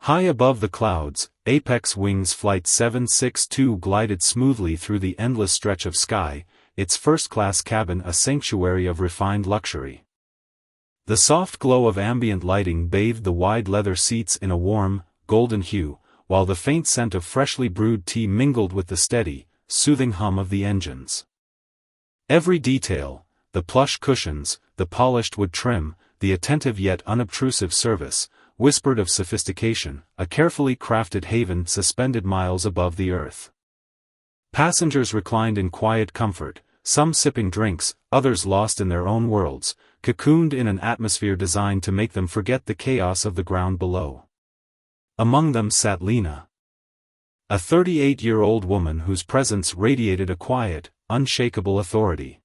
High above the clouds, Apex Wings Flight 762 glided smoothly through the endless stretch of sky, its first-class cabin a sanctuary of refined luxury. The soft glow of ambient lighting bathed the wide leather seats in a warm, golden hue, while the faint scent of freshly brewed tea mingled with the steady, soothing hum of the engines. Every detail, the plush cushions, the polished wood trim, the attentive yet unobtrusive service, whispered of sophistication, a carefully crafted haven suspended miles above the earth. Passengers reclined in quiet comfort, some sipping drinks, others lost in their own worlds, cocooned in an atmosphere designed to make them forget the chaos of the ground below. Among them sat Lena, a 38-year-old woman whose presence radiated a quiet, unshakable authority.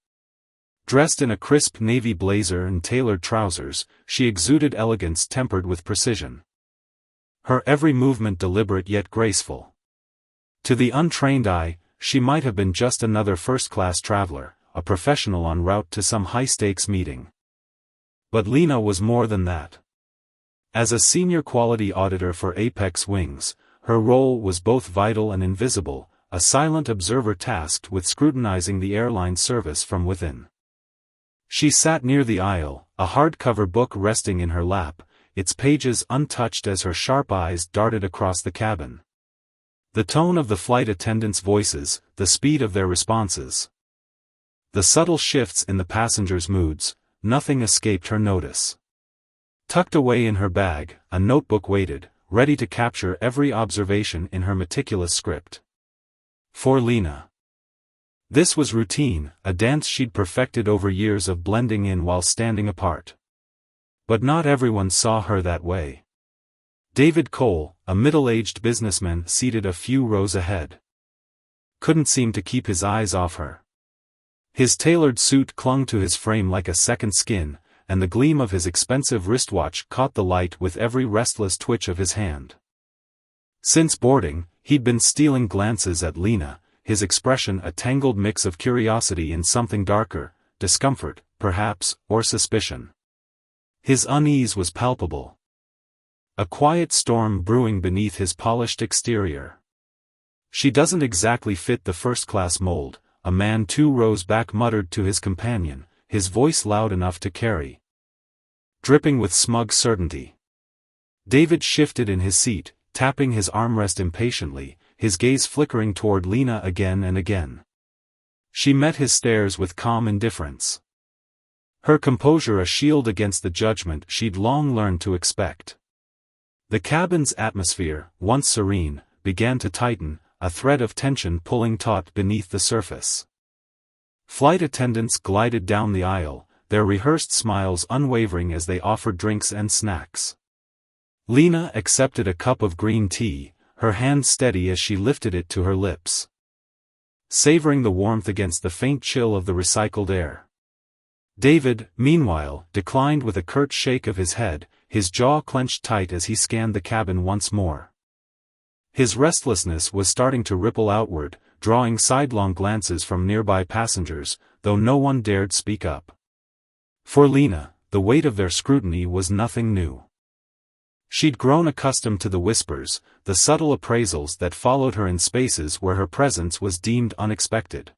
Dressed in a crisp navy blazer and tailored trousers, she exuded elegance tempered with precision. Her every movement deliberate yet graceful. To the untrained eye, she might have been just another first-class traveler, a professional en route to some high-stakes meeting. But Lena was more than that. As a senior quality auditor for Apex Wings, her role was both vital and invisible, a silent observer tasked with scrutinizing the airline service from within. She sat near the aisle, a hardcover book resting in her lap, its pages untouched as her sharp eyes darted across the cabin. The tone of the flight attendants' voices, the speed of their responses, the subtle shifts in the passengers' moods, nothing escaped her notice. Tucked away in her bag, a notebook waited, ready to capture every observation in her meticulous script. For Lena, this was routine, a dance she'd perfected over years of blending in while standing apart. But not everyone saw her that way. David Cole, a middle-aged businessman seated a few rows ahead, couldn't seem to keep his eyes off her. His tailored suit clung to his frame like a second skin, and the gleam of his expensive wristwatch caught the light with every restless twitch of his hand. Since boarding, he'd been stealing glances at Lena, his expression a tangled mix of curiosity and something darker, discomfort, perhaps, or suspicion. His unease was palpable. A quiet storm brewing beneath his polished exterior. She doesn't exactly fit the first-class mold, a man 2 rows back muttered to his companion, his voice loud enough to carry, dripping with smug certainty. David shifted in his seat, tapping his armrest impatiently, his gaze flickering toward Lena again and again. She met his stares with calm indifference. Her composure a shield against the judgment she'd long learned to expect. The cabin's atmosphere, once serene, began to tighten, a thread of tension pulling taut beneath the surface. Flight attendants glided down the aisle, their rehearsed smiles unwavering as they offered drinks and snacks. Lena accepted a cup of green tea, her hand steady as she lifted it to her lips, savoring the warmth against the faint chill of the recycled air. David, meanwhile, declined with a curt shake of his head, his jaw clenched tight as he scanned the cabin once more. His restlessness was starting to ripple outward, drawing sidelong glances from nearby passengers, though no one dared speak up. For Lena, the weight of their scrutiny was nothing new. She'd grown accustomed to the whispers, the subtle appraisals that followed her in spaces where her presence was deemed unexpected.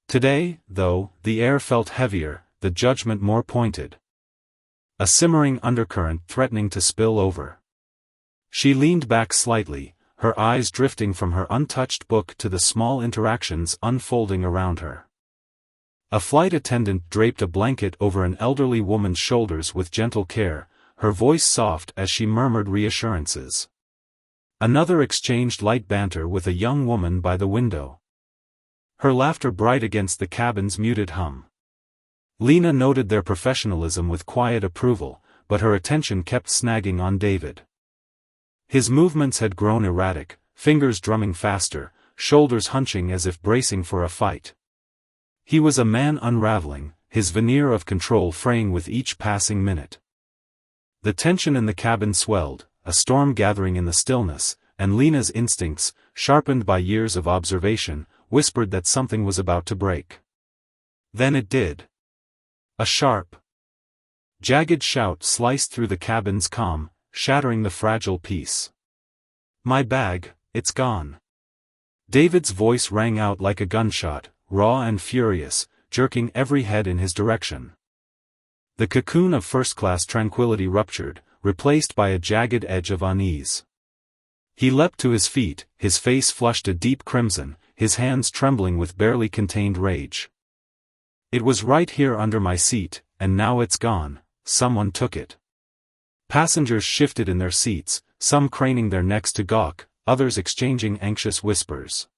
Today, though, the air felt heavier, the judgment more pointed. A simmering undercurrent threatening to spill over. She leaned back slightly, her eyes drifting from her untouched book to the small interactions unfolding around her. A flight attendant draped a blanket over an elderly woman's shoulders with gentle care, her voice soft as she murmured reassurances. Another exchanged light banter with a young woman by the window, her laughter bright against the cabin's muted hum. Lena noted their professionalism with quiet approval, but her attention kept snagging on David. His movements had grown erratic, fingers drumming faster, shoulders hunching as if bracing for a fight. He was a man unraveling, his veneer of control fraying with each passing minute. The tension in the cabin swelled, a storm gathering in the stillness, and Lena's instincts, sharpened by years of observation, whispered that something was about to break. Then it did. A sharp, jagged shout sliced through the cabin's calm, shattering the fragile peace. "My bag, it's gone." David's voice rang out like a gunshot, raw and furious, jerking every head in his direction. The cocoon of first-class tranquility ruptured, replaced by a jagged edge of unease. He leapt to his feet, his face flushed a deep crimson, his hands trembling with barely contained rage. "It was right here under my seat, and now it's gone. Someone took it." Passengers shifted in their seats, some craning their necks to gawk, others exchanging anxious whispers.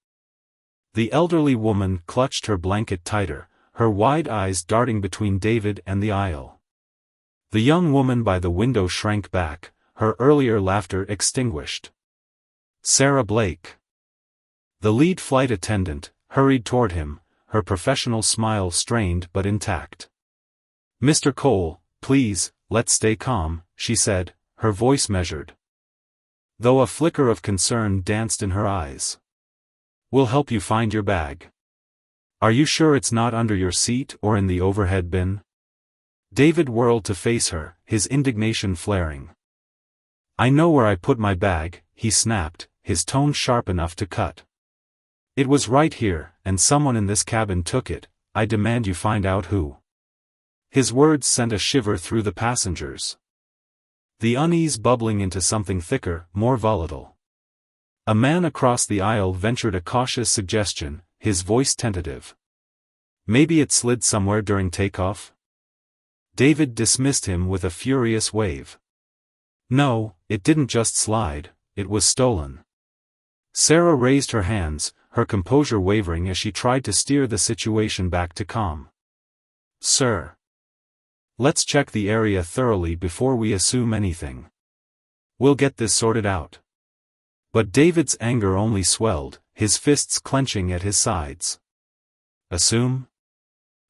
The elderly woman clutched her blanket tighter, her wide eyes darting between David and the aisle. The young woman by the window shrank back, her earlier laughter extinguished. "Sarah Blake." The lead flight attendant hurried toward him, her professional smile strained but intact. "Mr. Cole, please, let's stay calm," she said, her voice measured, though a flicker of concern danced in her eyes. "We'll help you find your bag. Are you sure it's not under your seat or in the overhead bin?" David whirled to face her, his indignation flaring. "I know where I put my bag," he snapped, his tone sharp enough to cut. "It was right here, and someone in this cabin took it. I demand you find out who." His words sent a shiver through the passengers, the unease bubbling into something thicker, more volatile. A man across the aisle ventured a cautious suggestion, his voice tentative. "Maybe it slid somewhere during takeoff?" David dismissed him with a furious wave. "No, it didn't just slide, it was stolen." Sarah raised her hands, her composure wavering as she tried to steer the situation back to calm. "Sir, let's check the area thoroughly before we assume anything. We'll get this sorted out." But David's anger only swelled, his fists clenching at his sides. "Assume?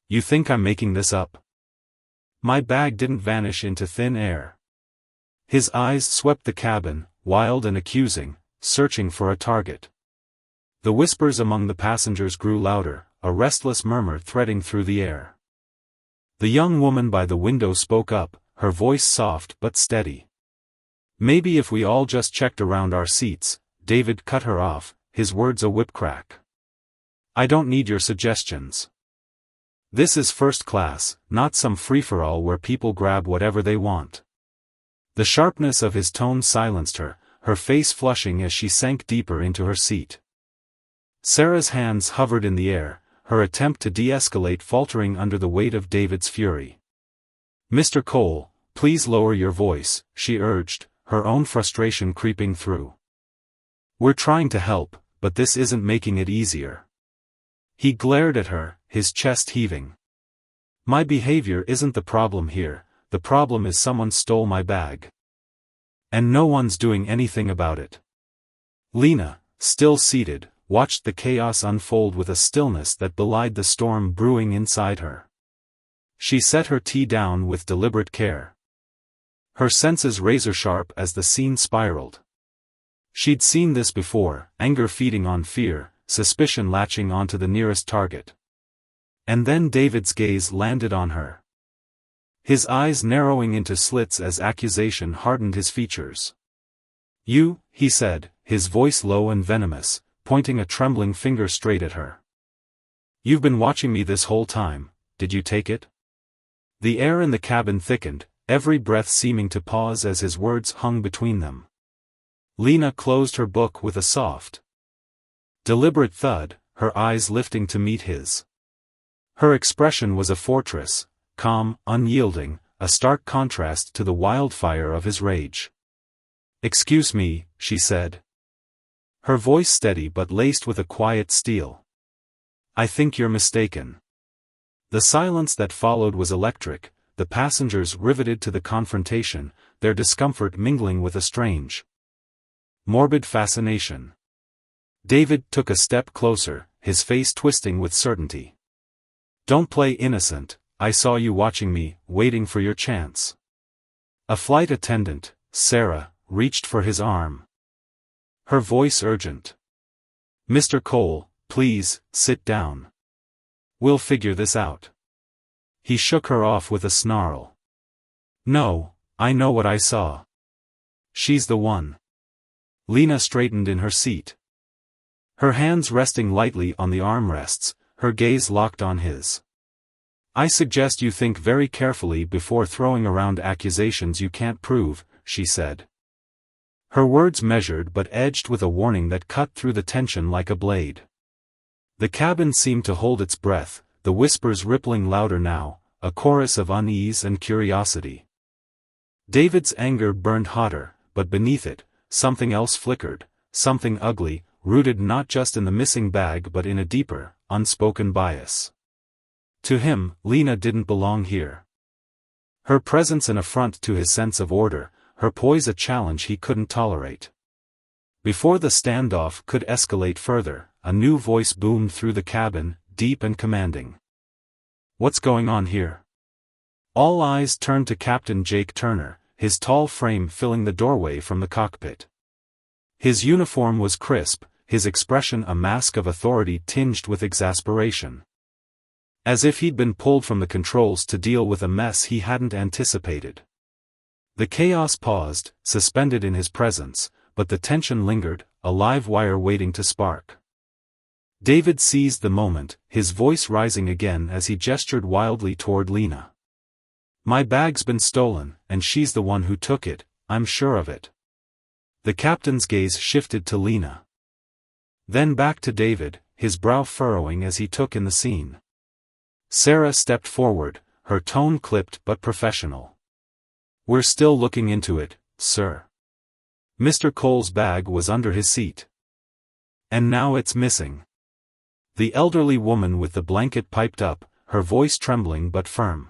You think I'm making this up? My bag didn't vanish into thin air." His eyes swept the cabin, wild and accusing, searching for a target. The whispers among the passengers grew louder, a restless murmur threading through the air. The young woman by the window spoke up, her voice soft but steady. "Maybe if we all just checked around our seats," David cut her off, his words a whip crack. "I don't need your suggestions. This is first class, not some free-for-all where people grab whatever they want." The sharpness of his tone silenced her, her face flushing as she sank deeper into her seat. Sarah's hands hovered in the air, her attempt to de-escalate faltering under the weight of David's fury. "Mr. Cole, please lower your voice," she urged, her own frustration creeping through. "We're trying to help, but this isn't making it easier." He glared at her, his chest heaving. "My behavior isn't the problem here, the problem is someone stole my bag. And no one's doing anything about it." Lena, still seated, watched the chaos unfold with a stillness that belied the storm brewing inside her. She set her tea down with deliberate care, her senses razor-sharp as the scene spiraled. She'd seen this before, anger feeding on fear, suspicion latching onto the nearest target. And then David's gaze landed on her, his eyes narrowing into slits as accusation hardened his features. "You," he said, his voice low and venomous, pointing a trembling finger straight at her. "You've been watching me this whole time, did you take it?" The air in the cabin thickened, every breath seeming to pause as his words hung between them. Lena closed her book with a soft, deliberate thud, her eyes lifting to meet his. Her expression was a fortress, calm, unyielding, a stark contrast to the wildfire of his rage. "Excuse me," she said, her voice steady but laced with a quiet steel. "I think you're mistaken." The silence that followed was electric, the passengers riveted to the confrontation, their discomfort mingling with a strange, morbid fascination. David took a step closer, his face twisting with certainty. "Don't play innocent, I saw you watching me, waiting for your chance." A flight attendant, Sarah, reached for his arm, her voice urgent. "Mr. Cole, please, sit down. We'll figure this out." He shook her off with a snarl. "No, I know what I saw. She's the one. Lena straightened in her seat. Her hands resting lightly on the armrests, her gaze locked on his. I suggest you think very carefully before throwing around accusations you can't prove, she said. Her words measured but edged with a warning that cut through the tension like a blade. The cabin seemed to hold its breath, the whispers rippling louder now, a chorus of unease and curiosity. David's anger burned hotter, but beneath it, something else flickered, something ugly, rooted not just in the missing bag but in a deeper, unspoken bias. To him, Lena didn't belong here. Her presence an affront to his sense of order, her poise a challenge he couldn't tolerate. Before the standoff could escalate further, a new voice boomed through the cabin, deep and commanding. What's going on here? All eyes turned to Captain Jake Turner, his tall frame filling the doorway from the cockpit. His uniform was crisp, his expression a mask of authority tinged with exasperation. As if he'd been pulled from the controls to deal with a mess he hadn't anticipated. The chaos paused, suspended in his presence, but the tension lingered, a live wire waiting to spark. David seized the moment, his voice rising again as he gestured wildly toward Lena. My bag's been stolen, and she's the one who took it, I'm sure of it. The captain's gaze shifted to Lena. Then back to David, his brow furrowing as he took in the scene. Sarah stepped forward, her tone clipped but professional. We're still looking into it, sir. Mr. Cole's bag was under his seat. And now it's missing. The elderly woman with the blanket piped up, her voice trembling but firm.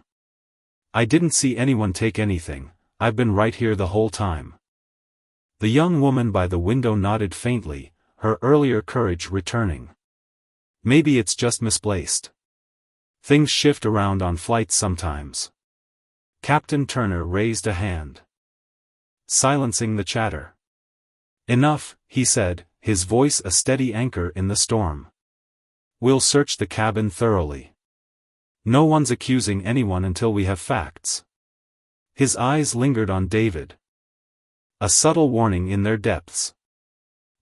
I didn't see anyone take anything, I've been right here the whole time. The young woman by the window nodded faintly, her earlier courage returning. Maybe it's just misplaced. Things shift around on flights sometimes. Captain Turner raised a hand, silencing the chatter. Enough, he said, his voice a steady anchor in the storm. We'll search the cabin thoroughly. No one's accusing anyone until we have facts. His eyes lingered on David. A subtle warning in their depths.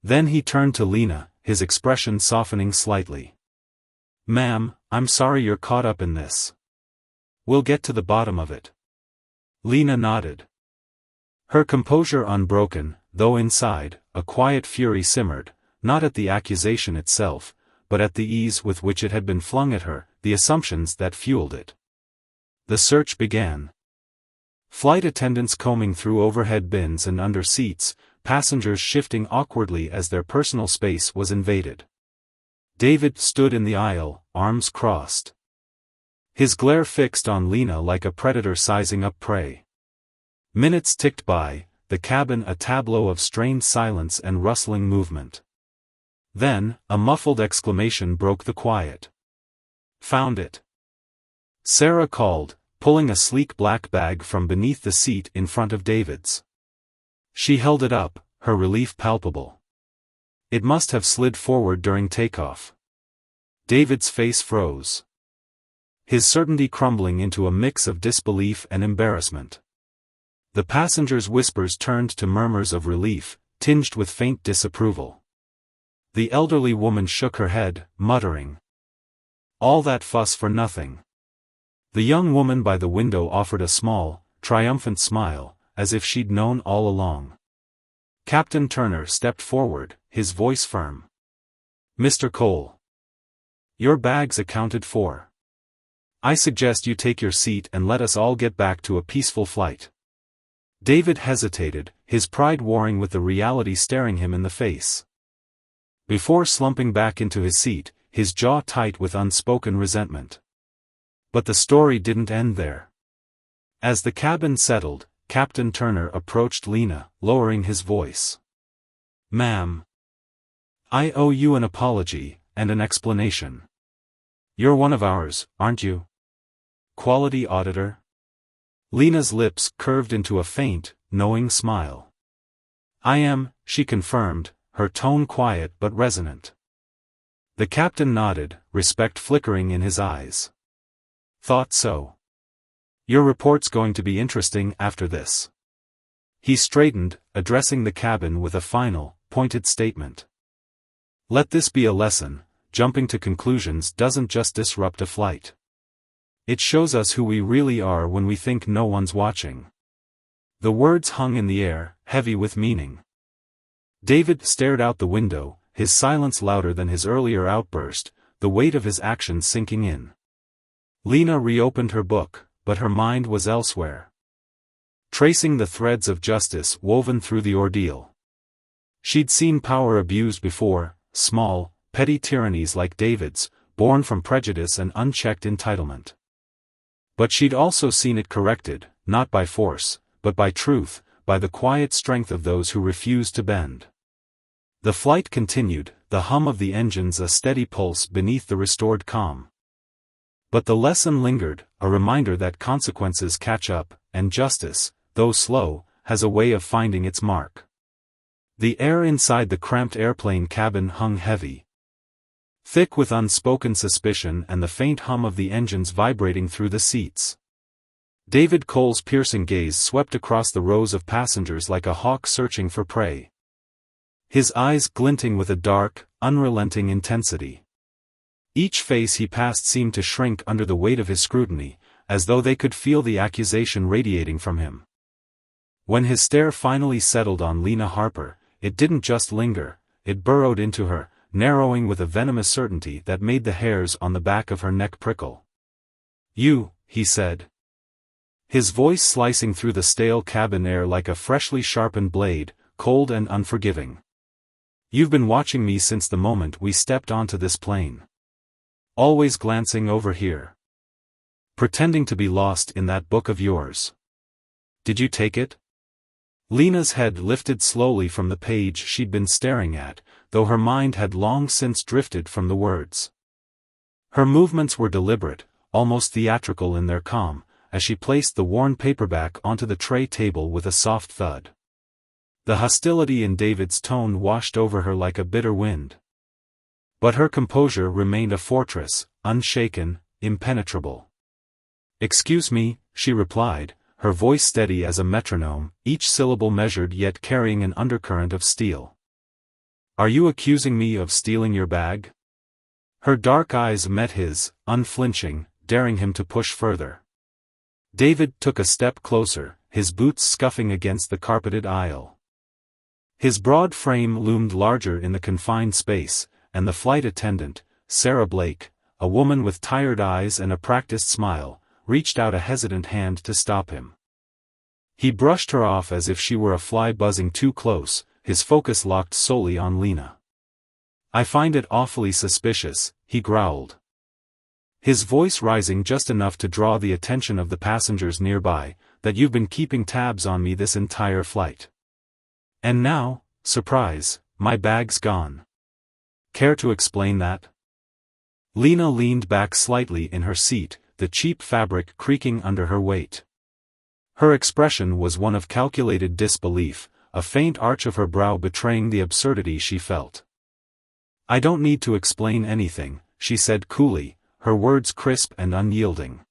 Then he turned to Lena, his expression softening slightly. Ma'am, I'm sorry you're caught up in this. We'll get to the bottom of it. Lena nodded. Her composure unbroken, though inside, a quiet fury simmered, not at the accusation itself, but at the ease with which it had been flung at her, the assumptions that fueled it. The search began. Flight attendants combing through overhead bins and under seats, passengers shifting awkwardly as their personal space was invaded. David stood in the aisle, arms crossed. His glare fixed on Lena like a predator sizing up prey. Minutes ticked by, the cabin a tableau of strained silence and rustling movement. Then, a muffled exclamation broke the quiet. Found it. Sarah called, pulling a sleek black bag from beneath the seat in front of David's. She held it up, her relief palpable. It must have slid forward during takeoff. David's face froze. His certainty crumbling into a mix of disbelief and embarrassment. The passengers' whispers turned to murmurs of relief, tinged with faint disapproval. The elderly woman shook her head, muttering. All that fuss for nothing. The young woman by the window offered a small, triumphant smile, as if she'd known all along. Captain Turner stepped forward, his voice firm. Mr. Cole. Your bag's accounted for. I suggest you take your seat and let us all get back to a peaceful flight. David hesitated, his pride warring with the reality staring him in the face. Before slumping back into his seat, his jaw tight with unspoken resentment. But the story didn't end there. As the cabin settled, Captain Turner approached Lena, lowering his voice. Ma'am. I owe you an apology, and an explanation. You're one of ours, aren't you? Quality auditor? Lena's lips curved into a faint, knowing smile. I am, she confirmed, her tone quiet but resonant. The captain nodded, respect flickering in his eyes. Thought so. Your report's going to be interesting after this. He straightened, addressing the cabin with a final, pointed statement. Let this be a lesson: jumping to conclusions doesn't just disrupt a flight. It shows us who we really are when we think no one's watching. The words hung in the air, heavy with meaning. David stared out the window, his silence louder than his earlier outburst, the weight of his actions sinking in. Lena reopened her book, but her mind was elsewhere. Tracing the threads of justice woven through the ordeal. She'd seen power abused before, small, petty tyrannies like David's, born from prejudice and unchecked entitlement. But she'd also seen it corrected, not by force, but by truth, by the quiet strength of those who refused to bend. The flight continued, the hum of the engines a steady pulse beneath the restored calm. But the lesson lingered, a reminder that consequences catch up, and justice, though slow, has a way of finding its mark. The air inside the cramped airplane cabin hung heavy, thick with unspoken suspicion and the faint hum of the engines vibrating through the seats. David Cole's piercing gaze swept across the rows of passengers like a hawk searching for prey. His eyes glinting with a dark, unrelenting intensity. Each face he passed seemed to shrink under the weight of his scrutiny, as though they could feel the accusation radiating from him. When his stare finally settled on Lena Harper, it didn't just linger, it burrowed into her, narrowing with a venomous certainty that made the hairs on the back of her neck prickle. "You," he said. His voice slicing through the stale cabin air like a freshly sharpened blade, cold and unforgiving. "You've been watching me since the moment we stepped onto this plane. Always glancing over here. Pretending to be lost in that book of yours. Did you take it?" Lena's head lifted slowly from the page she'd been staring at, though her mind had long since drifted from the words. Her movements were deliberate, almost theatrical in their calm, as she placed the worn paperback onto the tray table with a soft thud. The hostility in David's tone washed over her like a bitter wind. But her composure remained a fortress, unshaken, impenetrable. "Excuse me," she replied, her voice steady as a metronome, each syllable measured yet carrying an undercurrent of steel. "Are you accusing me of stealing your bag?" Her dark eyes met his, unflinching, daring him to push further. David took a step closer, his boots scuffing against the carpeted aisle. His broad frame loomed larger in the confined space, and the flight attendant, Sarah Blake, a woman with tired eyes and a practiced smile, reached out a hesitant hand to stop him. He brushed her off as if she were a fly buzzing too close, his focus locked solely on Lena. "I find it awfully suspicious," he growled. His voice rising just enough to draw the attention of the passengers nearby, "that you've been keeping tabs on me this entire flight. And now, surprise, my bag's gone. Care to explain that?" Lena leaned back slightly in her seat, the cheap fabric creaking under her weight. Her expression was one of calculated disbelief, a faint arch of her brow betraying the absurdity she felt. "I don't need to explain anything," she said coolly, her words crisp and unyielding.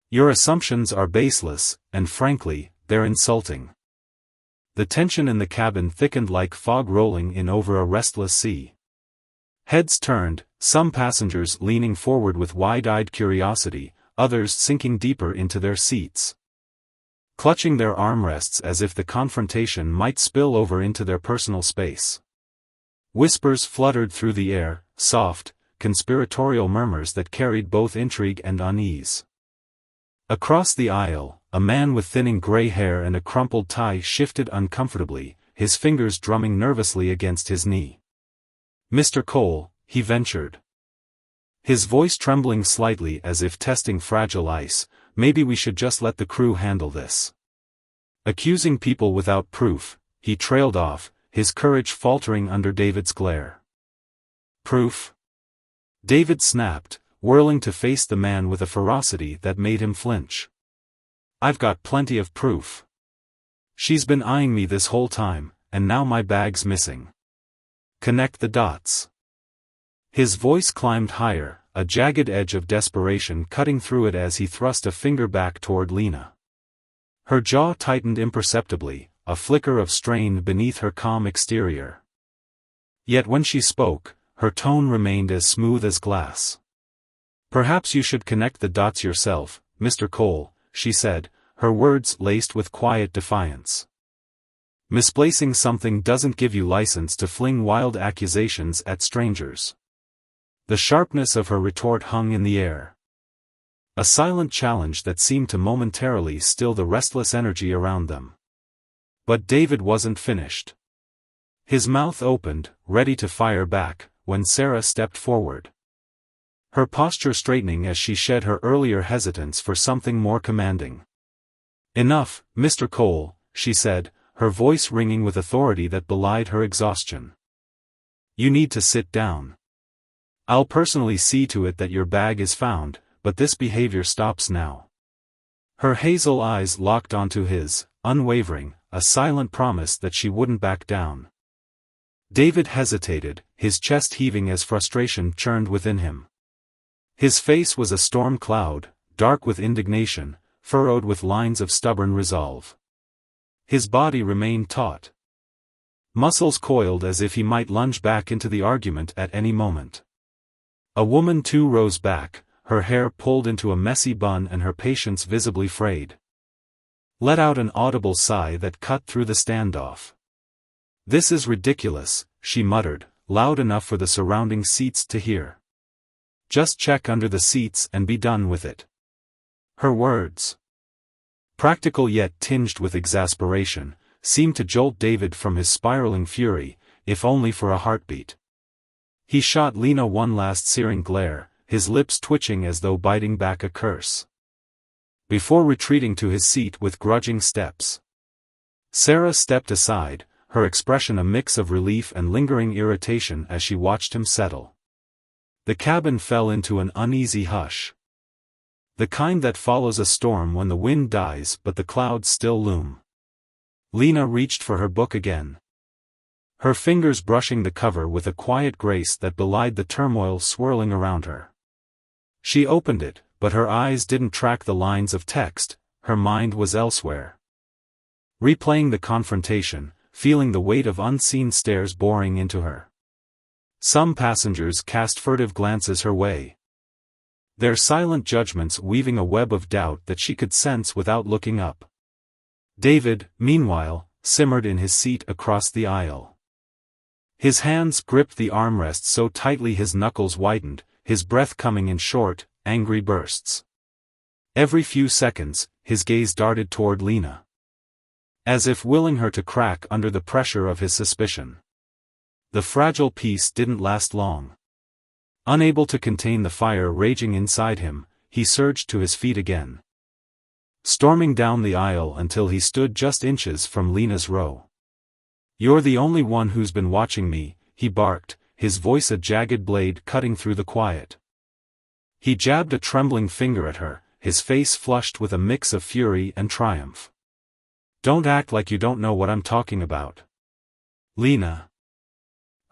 "Your assumptions are baseless, and frankly, they're insulting." The tension in the cabin thickened like fog rolling in over a restless sea. Heads turned, some passengers leaning forward with wide-eyed curiosity, others sinking deeper into their seats, clutching their armrests as if the confrontation might spill over into their personal space. Whispers fluttered through the air, soft, conspiratorial murmurs that carried both intrigue and unease. Across the aisle, a man with thinning gray hair and a crumpled tie shifted uncomfortably, his fingers drumming nervously against his knee. "Mr. Cole," he ventured, his voice trembling slightly as if testing fragile ice, "maybe we should just let the crew handle this." Accusing people without proof, he trailed off, his courage faltering under David's glare. "Proof?" David snapped, whirling to face the man with a ferocity that made him flinch. "I've got plenty of proof. She's been eyeing me this whole time, and now my bag's missing. Connect the dots." His voice climbed higher, a jagged edge of desperation cutting through it as he thrust a finger back toward Lena. Her jaw tightened imperceptibly, a flicker of strain beneath her calm exterior. Yet when she spoke, her tone remained as smooth as glass. "Perhaps you should connect the dots yourself, Mr. Cole," she said, her words laced with quiet defiance. "Misplacing something doesn't give you license to fling wild accusations at strangers." The sharpness of her retort hung in the air. A silent challenge that seemed to momentarily still the restless energy around them. But David wasn't finished. His mouth opened, ready to fire back, when Sarah stepped forward. Her posture straightening as she shed her earlier hesitance for something more commanding. "Enough, Mr. Cole," she said, her voice ringing with authority that belied her exhaustion. "You need to sit down. I'll personally see to it that your bag is found, but this behavior stops now." Her hazel eyes locked onto his, unwavering, a silent promise that she wouldn't back down. David hesitated, his chest heaving as frustration churned within him. His face was a storm cloud, dark with indignation, furrowed with lines of stubborn resolve. His body remained taut. Muscles coiled as if he might lunge back into the argument at any moment. A woman too rose back, her hair pulled into a messy bun and her patience visibly frayed. Let out an audible sigh that cut through the standoff. "This is ridiculous," she muttered, loud enough for the surrounding seats to hear. "Just check under the seats and be done with it." Her words, practical yet tinged with exasperation, seemed to jolt David from his spiraling fury, if only for a heartbeat. He shot Lena one last searing glare, his lips twitching as though biting back a curse. Before retreating to his seat with grudging steps. Sarah stepped aside, her expression a mix of relief and lingering irritation as she watched him settle. The cabin fell into an uneasy hush. The kind that follows a storm when the wind dies but the clouds still loom. Lena reached for her book again. Her fingers brushing the cover with a quiet grace that belied the turmoil swirling around her. She opened it, but her eyes didn't track the lines of text, her mind was elsewhere. Replaying the confrontation, feeling the weight of unseen stares boring into her. Some passengers cast furtive glances her way. Their silent judgments weaving a web of doubt that she could sense without looking up. David, meanwhile, simmered in his seat across the aisle. His hands gripped the armrest so tightly his knuckles whitened, his breath coming in short, angry bursts. Every few seconds, his gaze darted toward Lena. As if willing her to crack under the pressure of his suspicion. The fragile peace didn't last long. Unable to contain the fire raging inside him, he surged to his feet again. Storming down the aisle until he stood just inches from Lena's row. "You're the only one who's been watching me," he barked, his voice a jagged blade cutting through the quiet. He jabbed a trembling finger at her, his face flushed with a mix of fury and triumph. "Don't act like you don't know what I'm talking about." Lena,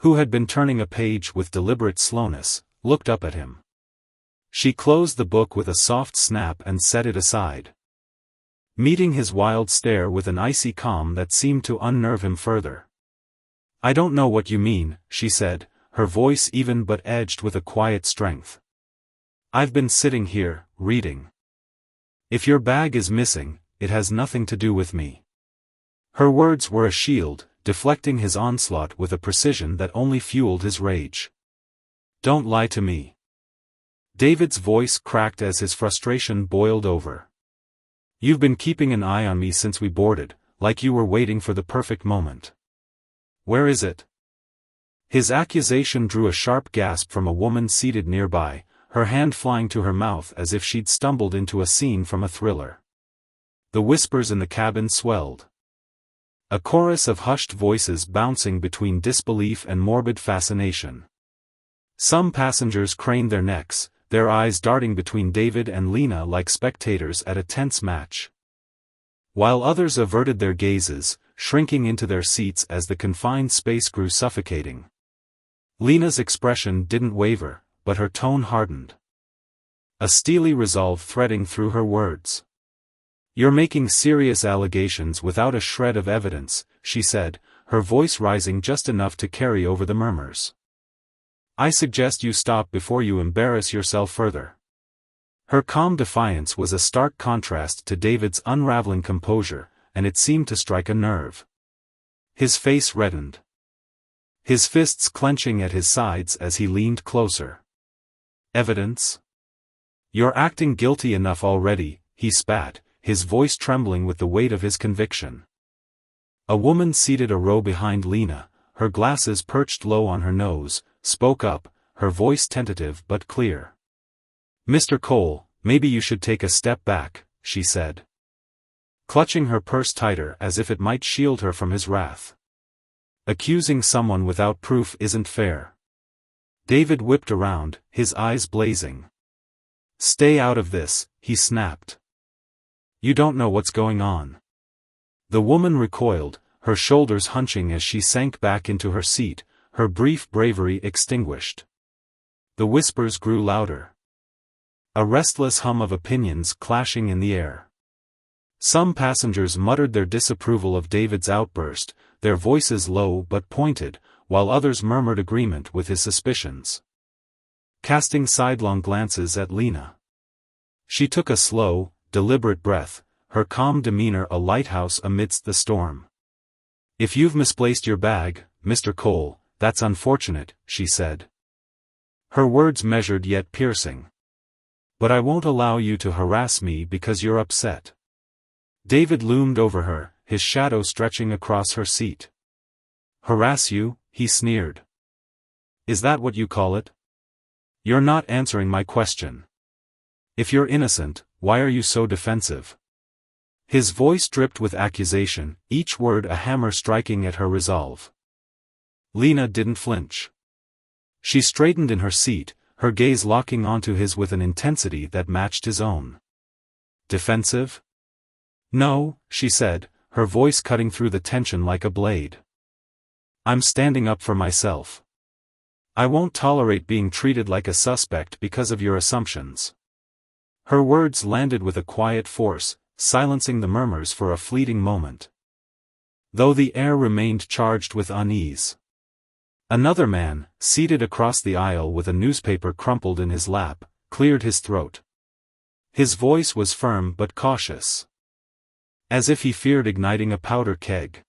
who had been turning a page with deliberate slowness, looked up at him. She closed the book with a soft snap and set it aside. Meeting his wild stare with an icy calm that seemed to unnerve him further. "I don't know what you mean," she said, her voice even but edged with a quiet strength. "I've been sitting here, reading. If your bag is missing, it has nothing to do with me." Her words were a shield, deflecting his onslaught with a precision that only fueled his rage. "Don't lie to me." David's voice cracked as his frustration boiled over. "You've been keeping an eye on me since we boarded, like you were waiting for the perfect moment. Where is it?" His accusation drew a sharp gasp from a woman seated nearby, her hand flying to her mouth as if she'd stumbled into a scene from a thriller. The whispers in the cabin swelled. A chorus of hushed voices bouncing between disbelief and morbid fascination. Some passengers craned their necks, their eyes darting between David and Lena like spectators at a tense match. While others averted their gazes, shrinking into their seats as the confined space grew suffocating. Lena's expression didn't waver, but her tone hardened. A steely resolve threading through her words. "You're making serious allegations without a shred of evidence," she said, her voice rising just enough to carry over the murmurs. "I suggest you stop before you embarrass yourself further." Her calm defiance was a stark contrast to David's unraveling composure, and it seemed to strike a nerve. His face reddened, his fists clenching at his sides as he leaned closer. "Evidence? You're acting guilty enough already," he spat, his voice trembling with the weight of his conviction. A woman seated a row behind Lena, her glasses perched low on her nose, spoke up, her voice tentative but clear. "Mr. Cole, maybe you should take a step back," she said, clutching her purse tighter as if it might shield her from his wrath. "Accusing someone without proof isn't fair." David whipped around, his eyes blazing. "Stay out of this," he snapped. "You don't know what's going on." The woman recoiled, her shoulders hunching as she sank back into her seat, her brief bravery extinguished. The whispers grew louder, a restless hum of opinions clashing in the air. Some passengers muttered their disapproval of David's outburst, their voices low but pointed, while others murmured agreement with his suspicions. Casting sidelong glances at Lena, she took a slow, deliberate breath, her calm demeanor a lighthouse amidst the storm. "If you've misplaced your bag, Mr. Cole, that's unfortunate," she said. Her words measured yet piercing. "But I won't allow you to harass me because you're upset." David loomed over her, his shadow stretching across her seat. "Harass you?" he sneered. "Is that what you call it? You're not answering my question. If you're innocent, why are you so defensive?" His voice dripped with accusation, each word a hammer striking at her resolve. Lena didn't flinch. She straightened in her seat, her gaze locking onto his with an intensity that matched his own. "Defensive? No," she said, her voice cutting through the tension like a blade. "I'm standing up for myself. I won't tolerate being treated like a suspect because of your assumptions." Her words landed with a quiet force, silencing the murmurs for a fleeting moment, though the air remained charged with unease. Another man, seated across the aisle with a newspaper crumpled in his lap, cleared his throat. His voice was firm but cautious, as if he feared igniting a powder keg.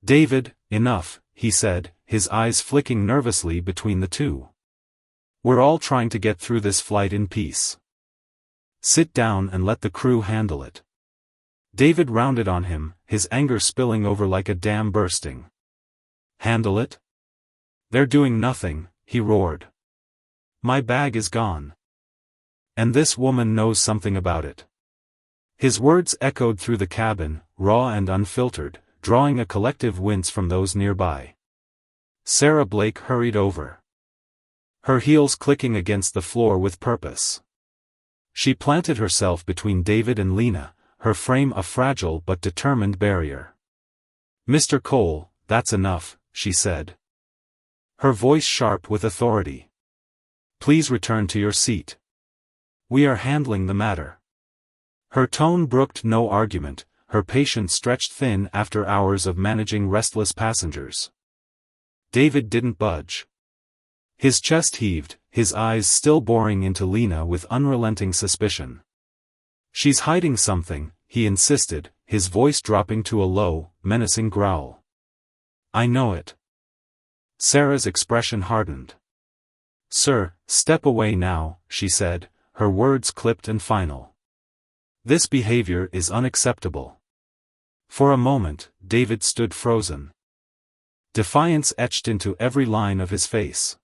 "David, enough," he said, his eyes flicking nervously between the two. "We're all trying to get through this flight in peace. Sit down and let the crew handle it." David rounded on him, his anger spilling over like a dam bursting. "Handle it? They're doing nothing," he roared. "My bag is gone. And this woman knows something about it." His words echoed through the cabin, raw and unfiltered, drawing a collective wince from those nearby. Sarah Blake hurried over, her heels clicking against the floor with purpose. She planted herself between David and Lena, her frame a fragile but determined barrier. "Mr. Cole, that's enough," she said, her voice sharp with authority. "Please return to your seat. We are handling the matter." Her tone brooked no argument, her patience stretched thin after hours of managing restless passengers. David didn't budge. His chest heaved, his eyes still boring into Lena with unrelenting suspicion. "She's hiding something," he insisted, his voice dropping to a low, menacing growl. "I know it." Sarah's expression hardened. "Sir, step away now," she said, her words clipped and final. "This behavior is unacceptable." For a moment, David stood frozen, defiance etched into every line of his face.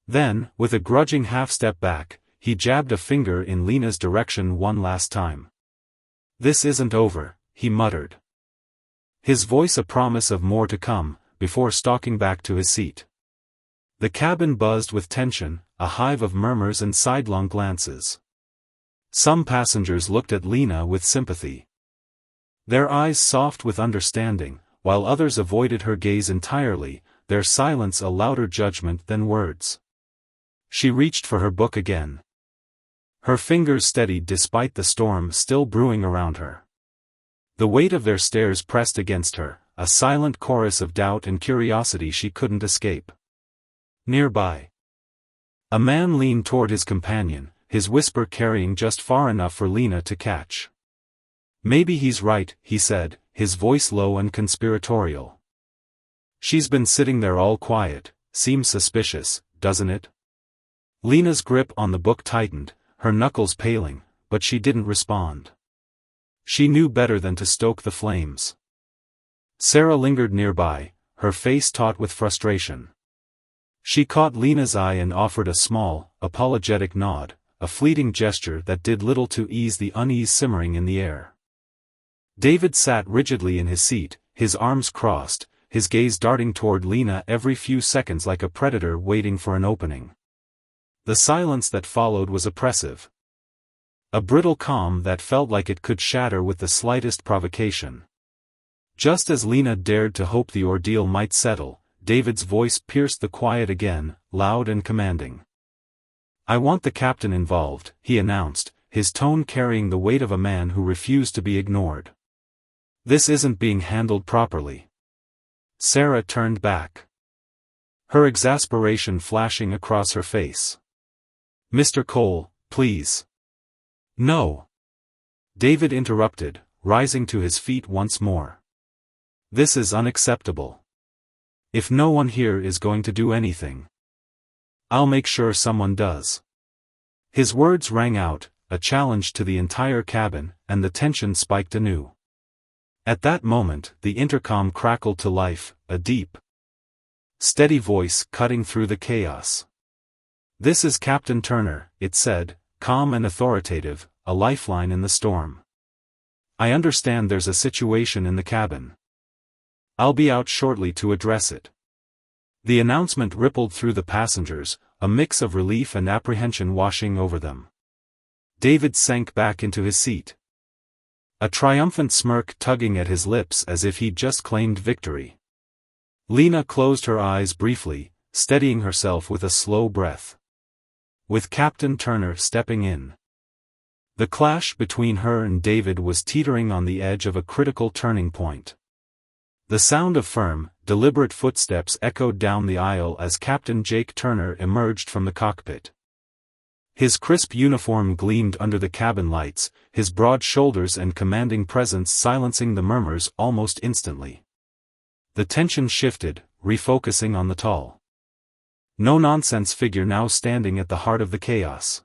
Then, with a grudging half-step back, he jabbed a finger in Lena's direction one last time. "This isn't over," he muttered, his voice a promise of more to come, before stalking back to his seat. The cabin buzzed with tension, a hive of murmurs and sidelong glances. Some passengers looked at Lena with sympathy, their eyes soft with understanding, while others avoided her gaze entirely, their silence a louder judgment than words. She reached for her book again, Her fingers steadied despite the storm still brewing around her. The weight of their stares pressed against her, a silent chorus of doubt and curiosity she couldn't escape. Nearby, a man leaned toward his companion, his whisper carrying just far enough for Lena to catch. "Maybe he's right," he said, his voice low and conspiratorial. "She's been sitting there all quiet, seems suspicious, doesn't it?" Lena's grip on the book tightened, her knuckles paling, but she didn't respond. She knew better than to stoke the flames. Sarah lingered nearby, her face taut with frustration. She caught Lena's eye and offered a small, apologetic nod, a fleeting gesture that did little to ease the unease simmering in the air. David sat rigidly in his seat, his arms crossed, his gaze darting toward Lena every few seconds like a predator waiting for an opening. The silence that followed was oppressive. A brittle calm that felt like it could shatter with the slightest provocation. Just as Lena dared to hope the ordeal might settle, David's voice pierced the quiet again, loud and commanding. "I want the captain involved," he announced, his tone carrying the weight of a man who refused to be ignored. "This isn't being handled properly." Sarah turned back, her exasperation flashing across her face. "Mr. Cole, please." "No." David interrupted, rising to his feet once more. "This is unacceptable. If no one here is going to do anything, I'll make sure someone does." His words rang out, a challenge to the entire cabin, and the tension spiked anew. At that moment, the intercom crackled to life, a deep, steady voice cutting through the chaos. "This is Captain Turner," it said, calm and authoritative, a lifeline in the storm. "I understand there's a situation in the cabin. I'll be out shortly to address it." The announcement rippled through the passengers, a mix of relief and apprehension washing over them. David sank back into his seat, a triumphant smirk tugging at his lips as if he'd just claimed victory. Lena closed her eyes briefly, steadying herself with a slow breath. With Captain Turner stepping in, the clash between her and David was teetering on the edge of a critical turning point. The sound of firm, deliberate footsteps echoed down the aisle as Captain Jake Turner emerged from the cockpit. His crisp uniform gleamed under the cabin lights, his broad shoulders and commanding presence silencing the murmurs almost instantly. The tension shifted, refocusing on the tall, no-nonsense figure now standing at the heart of the chaos.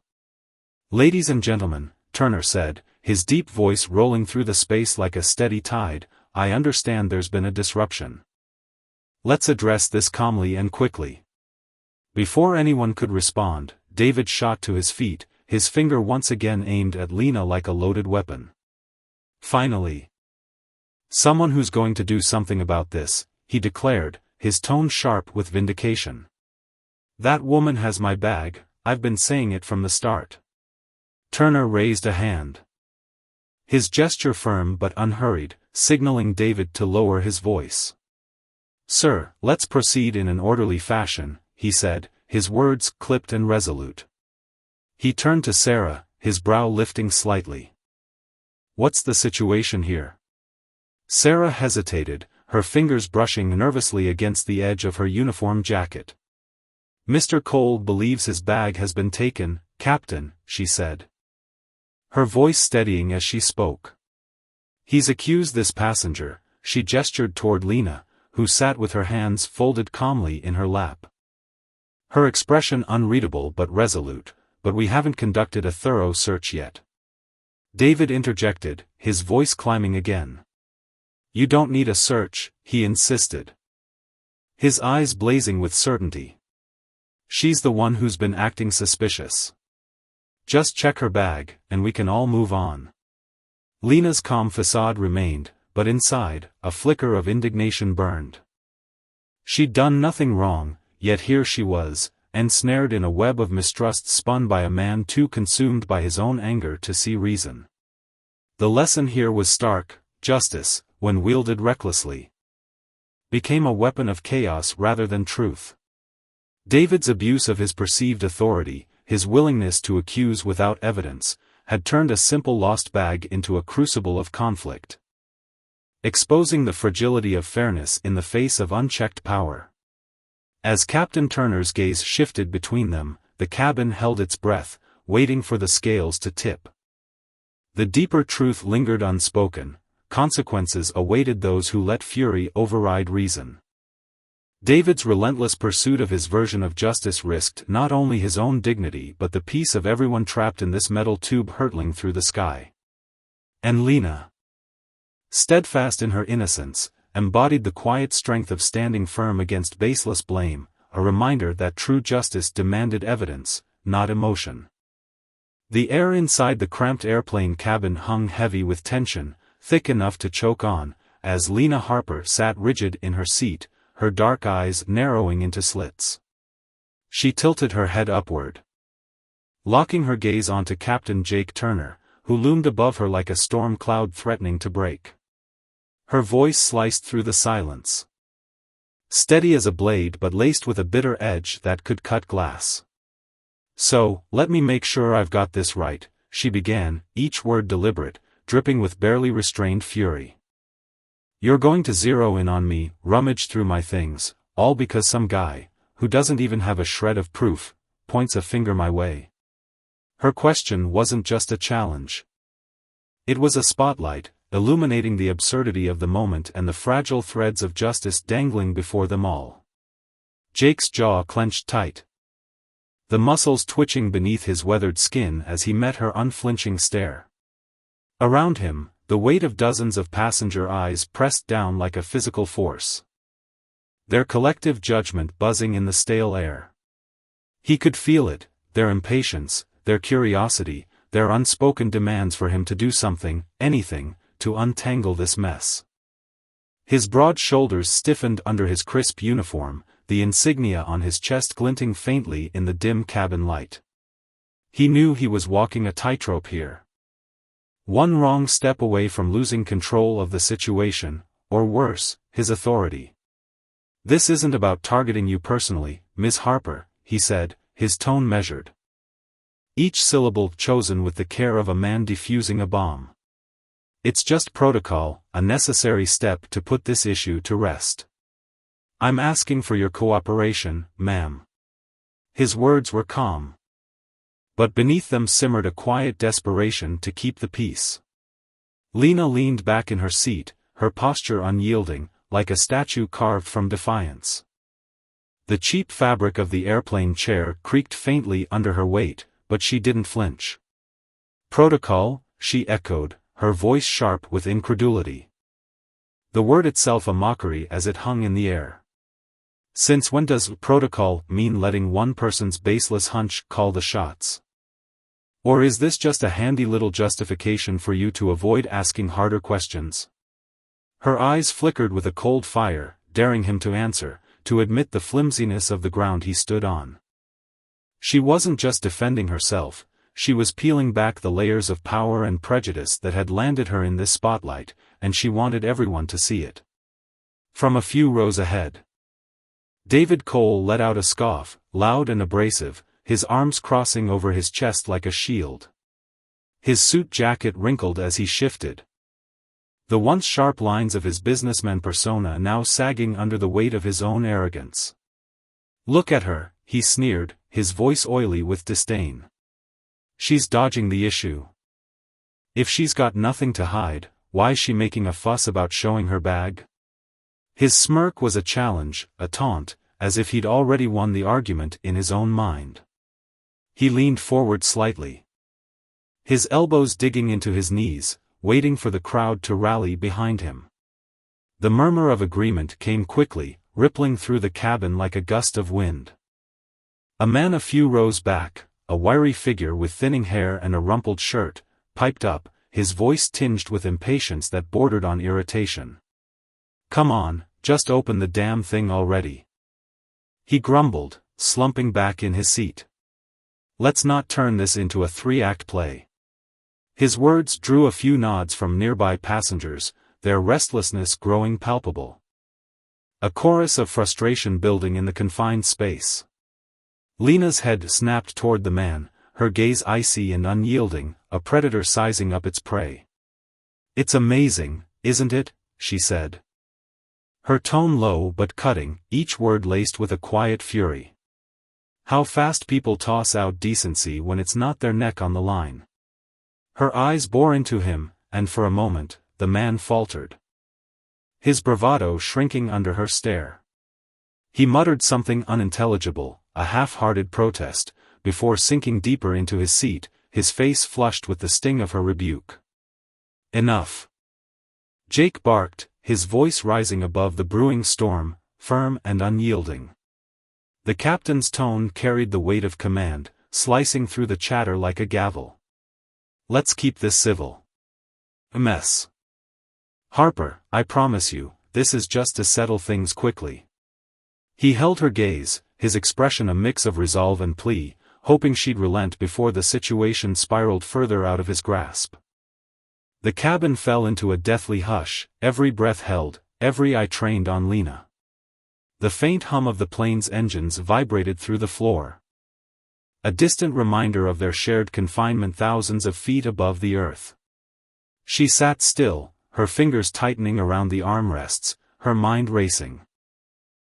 "Ladies and gentlemen," Turner said, his deep voice rolling through the space like a steady tide, "I understand there's been a disruption. Let's address this calmly and quickly." Before anyone could respond, David shot to his feet, his finger once again aimed at Lena like a loaded weapon. "Finally, someone who's going to do something about this," he declared, his tone sharp with vindication. "That woman has my bag, I've been saying it from the start." Turner raised a hand, his gesture firm but unhurried, signaling David to lower his voice. "Sir, let's proceed in an orderly fashion," he said, his words clipped and resolute. He turned to Sarah, his brow lifting slightly. "What's the situation here?" Sarah hesitated, her fingers brushing nervously against the edge of her uniform jacket. "Mr. Cole believes his bag has been taken, Captain," she said, her voice steadying as she spoke. "He's accused this passenger," she gestured toward Lena, who sat with her hands folded calmly in her lap, her expression unreadable but resolute, "but we haven't conducted a thorough search yet." David interjected, his voice climbing again. "You don't need a search," he insisted, his eyes blazing with certainty. "She's the one who's been acting suspicious. Just check her bag, and we can all move on." Lena's calm facade remained, but inside, a flicker of indignation burned. She'd done nothing wrong, yet here she was, ensnared in a web of mistrust spun by a man too consumed by his own anger to see reason. The lesson here was stark: justice, when wielded recklessly, became a weapon of chaos rather than truth. David's abuse of his perceived authority, his willingness to accuse without evidence, had turned a simple lost bag into a crucible of conflict, exposing the fragility of fairness in the face of unchecked power. As Captain Turner's gaze shifted between them, the cabin held its breath, waiting for the scales to tip. The deeper truth lingered unspoken. Consequences awaited those who let fury override reason. David's relentless pursuit of his version of justice risked not only his own dignity but the peace of everyone trapped in this metal tube hurtling through the sky. And Lena, steadfast in her innocence, embodied the quiet strength of standing firm against baseless blame, a reminder that true justice demanded evidence, not emotion. The air inside the cramped airplane cabin hung heavy with tension, thick enough to choke on, as Lena Harper sat rigid in her seat, her dark eyes narrowing into slits. She tilted her head upward, locking her gaze onto Captain Jake Turner, who loomed above her like a storm cloud threatening to break. Her voice sliced through the silence, steady as a blade but laced with a bitter edge that could cut glass. "So, let me make sure I've got this right," she began, each word deliberate, dripping with barely restrained fury. "You're going to zero in on me, rummage through my things, all because some guy, who doesn't even have a shred of proof, points a finger my way." Her question wasn't just a challenge. It was a spotlight, illuminating the absurdity of the moment and the fragile threads of justice dangling before them all. Jake's jaw clenched tight, the muscles twitching beneath his weathered skin as he met her unflinching stare. Around him, the weight of dozens of passenger eyes pressed down like a physical force, their collective judgment buzzing in the stale air. He could feel it, their impatience, their curiosity, their unspoken demands for him to do something, anything, to untangle this mess. His broad shoulders stiffened under his crisp uniform, the insignia on his chest glinting faintly in the dim cabin light. He knew he was walking a tightrope here. One wrong step away from losing control of the situation, or worse, his authority. "This isn't about targeting you personally, Ms. Harper," he said, his tone measured, each syllable chosen with the care of a man defusing a bomb. "It's just protocol, a necessary step to put this issue to rest. I'm asking for your cooperation, ma'am." His words were calm, but beneath them simmered a quiet desperation to keep the peace. Lena leaned back in her seat, her posture unyielding, like a statue carved from defiance. The cheap fabric of the airplane chair creaked faintly under her weight, but she didn't flinch. "Protocol?" she echoed, her voice sharp with incredulity, the word itself a mockery as it hung in the air. "Since when does protocol mean letting one person's baseless hunch call the shots? Or is this just a handy little justification for you to avoid asking harder questions?" Her eyes flickered with a cold fire, daring him to answer, to admit the flimsiness of the ground he stood on. She wasn't just defending herself, she was peeling back the layers of power and prejudice that had landed her in this spotlight, and she wanted everyone to see it. From a few rows ahead, David Cole let out a scoff, loud and abrasive, his arms crossing over his chest like a shield. His suit jacket wrinkled as he shifted, the once sharp lines of his businessman persona now sagging under the weight of his own arrogance. "Look at her," he sneered, his voice oily with disdain. "She's dodging the issue. If she's got nothing to hide, why's she making a fuss about showing her bag?" His smirk was a challenge, a taunt, as if he'd already won the argument in his own mind. He leaned forward slightly, his elbows digging into his knees, waiting for the crowd to rally behind him. The murmur of agreement came quickly, rippling through the cabin like a gust of wind. A man a few rows back, a wiry figure with thinning hair and a rumpled shirt, piped up, his voice tinged with impatience that bordered on irritation. "Come on, just open the damn thing already," he grumbled, slumping back in his seat. "Let's not turn this into a three-act play." His words drew a few nods from nearby passengers, their restlessness growing palpable. A chorus of frustration building in the confined space. Lena's head snapped toward the man, her gaze icy and unyielding, a predator sizing up its prey. "It's amazing, isn't it?" she said. Her tone low but cutting, each word laced with a quiet fury. "How fast people toss out decency when it's not their neck on the line." Her eyes bore into him, and for a moment, the man faltered, his bravado shrinking under her stare. He muttered something unintelligible, a half-hearted protest, before sinking deeper into his seat, his face flushed with the sting of her rebuke. "Enough!" Jake barked, his voice rising above the brewing storm, firm and unyielding. The captain's tone carried the weight of command, slicing through the chatter like a gavel. "Let's keep this civil. Mess. Harper, I promise you, this is just to settle things quickly." He held her gaze, his expression a mix of resolve and plea, hoping she'd relent before the situation spiraled further out of his grasp. The cabin fell into a deathly hush, every breath held, every eye trained on Lena. The faint hum of the plane's engines vibrated through the floor, a distant reminder of their shared confinement thousands of feet above the earth. She sat still, her fingers tightening around the armrests, her mind racing.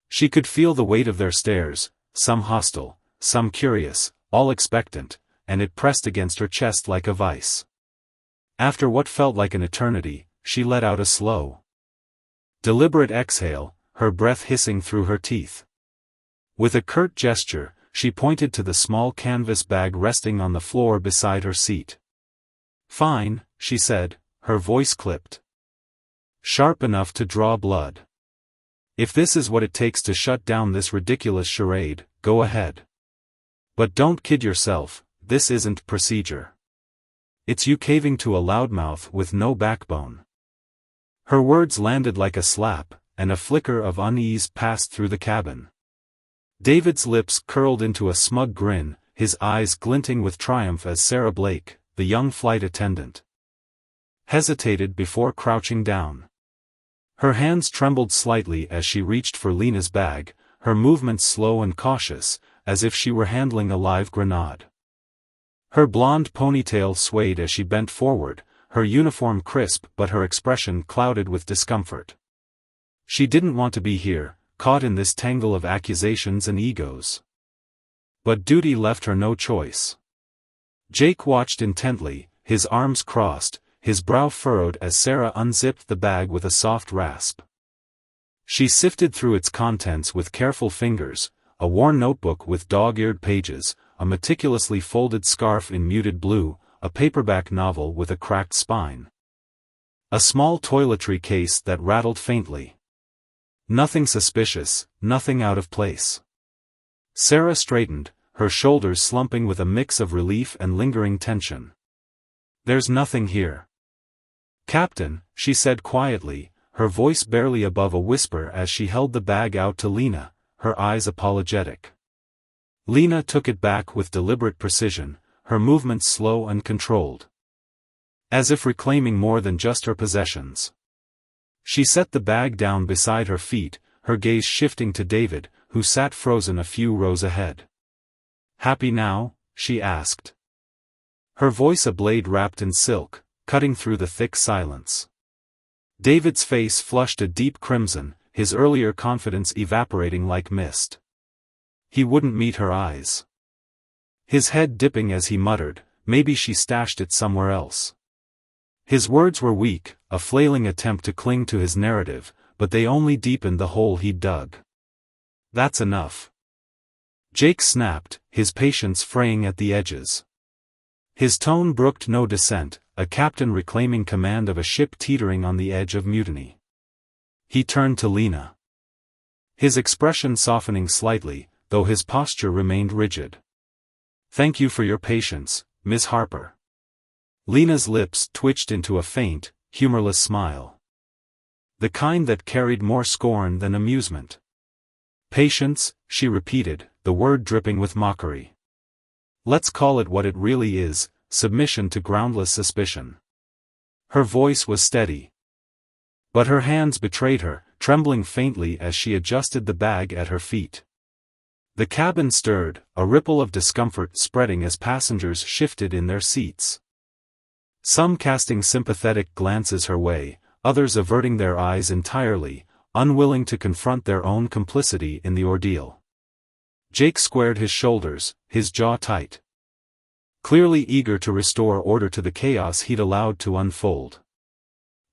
She could feel the weight of their stares, some hostile, some curious, all expectant, and it pressed against her chest like a vice. After what felt like an eternity, she let out a slow, deliberate exhale, her breath hissing through her teeth. With a curt gesture, she pointed to the small canvas bag resting on the floor beside her seat. "Fine," she said, her voice clipped, sharp enough to draw blood. "If this is what it takes to shut down this ridiculous charade, go ahead. But don't kid yourself, this isn't procedure. It's you caving to a loudmouth with no backbone." Her words landed like a slap, and a flicker of unease passed through the cabin. David's lips curled into a smug grin, his eyes glinting with triumph as Sarah Blake, the young flight attendant, hesitated before crouching down. Her hands trembled slightly as she reached for Lena's bag, her movements slow and cautious, as if she were handling a live grenade. Her blonde ponytail swayed as she bent forward, her uniform crisp but her expression clouded with discomfort. She didn't want to be here, caught in this tangle of accusations and egos. But duty left her no choice. Jake watched intently, his arms crossed, his brow furrowed as Sarah unzipped the bag with a soft rasp. She sifted through its contents with careful fingers, a worn notebook with dog-eared pages, a meticulously folded scarf in muted blue, a paperback novel with a cracked spine, a small toiletry case that rattled faintly. Nothing suspicious, nothing out of place. Sarah straightened, her shoulders slumping with a mix of relief and lingering tension. "There's nothing here, Captain," she said quietly, her voice barely above a whisper as she held the bag out to Lena, her eyes apologetic. Lena took it back with deliberate precision, her movements slow and controlled, as if reclaiming more than just her possessions. She set the bag down beside her feet, her gaze shifting to David, who sat frozen a few rows ahead. "Happy now?" she asked, her voice a blade wrapped in silk, cutting through the thick silence. David's face flushed a deep crimson, his earlier confidence evaporating like mist. He wouldn't meet her eyes, his head dipping as he muttered, "Maybe she stashed it somewhere else." His words were weak, a flailing attempt to cling to his narrative, but they only deepened the hole he'd dug. "That's enough," Jake snapped, his patience fraying at the edges. His tone brooked no dissent, a captain reclaiming command of a ship teetering on the edge of mutiny. He turned to Lena, his expression softening slightly, though his posture remained rigid. "Thank you for your patience, Miss Harper." Lena's lips twitched into a faint, humorless smile, the kind that carried more scorn than amusement. "Patience," she repeated, the word dripping with mockery. "Let's call it what it really is, submission to groundless suspicion." Her voice was steady, but her hands betrayed her, trembling faintly as she adjusted the bag at her feet. The cabin stirred, a ripple of discomfort spreading as passengers shifted in their seats. Some casting sympathetic glances her way, others averting their eyes entirely, unwilling to confront their own complicity in the ordeal. Jake squared his shoulders, his jaw tight. Clearly eager to restore order to the chaos he'd allowed to unfold.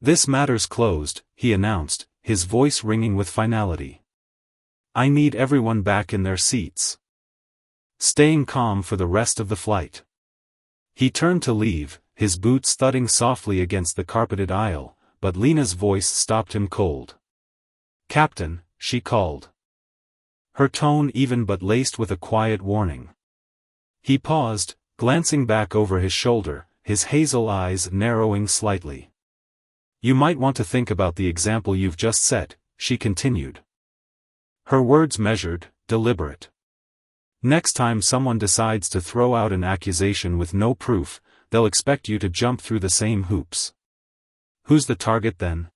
"This matter's closed," he announced, his voice ringing with finality. "I need everyone back in their seats. Staying calm for the rest of the flight." He turned to leave, his boots thudding softly against the carpeted aisle, but Lena's voice stopped him cold. "Captain," she called. Her tone even but laced with a quiet warning. He paused, glancing back over his shoulder, his hazel eyes narrowing slightly. "You might want to think about the example you've just set," she continued. Her words measured, deliberate. "Next time someone decides to throw out an accusation with no proof, they'll expect you to jump through the same hoops. Who's the target then?"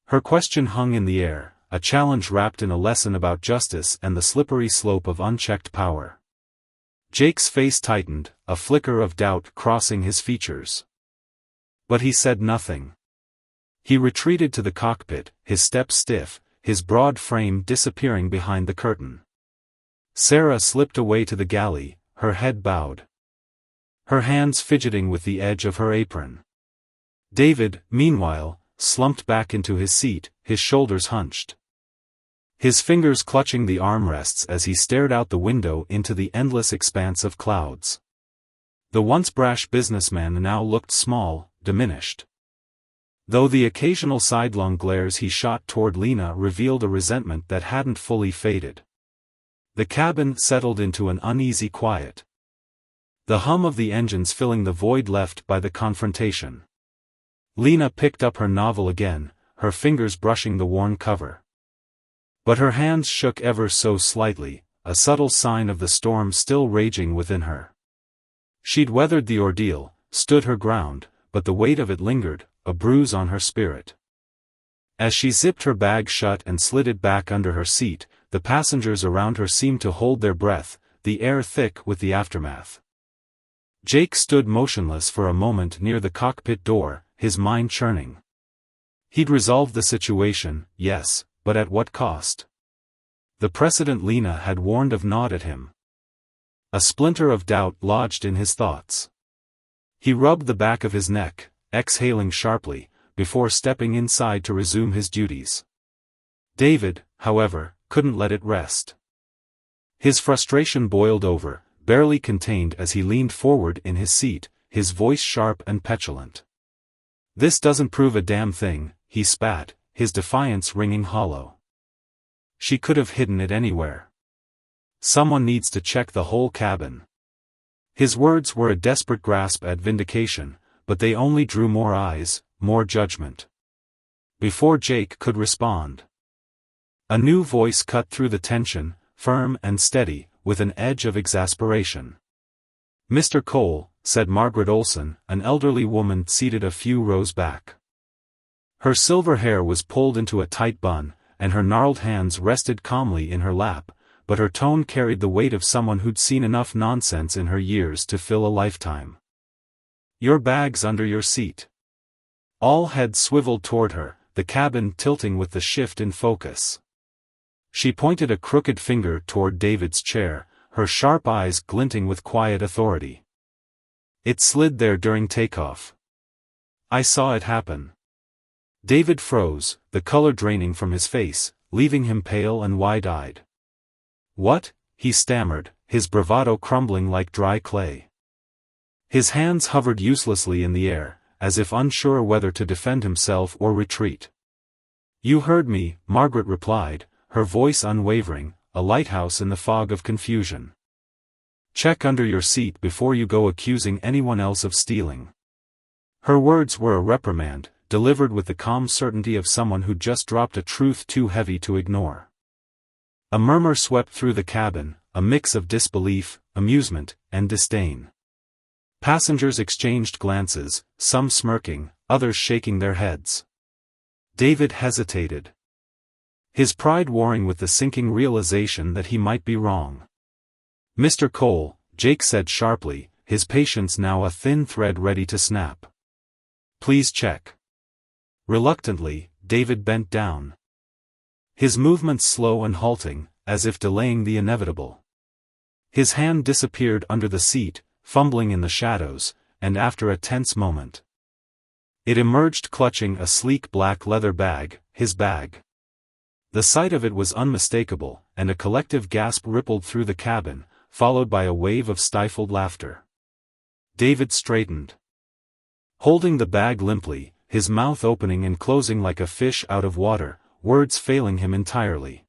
Her question hung in the air, a challenge wrapped in a lesson about justice and the slippery slope of unchecked power. Jake's face tightened, a flicker of doubt crossing his features. But he said nothing. He retreated to the cockpit, his steps stiff, his broad frame disappearing behind the curtain. Sarah slipped away to the galley, her head bowed. Her hands fidgeting with the edge of her apron. David, meanwhile, slumped back into his seat, his shoulders hunched. His fingers clutching the armrests as he stared out the window into the endless expanse of clouds. The once brash businessman now looked small, diminished. Though the occasional sidelong glares he shot toward Lena revealed a resentment that hadn't fully faded. The cabin settled into an uneasy quiet. The hum of the engines filling the void left by the confrontation. Lena picked up her novel again, her fingers brushing the worn cover. But her hands shook ever so slightly, a subtle sign of the storm still raging within her. She'd weathered the ordeal, stood her ground, but the weight of it lingered, a bruise on her spirit. As she zipped her bag shut and slid it back under her seat, the passengers around her seemed to hold their breath, the air thick with the aftermath. Jake stood motionless for a moment near the cockpit door, his mind churning. He'd resolved the situation, yes, but at what cost? The precedent Lena had warned of gnawed at him. A splinter of doubt lodged in his thoughts. He rubbed the back of his neck, exhaling sharply, before stepping inside to resume his duties. David, however, couldn't let it rest. His frustration boiled over, barely contained as he leaned forward in his seat, his voice sharp and petulant. "This doesn't prove a damn thing," he spat, his defiance ringing hollow. "She could have hidden it anywhere. Someone needs to check the whole cabin." His words were a desperate grasp at vindication, but they only drew more eyes, more judgment. Before Jake could respond, a new voice cut through the tension, firm and steady, with an edge of exasperation. "Mr. Cole," said Margaret Olson, an elderly woman seated a few rows back. Her silver hair was pulled into a tight bun, and her gnarled hands rested calmly in her lap, but her tone carried the weight of someone who'd seen enough nonsense in her years to fill a lifetime. "Your bag's under your seat." All heads swiveled toward her, the cabin tilting with the shift in focus. She pointed a crooked finger toward David's chair, her sharp eyes glinting with quiet authority. "It slid there during takeoff. I saw it happen." David froze, the color draining from his face, leaving him pale and wide-eyed. "What?" he stammered, his bravado crumbling like dry clay. His hands hovered uselessly in the air, as if unsure whether to defend himself or retreat. "You heard me," Margaret replied, her voice unwavering, a lighthouse in the fog of confusion. "Check under your seat before you go accusing anyone else of stealing." Her words were a reprimand, delivered with the calm certainty of someone who'd just dropped a truth too heavy to ignore. A murmur swept through the cabin, a mix of disbelief, amusement, and disdain. Passengers exchanged glances, some smirking, others shaking their heads. David hesitated. his pride warring with the sinking realization that he might be wrong. "Mr. Cole," Jake said sharply, his patience now a thin thread ready to snap. "Please check." Reluctantly, David bent down. His movements slow and halting, as if delaying the inevitable. His hand disappeared under the seat, fumbling in the shadows, and after a tense moment, it emerged clutching a sleek black leather bag, his bag. The sight of it was unmistakable, and a collective gasp rippled through the cabin, followed by a wave of stifled laughter. David straightened. Holding the bag limply, his mouth opening and closing like a fish out of water, words failing him entirely.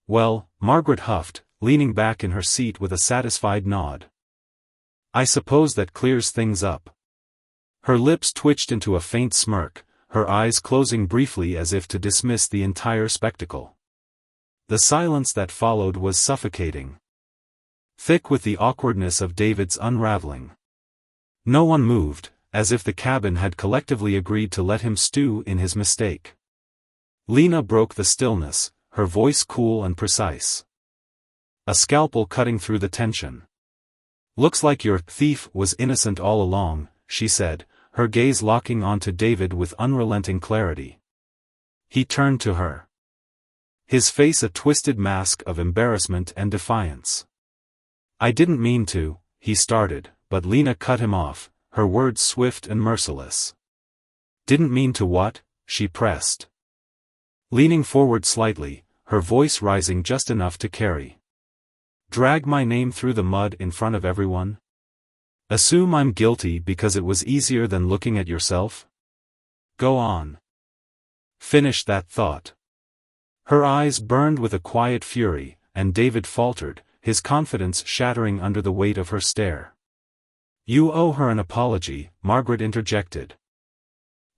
"Well," Margaret huffed, leaning back in her seat with a satisfied nod. "I suppose that clears things up." Her lips twitched into a faint smirk, her eyes closing briefly as if to dismiss the entire spectacle. The silence that followed was suffocating, thick with the awkwardness of David's unraveling. No one moved, as if the cabin had collectively agreed to let him stew in his mistake. Lena broke the stillness, her voice cool and precise. A scalpel cutting through the tension. "Looks like your thief was innocent all along," she said, her gaze locking onto David with unrelenting clarity. He turned to her, his face a twisted mask of embarrassment and defiance. "I didn't mean to," he started, but Lena cut him off, her words swift and merciless. "Didn't mean to what?" she pressed, leaning forward slightly, her voice rising just enough to carry. "Drag my name through the mud in front of everyone? Assume I'm guilty because it was easier than looking at yourself? Go on. Finish that thought." Her eyes burned with a quiet fury, and David faltered, his confidence shattering under the weight of her stare. "You owe her an apology," Margaret interjected,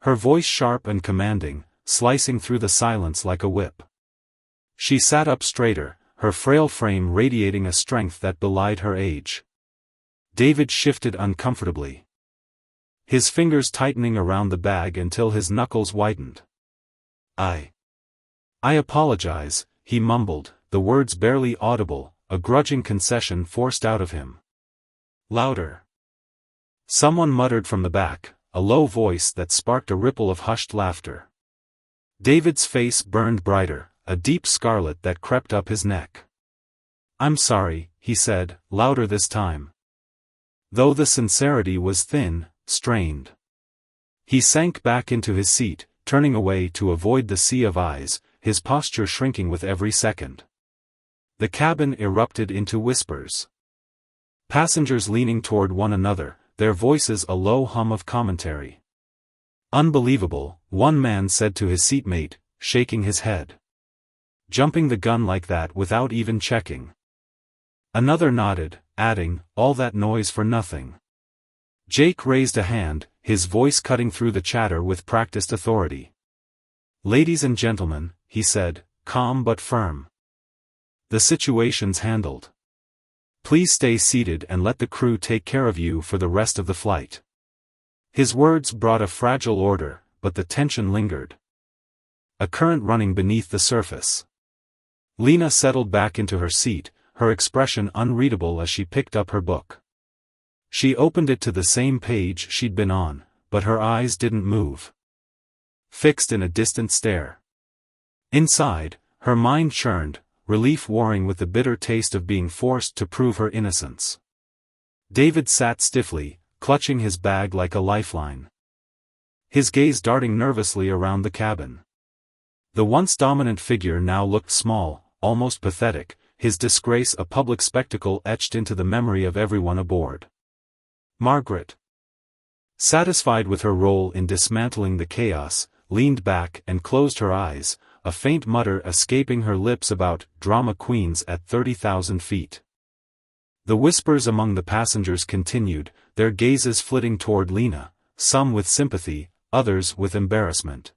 her voice sharp and commanding, slicing through the silence like a whip. She sat up straighter, her frail frame radiating a strength that belied her age. David shifted uncomfortably, his fingers tightening around the bag until his knuckles whitened. I apologize," he mumbled, the words barely audible, a grudging concession forced out of him. "Louder!" someone muttered from the back, a low voice that sparked a ripple of hushed laughter. David's face burned brighter, a deep scarlet that crept up his neck. "I'm sorry," he said, louder this time, though the sincerity was thin, strained. He sank back into his seat, turning away to avoid the sea of eyes, his posture shrinking with every second. The cabin erupted into whispers. Passengers leaning toward one another, their voices a low hum of commentary. "Unbelievable," one man said to his seatmate, shaking his head. "Jumping the gun like that without even checking." Another nodded, adding, "All that noise for nothing." Jake raised a hand, his voice cutting through the chatter with practiced authority. "Ladies and gentlemen," he said, calm but firm, "the situation's handled. Please stay seated and let the crew take care of you for the rest of the flight." His words brought a fragile order, but the tension lingered, a current running beneath the surface. Lena settled back into her seat, her expression unreadable as she picked up her book. She opened it to the same page she'd been on, but her eyes didn't move, fixed in a distant stare. Inside, her mind churned, relief warring with the bitter taste of being forced to prove her innocence. David sat stiffly, clutching his bag like a lifeline, his gaze darting nervously around the cabin. The once dominant figure now looked small, almost pathetic, his disgrace a public spectacle etched into the memory of everyone aboard. Margaret, satisfied with her role in dismantling the chaos, leaned back and closed her eyes, a faint mutter escaping her lips about drama queens at 30,000 feet. The whispers among the passengers continued, their gazes flitting toward Lena, some with sympathy, others with embarrassment,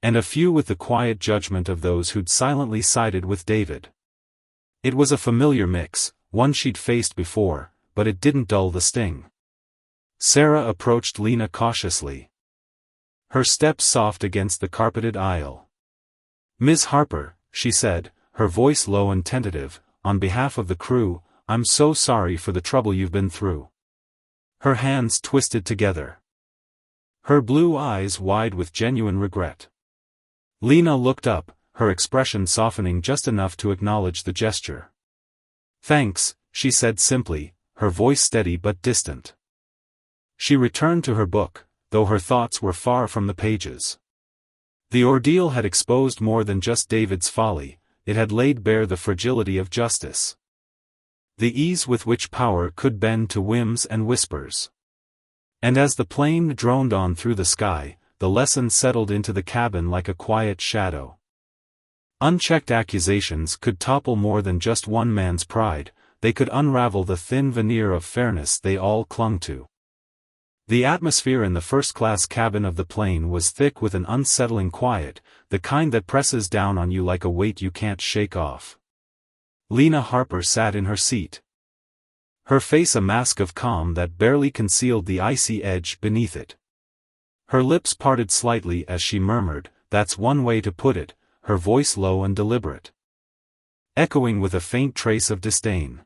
and a few with the quiet judgment of those who'd silently sided with David. It was a familiar mix, one she'd faced before, but it didn't dull the sting. Sarah approached Lena cautiously, her steps soft against the carpeted aisle. "Miss Harper," she said, her voice low and tentative, "on behalf of the crew, I'm so sorry for the trouble you've been through." Her hands twisted together. Her blue eyes wide with genuine regret. Lena looked up, her expression softening just enough to acknowledge the gesture. "Thanks," she said simply, her voice steady but distant. She returned to her book, though her thoughts were far from the pages. The ordeal had exposed more than just David's folly, it had laid bare the fragility of justice. The ease with which power could bend to whims and whispers. And as the plane droned on through the sky, the lesson settled into the cabin like a quiet shadow. Unchecked accusations could topple more than just one man's pride, they could unravel the thin veneer of fairness they all clung to. The atmosphere in the first-class cabin of the plane was thick with an unsettling quiet, the kind that presses down on you like a weight you can't shake off. Lena Harper sat in her seat. Her face a mask of calm that barely concealed the icy edge beneath it. Her lips parted slightly as she murmured, "That's one way to put it," her voice low and deliberate, echoing with a faint trace of disdain.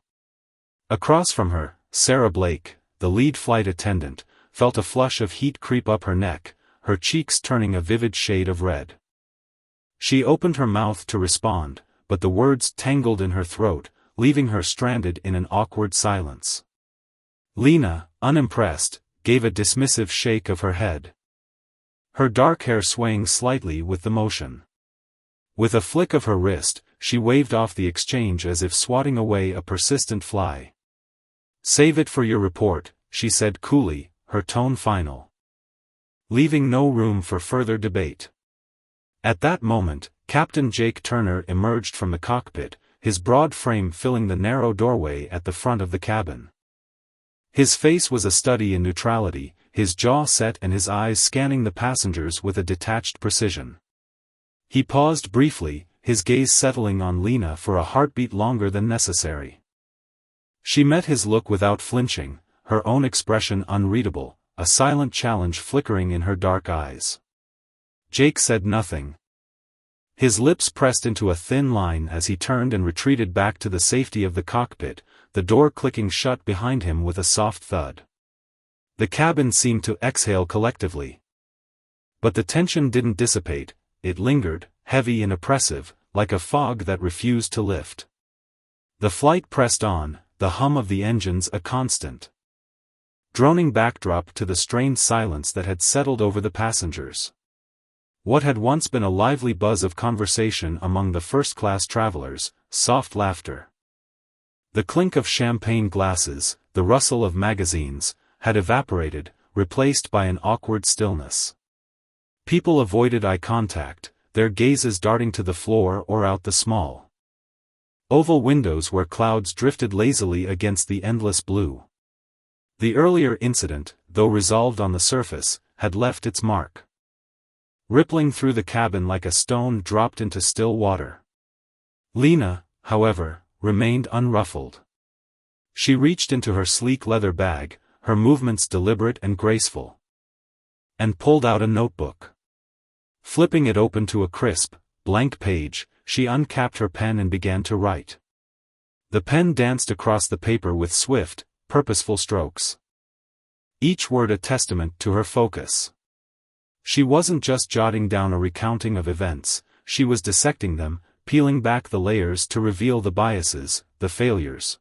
Across from her, Sarah Blake, the lead flight attendant, felt a flush of heat creep up her neck, her cheeks turning a vivid shade of red. She opened her mouth to respond, but the words tangled in her throat, leaving her stranded in an awkward silence. Lena, unimpressed, gave a dismissive shake of her head, her dark hair swaying slightly with the motion. With a flick of her wrist, she waved off the exchange as if swatting away a persistent fly. "Save it for your report," she said coolly, her tone final, leaving no room for further debate. At that moment, Captain Jake Turner emerged from the cockpit, his broad frame filling the narrow doorway at the front of the cabin. His face was a study in neutrality, his jaw set and his eyes scanning the passengers with a detached precision. He paused briefly, his gaze settling on Lena for a heartbeat longer than necessary. She met his look without flinching, her own expression unreadable, a silent challenge flickering in her dark eyes. Jake said nothing. His lips pressed into a thin line as he turned and retreated back to the safety of the cockpit, the door clicking shut behind him with a soft thud. The cabin seemed to exhale collectively. But the tension didn't dissipate, it lingered, heavy and oppressive, like a fog that refused to lift. The flight pressed on, the hum of the engines a constant droning backdrop to the strained silence that had settled over the passengers. What had once been a lively buzz of conversation among the first-class travelers, soft laughter, the clink of champagne glasses, the rustle of magazines, had evaporated, replaced by an awkward stillness. People avoided eye contact, their gazes darting to the floor or out the small oval windows where clouds drifted lazily against the endless blue. The earlier incident, though resolved on the surface, had left its mark, rippling through the cabin like a stone dropped into still water. Lena, however, remained unruffled. She reached into her sleek leather bag, her movements deliberate and graceful, and pulled out a notebook. Flipping it open to a crisp, blank page, she uncapped her pen and began to write. The pen danced across the paper with swift, purposeful strokes, each word a testament to her focus. She wasn't just jotting down a recounting of events, she was dissecting them, peeling back the layers to reveal the biases, the failures,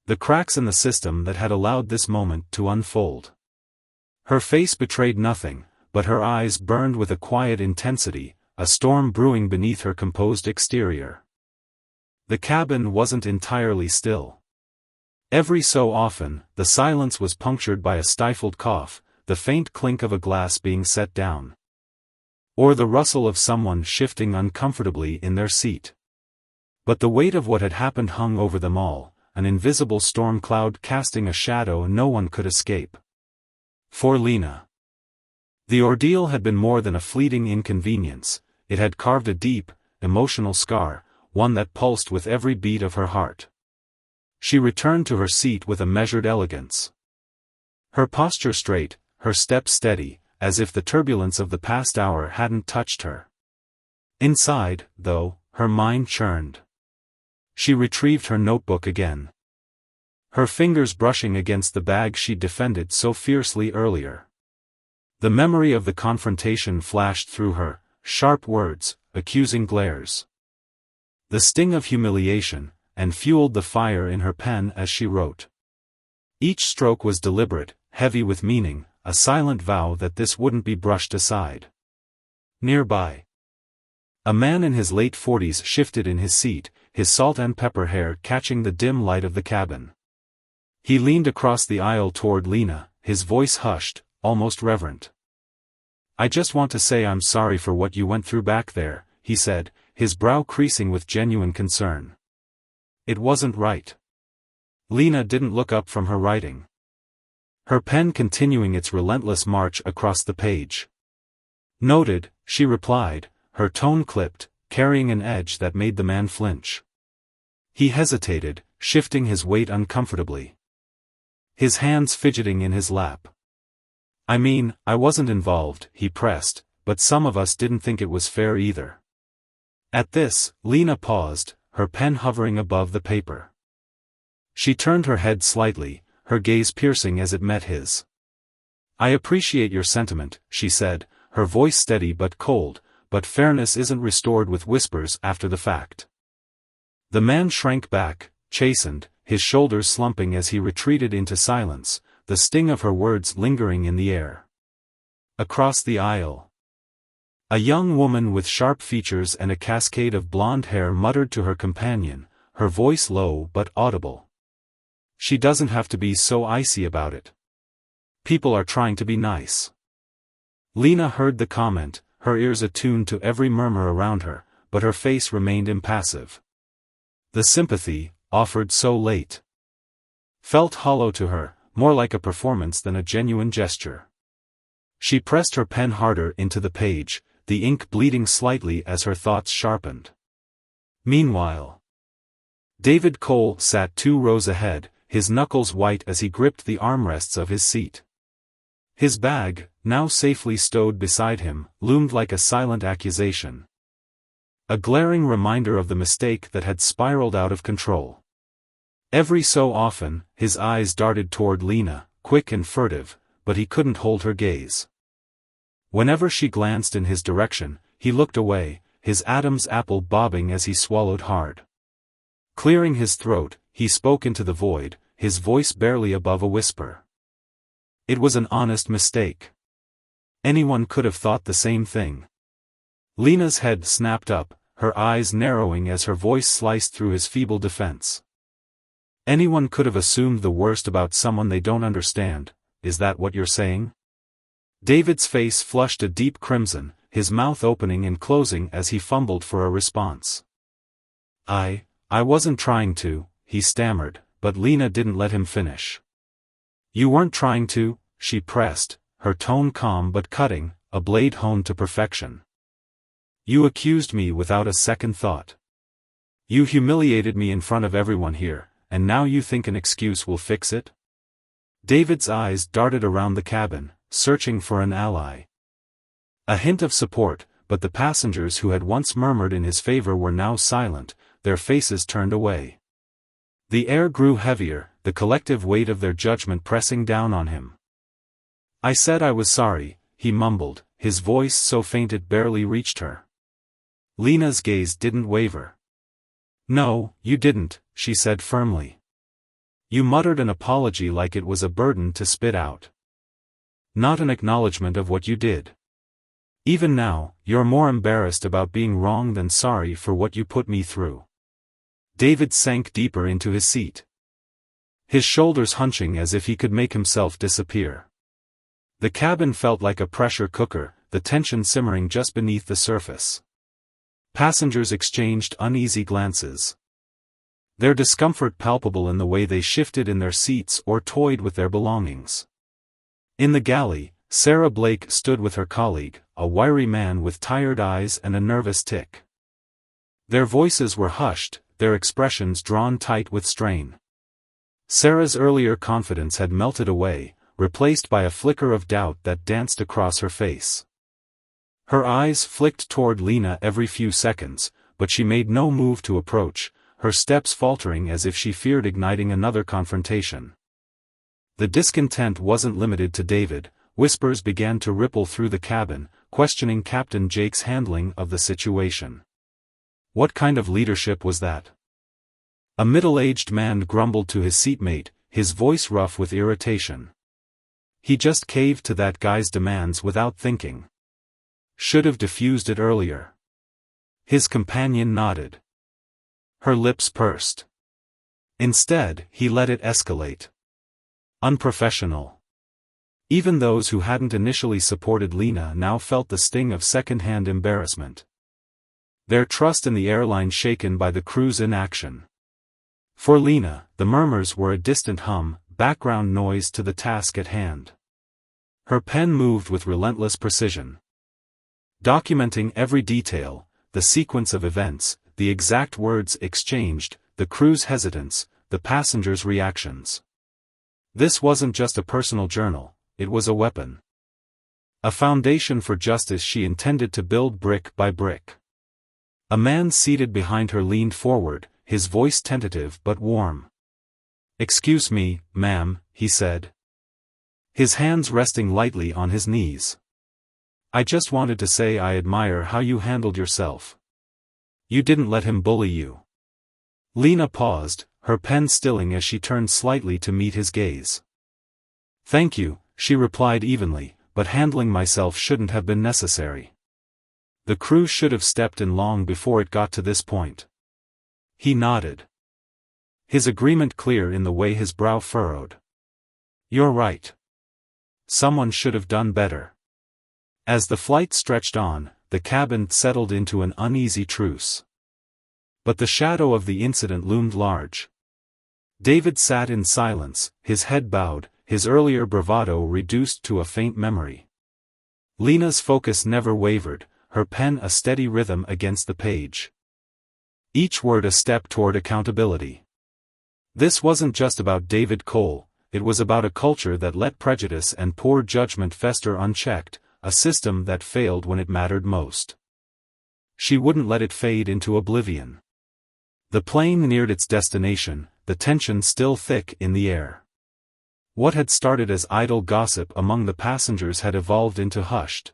the cracks in the system that had allowed this moment to unfold. Her face betrayed nothing, but her eyes burned with a quiet intensity, a storm brewing beneath her composed exterior. The cabin wasn't entirely still. Every so often, the silence was punctured by a stifled cough, the faint clink of a glass being set down, or the rustle of someone shifting uncomfortably in their seat. But the weight of what had happened hung over them all, an invisible storm cloud casting a shadow no one could escape. For Lena, the ordeal had been more than a fleeting inconvenience, it had carved a deep, emotional scar, one that pulsed with every beat of her heart. She returned to her seat with a measured elegance, her posture straight, her step steady, as if the turbulence of the past hour hadn't touched her. Inside, though, her mind churned. She retrieved her notebook again. Her fingers brushing against the bag she'd defended so fiercely earlier. The memory of the confrontation flashed through her, sharp words, accusing glares. The sting of humiliation, and fueled the fire in her pen as she wrote. Each stroke was deliberate, heavy with meaning, a silent vow that this wouldn't be brushed aside. Nearby, a man in his late 40s shifted in his seat, his salt and pepper hair catching the dim light of the cabin. He leaned across the aisle toward Lena, his voice hushed, almost reverent. "I just want to say I'm sorry for what you went through back there," he said, his brow creasing with genuine concern. "It wasn't right." Lena didn't look up from her writing, her pen continuing its relentless march across the page. "Noted," she replied, her tone clipped, carrying an edge that made the man flinch. He hesitated, shifting his weight uncomfortably, his hands fidgeting in his lap. "I mean, I wasn't involved," he pressed, "but some of us didn't think it was fair either." At this, Lena paused, her pen hovering above the paper. She turned her head slightly, her gaze piercing as it met his. "I appreciate your sentiment," she said, her voice steady but cold, "but fairness isn't restored with whispers after the fact." The man shrank back, chastened, his shoulders slumping as he retreated into silence, the sting of her words lingering in the air. Across the aisle, a young woman with sharp features and a cascade of blonde hair muttered to her companion, her voice low but audible. "She doesn't have to be so icy about it. People are trying to be nice." Lena heard the comment, her ears attuned to every murmur around her, but her face remained impassive. The sympathy, offered so late, felt hollow to her, more like a performance than a genuine gesture. She pressed her pen harder into the page, the ink bleeding slightly as her thoughts sharpened. Meanwhile, David Cole sat 2 rows ahead, his knuckles white as he gripped the armrests of his seat. His bag, now safely stowed beside him, loomed like a silent accusation. A glaring reminder of the mistake that had spiraled out of control. Every so often, his eyes darted toward Lena, quick and furtive, but he couldn't hold her gaze. Whenever she glanced in his direction, he looked away, his Adam's apple bobbing as he swallowed hard. Clearing his throat, he spoke into the void, his voice barely above a whisper. "It was an honest mistake. Anyone could have thought the same thing." Lena's head snapped up, her eyes narrowing as her voice sliced through his feeble defense. "Anyone could have assumed the worst about someone they don't understand, is that what you're saying?" David's face flushed a deep crimson, his mouth opening and closing as he fumbled for a response. I wasn't trying to," he stammered, but Lena didn't let him finish. "You weren't trying to," she pressed, her tone calm but cutting, a blade honed to perfection. "You accused me without a second thought. You humiliated me in front of everyone here, and now you think an excuse will fix it?" David's eyes darted around the cabin, searching for an ally. A hint of support, but the passengers who had once murmured in his favor were now silent, their faces turned away. The air grew heavier, the collective weight of their judgment pressing down on him. "I said I was sorry," he mumbled, his voice so faint it barely reached her. Lena's gaze didn't waver. "No, you didn't," she said firmly. "You muttered an apology like it was a burden to spit out. Not an acknowledgement of what you did. Even now, you're more embarrassed about being wrong than sorry for what you put me through." David sank deeper into his seat, his shoulders hunching as if he could make himself disappear. The cabin felt like a pressure cooker, the tension simmering just beneath the surface. Passengers exchanged uneasy glances, their discomfort palpable in the way they shifted in their seats or toyed with their belongings. In the galley, Sarah Blake stood with her colleague, a wiry man with tired eyes and a nervous tic. Their voices were hushed, their expressions drawn tight with strain. Sarah's earlier confidence had melted away, replaced by a flicker of doubt that danced across her face. Her eyes flicked toward Lena every few seconds, but she made no move to approach, her steps faltering as if she feared igniting another confrontation. The discontent wasn't limited to David. Whispers began to ripple through the cabin, questioning Captain Jake's handling of the situation. What kind of leadership was that? A middle-aged man grumbled to his seatmate, his voice rough with irritation. He just caved to that guy's demands without thinking. Should have diffused it earlier. His companion nodded. Her lips pursed. Instead, he let it escalate. Unprofessional. Even those who hadn't initially supported Lena now felt the sting of second-hand embarrassment. Their trust in the airline shaken by the crew's inaction. For Lena, the murmurs were a distant hum, background noise to the task at hand. Her pen moved with relentless precision. Documenting every detail, the sequence of events, the exact words exchanged, the crew's hesitance, the passengers' reactions. This wasn't just a personal journal. It was a weapon. A foundation for justice she intended to build brick by brick. A man seated behind her leaned forward, his voice tentative but warm. "Excuse me, ma'am," he said. His hands resting lightly on his knees. "I just wanted to say I admire how you handled yourself. You didn't let him bully you." Lena paused, her pen stilling as she turned slightly to meet his gaze. "Thank you," she replied evenly, "but handling myself shouldn't have been necessary. The crew should have stepped in long before it got to this point." He nodded. His agreement clear in the way his brow furrowed. "You're right. Someone should have done better." As the flight stretched on, the cabin settled into an uneasy truce. But the shadow of the incident loomed large. David sat in silence, his head bowed, his earlier bravado reduced to a faint memory. Lena's focus never wavered, her pen a steady rhythm against the page. Each word a step toward accountability. This wasn't just about David Cole, it was about a culture that let prejudice and poor judgment fester unchecked, a system that failed when it mattered most. She wouldn't let it fade into oblivion. The plane neared its destination, the tension still thick in the air. What had started as idle gossip among the passengers had evolved into hushed,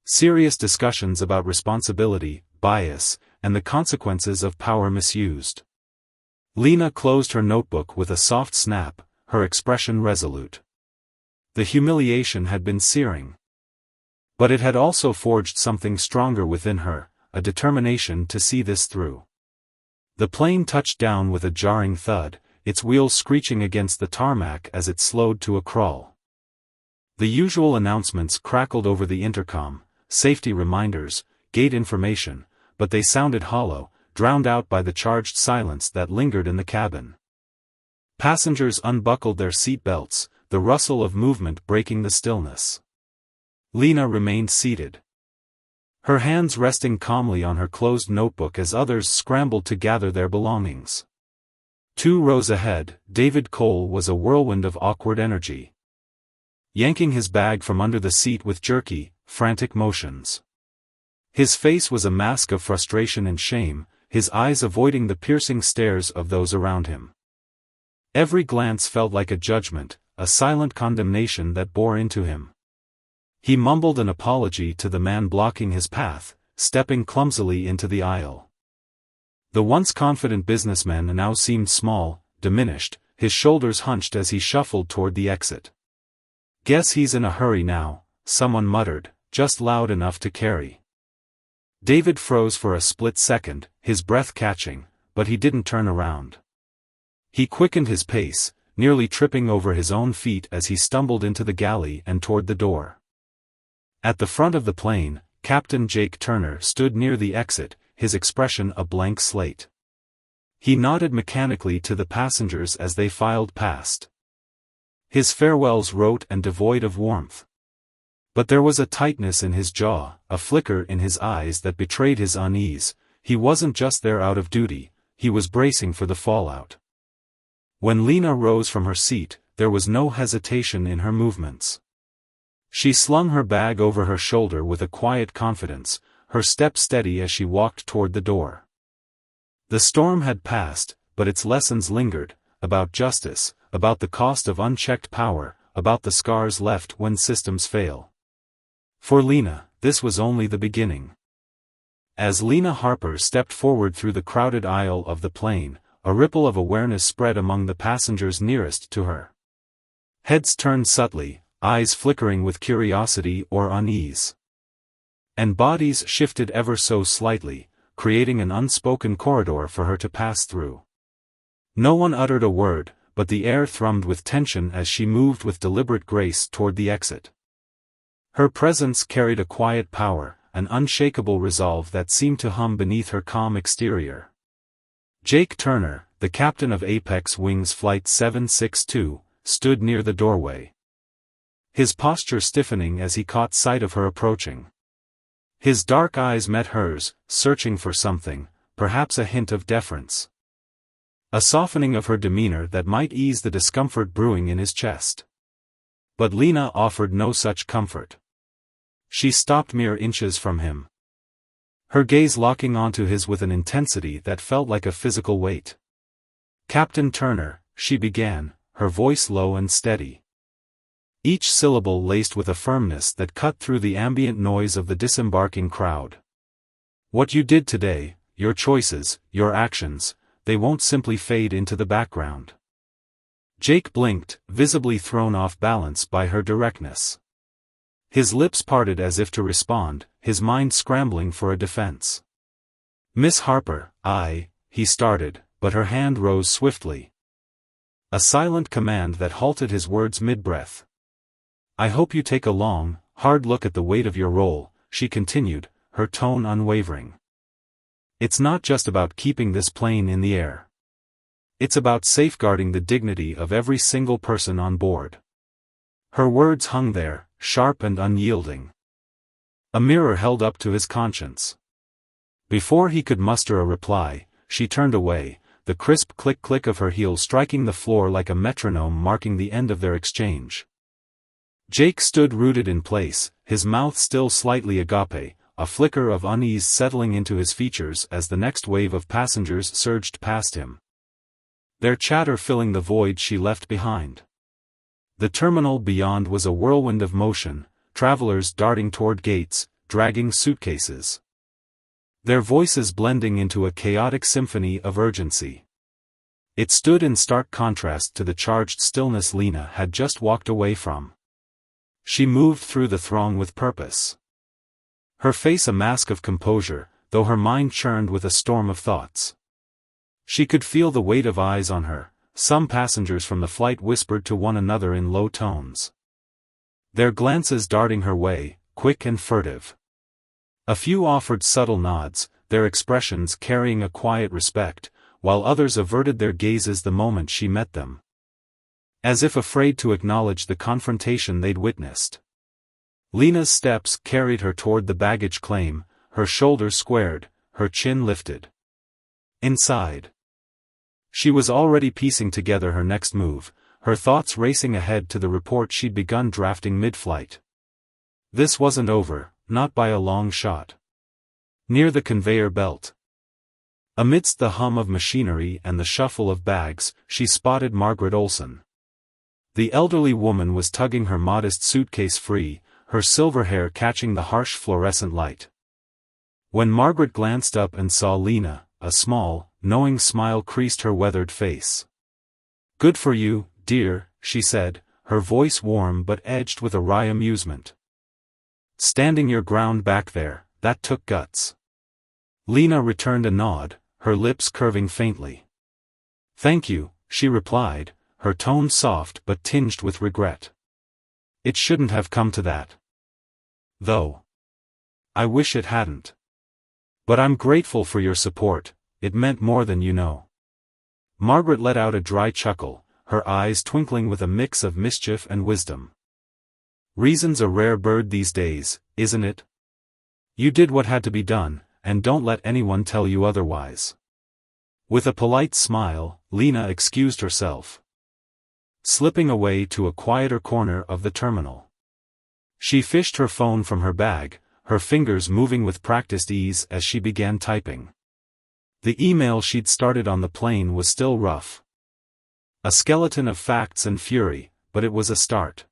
serious discussions about responsibility, bias, and the consequences of power misused. Lena closed her notebook with a soft snap, her expression resolute. The humiliation had been searing. But it had also forged something stronger within her, a determination to see this through. The plane touched down with a jarring thud, its wheels screeching against the tarmac as it slowed to a crawl. The usual announcements crackled over the intercom, safety reminders, gate information, but they sounded hollow, drowned out by the charged silence that lingered in the cabin. Passengers unbuckled their seat belts, the rustle of movement breaking the stillness. Lena remained seated, her hands resting calmly on her closed notebook as others scrambled to gather their belongings. 2 rows ahead, David Cole was a whirlwind of awkward energy. Yanking his bag from under the seat with jerky, frantic motions. His face was a mask of frustration and shame, his eyes avoiding the piercing stares of those around him. Every glance felt like a judgment, a silent condemnation that bore into him. He mumbled an apology to the man blocking his path, stepping clumsily into the aisle. The once confident businessman now seemed small, diminished, his shoulders hunched as he shuffled toward the exit. "Guess he's in a hurry now," someone muttered, just loud enough to carry. David froze for a split second, his breath catching, but he didn't turn around. He quickened his pace, nearly tripping over his own feet as he stumbled into the galley and toward the door. At the front of the plane, Captain Jake Turner stood near the exit, his expression a blank slate. He nodded mechanically to the passengers as they filed past. His farewells rote and devoid of warmth. But there was a tightness in his jaw, a flicker in his eyes that betrayed his unease. He wasn't just there out of duty, he was bracing for the fallout. When Lena rose from her seat, there was no hesitation in her movements. She slung her bag over her shoulder with a quiet confidence, her step steady as she walked toward the door. The storm had passed, but its lessons lingered, about justice, about the cost of unchecked power, about the scars left when systems fail. For Lena, this was only the beginning. As Lena Harper stepped forward through the crowded aisle of the plane, a ripple of awareness spread among the passengers nearest to her. Heads turned subtly, eyes flickering with curiosity or unease. And bodies shifted ever so slightly, creating an unspoken corridor for her to pass through. No one uttered a word, but the air thrummed with tension as she moved with deliberate grace toward the exit. Her presence carried a quiet power, an unshakable resolve that seemed to hum beneath her calm exterior. Jake Turner, the captain of Apex Wings Flight 762, stood near the doorway. His posture stiffening as he caught sight of her approaching. His dark eyes met hers, searching for something, perhaps a hint of deference. A softening of her demeanor that might ease the discomfort brewing in his chest. But Lena offered no such comfort. She stopped mere inches from him. Her gaze locking onto his with an intensity that felt like a physical weight. "Captain Turner," she began, her voice low and steady. Each syllable laced with a firmness that cut through the ambient noise of the disembarking crowd. "What you did today, your choices, your actions, they won't simply fade into the background." Jake blinked, visibly thrown off balance by her directness. His lips parted as if to respond, his mind scrambling for a defense. "Miss Harper, he started, but her hand rose swiftly. A silent command that halted his words mid-breath. "I hope you take a long, hard look at the weight of your role," she continued, her tone unwavering. "It's not just about keeping this plane in the air. It's about safeguarding the dignity of every single person on board." Her words hung there, sharp and unyielding. A mirror held up to his conscience. Before he could muster a reply, she turned away, the crisp click-click of her heel striking the floor like a metronome marking the end of their exchange. Jake stood rooted in place, his mouth still slightly agape, a flicker of unease settling into his features as the next wave of passengers surged past him. Their chatter filling the void she left behind. The terminal beyond was a whirlwind of motion, travelers darting toward gates, dragging suitcases. Their voices blending into a chaotic symphony of urgency. It stood in stark contrast to the charged stillness Lena had just walked away from. She moved through the throng with purpose. Her face a mask of composure, though her mind churned with a storm of thoughts. She could feel the weight of eyes on her. Some passengers from the flight whispered to one another in low tones. Their glances darting her way, quick and furtive. A few offered subtle nods, their expressions carrying a quiet respect, while others averted their gazes the moment she met them. As if afraid to acknowledge the confrontation they'd witnessed. Lena's steps carried her toward the baggage claim, her shoulders squared, her chin lifted. Inside. She was already piecing together her next move, her thoughts racing ahead to the report she'd begun drafting mid-flight. This wasn't over, not by a long shot. Near the conveyor belt. Amidst the hum of machinery and the shuffle of bags, she spotted Margaret Olson. The elderly woman was tugging her modest suitcase free, her silver hair catching the harsh fluorescent light. When Margaret glanced up and saw Lena, a small, knowing smile creased her weathered face. "Good for you, dear," she said, her voice warm but edged with a wry amusement. "Standing your ground back there, that took guts." Lena returned a nod, her lips curving faintly. "Thank you," she replied, her tone soft but tinged with regret. "It shouldn't have come to that. Though. I wish it hadn't. But I'm grateful for your support, it meant more than you know." Margaret let out a dry chuckle, her eyes twinkling with a mix of mischief and wisdom. "Reason's a rare bird these days, isn't it? You did what had to be done, and don't let anyone tell you otherwise." With a polite smile, Lena excused herself. Slipping away to a quieter corner of the terminal. She fished her phone from her bag, her fingers moving with practiced ease as she began typing. The email she'd started on the plane was still rough. A skeleton of facts and fury, but it was a start.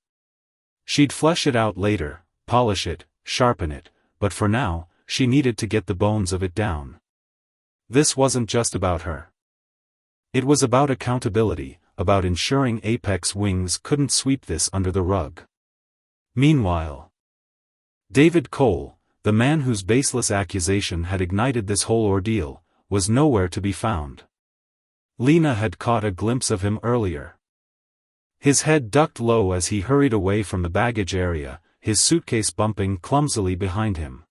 She'd flesh it out later, polish it, sharpen it, but for now, she needed to get the bones of it down. This wasn't just about her. It was about accountability, about ensuring Apex Wings couldn't sweep this under the rug. Meanwhile, David Cole, the man whose baseless accusation had ignited this whole ordeal, was nowhere to be found. Lena had caught a glimpse of him earlier. His head ducked low as he hurried away from the baggage area, his suitcase bumping clumsily behind him.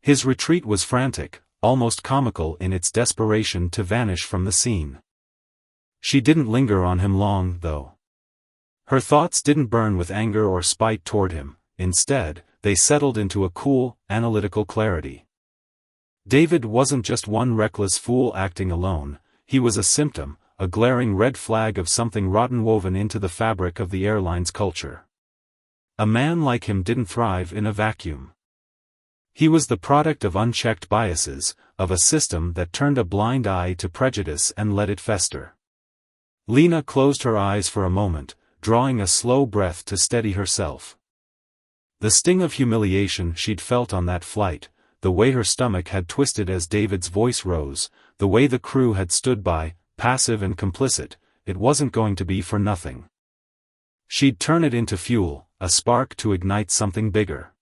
His retreat was frantic, almost comical in its desperation to vanish from the scene. She didn't linger on him long, though. Her thoughts didn't burn with anger or spite toward him, instead, they settled into a cool, analytical clarity. David wasn't just one reckless fool acting alone, he was a symptom, a glaring red flag of something rotten woven into the fabric of the airline's culture. A man like him didn't thrive in a vacuum. He was the product of unchecked biases, of a system that turned a blind eye to prejudice and let it fester. Lena closed her eyes for a moment, drawing a slow breath to steady herself. The sting of humiliation she'd felt on that flight, the way her stomach had twisted as David's voice rose, the way the crew had stood by, passive and complicit, it wasn't going to be for nothing. She'd turn it into fuel, a spark to ignite something bigger.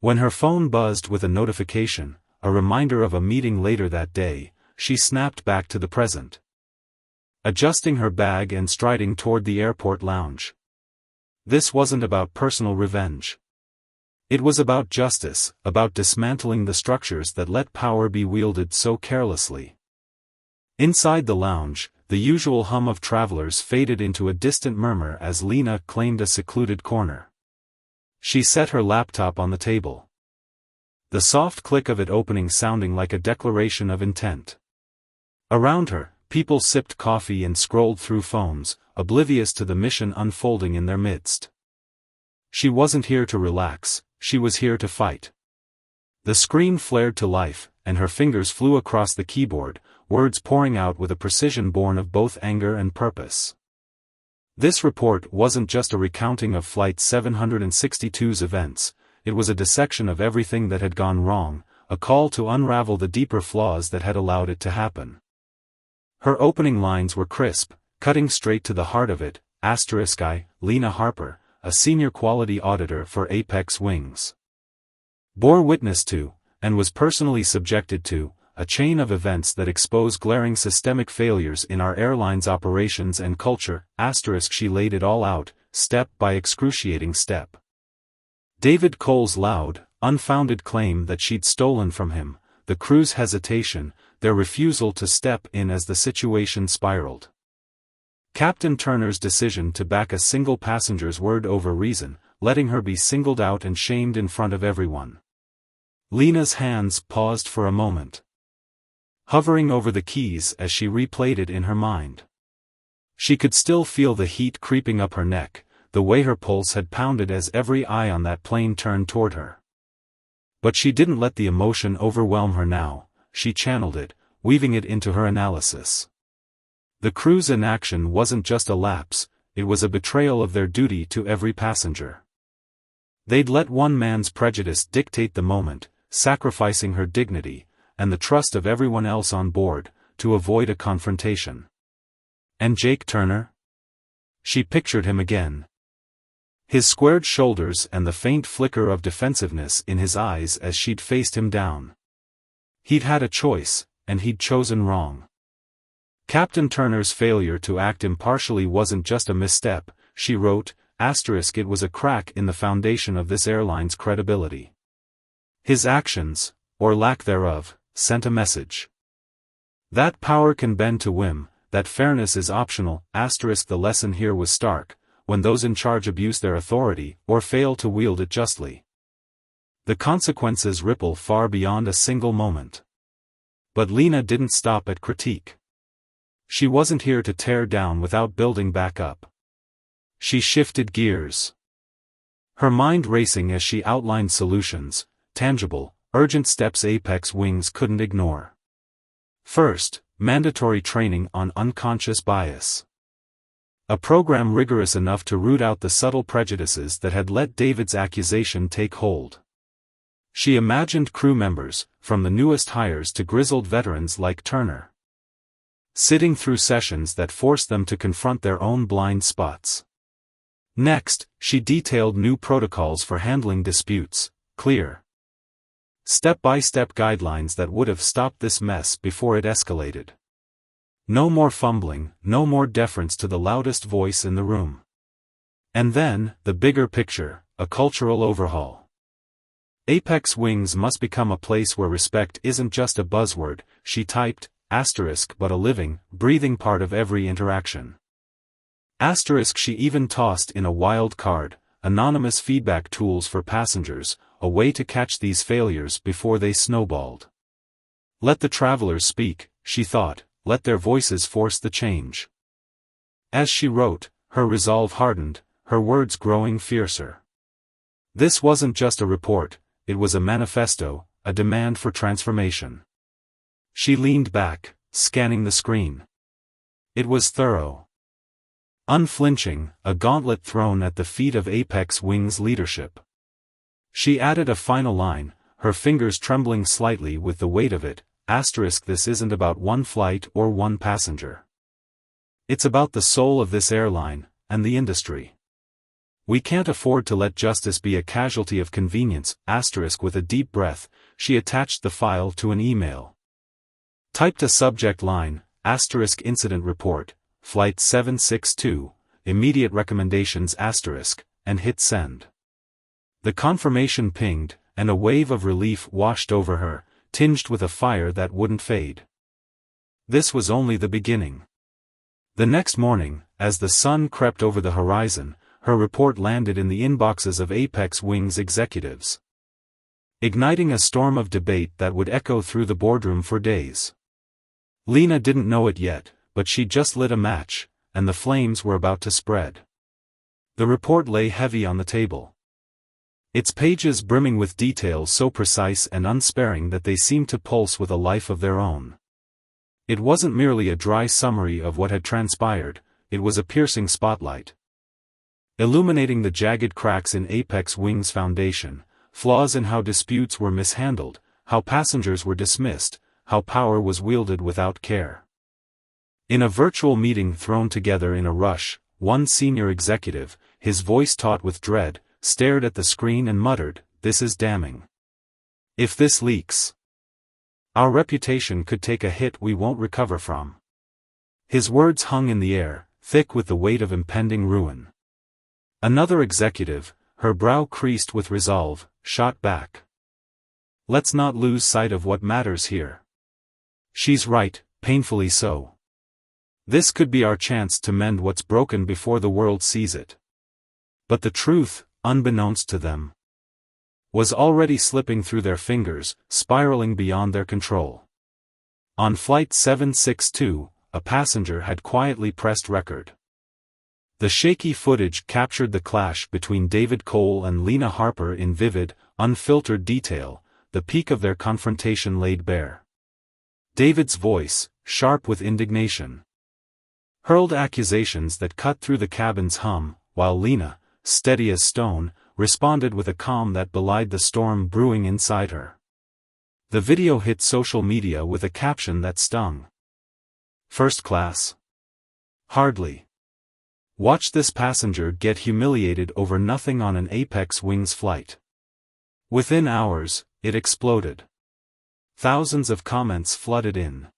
When her phone buzzed with a notification, a reminder of a meeting later that day, she snapped back to the present. Adjusting her bag and striding toward the airport lounge. This wasn't about personal revenge. It was about justice, about dismantling the structures that let power be wielded so carelessly. Inside the lounge, the usual hum of travelers faded into a distant murmur as Lena claimed a secluded corner. She set her laptop on the table. The soft click of it opening sounding like a declaration of intent. Around her, people sipped coffee and scrolled through phones, oblivious to the mission unfolding in their midst. She wasn't here to relax, she was here to fight. The screen flared to life, and her fingers flew across the keyboard, words pouring out with a precision born of both anger and purpose. This report wasn't just a recounting of Flight 762's events, it was a dissection of everything that had gone wrong, a call to unravel the deeper flaws that had allowed it to happen. Her opening lines were crisp, cutting straight to the heart of it. I, Lena Harper, a senior quality auditor for Apex Wings, bore witness to, and was personally subjected to, a chain of events that expose glaring systemic failures in our airline's operations and culture. She laid it all out, step by excruciating step. David Cole's loud, unfounded claim that she'd stolen from him, the crew's hesitation, their refusal to step in as the situation spiraled. Captain Turner's decision to back a single passenger's word over reason, letting her be singled out and shamed in front of everyone. Lena's hands paused for a moment, hovering over the keys as she replayed it in her mind. She could still feel the heat creeping up her neck, the way her pulse had pounded as every eye on that plane turned toward her. But she didn't let the emotion overwhelm her now, she channeled it, weaving it into her analysis. The crew's inaction wasn't just a lapse, it was a betrayal of their duty to every passenger. They'd let one man's prejudice dictate the moment, sacrificing her dignity, and the trust of everyone else on board, to avoid a confrontation. And Jake Turner? She pictured him again. His squared shoulders and the faint flicker of defensiveness in his eyes as she'd faced him down. He'd had a choice, and he'd chosen wrong. Captain Turner's failure to act impartially wasn't just a misstep, she wrote, it was a crack in the foundation of this airline's credibility. His actions, or lack thereof, sent a message. That power can bend to whim, that fairness is optional. The lesson here was stark, when those in charge abuse their authority, or fail to wield it justly. The consequences ripple far beyond a single moment. But Lena didn't stop at critique. She wasn't here to tear down without building back up. She shifted gears. Her mind racing as she outlined solutions, tangible, urgent steps Apex Wings couldn't ignore. First, mandatory training on unconscious bias. A program rigorous enough to root out the subtle prejudices that had let David's accusation take hold. She imagined crew members, from the newest hires to grizzled veterans like Turner, sitting through sessions that forced them to confront their own blind spots. Next, she detailed new protocols for handling disputes, clear, step-by-step guidelines that would have stopped this mess before it escalated. No more fumbling, no more deference to the loudest voice in the room. And then, the bigger picture, a cultural overhaul. Apex Wings must become a place where respect isn't just a buzzword, she typed, but a living, breathing part of every interaction. She even tossed in a wild card, anonymous feedback tools for passengers, a way to catch these failures before they snowballed. Let the travelers speak, she thought, let their voices force the change. As she wrote, her resolve hardened, her words growing fiercer. This wasn't just a report, it was a manifesto, a demand for transformation. She leaned back, scanning the screen. It was thorough, unflinching, a gauntlet thrown at the feet of Apex Wings leadership. She added a final line, her fingers trembling slightly with the weight of it, this isn't about one flight or one passenger. It's about the soul of this airline, and the industry. We can't afford to let justice be a casualty of convenience, with a deep breath, she attached the file to an email. Typed a subject line, incident report, Flight 762, immediate recommendations and hit send. The confirmation pinged, and a wave of relief washed over her, tinged with a fire that wouldn't fade. This was only the beginning. The next morning, as the sun crept over the horizon, her report landed in the inboxes of Apex Wings executives, igniting a storm of debate that would echo through the boardroom for days. Lena didn't know it yet, but she'd just lit a match, and the flames were about to spread. The report lay heavy on the table, its pages brimming with details so precise and unsparing that they seemed to pulse with a life of their own. It wasn't merely a dry summary of what had transpired, it was a piercing spotlight, illuminating the jagged cracks in Apex Wings' foundation, flaws in how disputes were mishandled, how passengers were dismissed, how power was wielded without care. In a virtual meeting thrown together in a rush, one senior executive, his voice taut with dread, stared at the screen and muttered, "This is damning. If this leaks, our reputation could take a hit we won't recover from." His words hung in the air, thick with the weight of impending ruin. Another executive, her brow creased with resolve, shot back, "Let's not lose sight of what matters here. She's right, painfully so. This could be our chance to mend what's broken before the world sees it." But the truth, unbeknownst to them, was already slipping through their fingers, spiraling beyond their control. On Flight 762, a passenger had quietly pressed record. The shaky footage captured the clash between David Cole and Lena Harper in vivid, unfiltered detail, the peak of their confrontation laid bare. David's voice, sharp with indignation, hurled accusations that cut through the cabin's hum, while Lena, steady as stone, responded with a calm that belied the storm brewing inside her. The video hit social media with a caption that stung. "First class? Hardly. Watch this passenger get humiliated over nothing on an Apex Wings flight." Within hours, it exploded. Thousands of comments flooded in.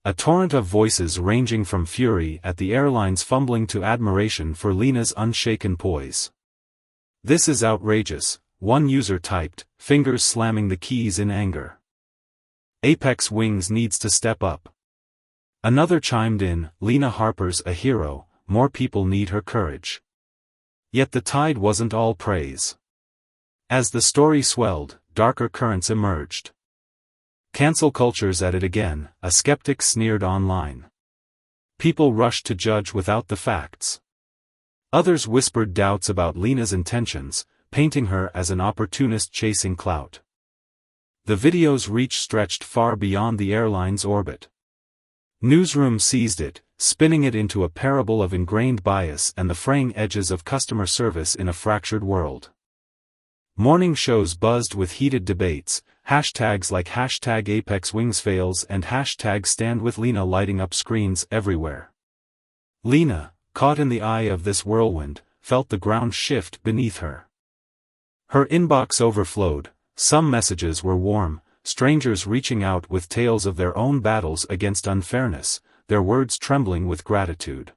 A torrent of voices ranging from fury at the airline's fumbling to admiration for Lena's unshaken poise. "This is outrageous," one user typed, fingers slamming the keys in anger. "Apex Wings needs to step up." Another chimed in, "Lena Harper's a hero, more people need her courage." Yet the tide wasn't all praise. As the story swelled, darker currents emerged. "Cancel culture's at it again," a skeptic sneered online. "People rush to judge without the facts." Others whispered doubts about Lena's intentions, painting her as an opportunist chasing clout. The video's reach stretched far beyond the airline's orbit. Newsrooms seized it, spinning it into a parable of ingrained bias and the fraying edges of customer service in a fractured world. Morning shows buzzed with heated debates, hashtags like #ApexWingsFails and #StandWithLena lighting up screens everywhere. Lena, caught in the eye of this whirlwind, felt the ground shift beneath her. Her inbox overflowed. Some messages were warm, strangers reaching out with tales of their own battles against unfairness, their words trembling with gratitude.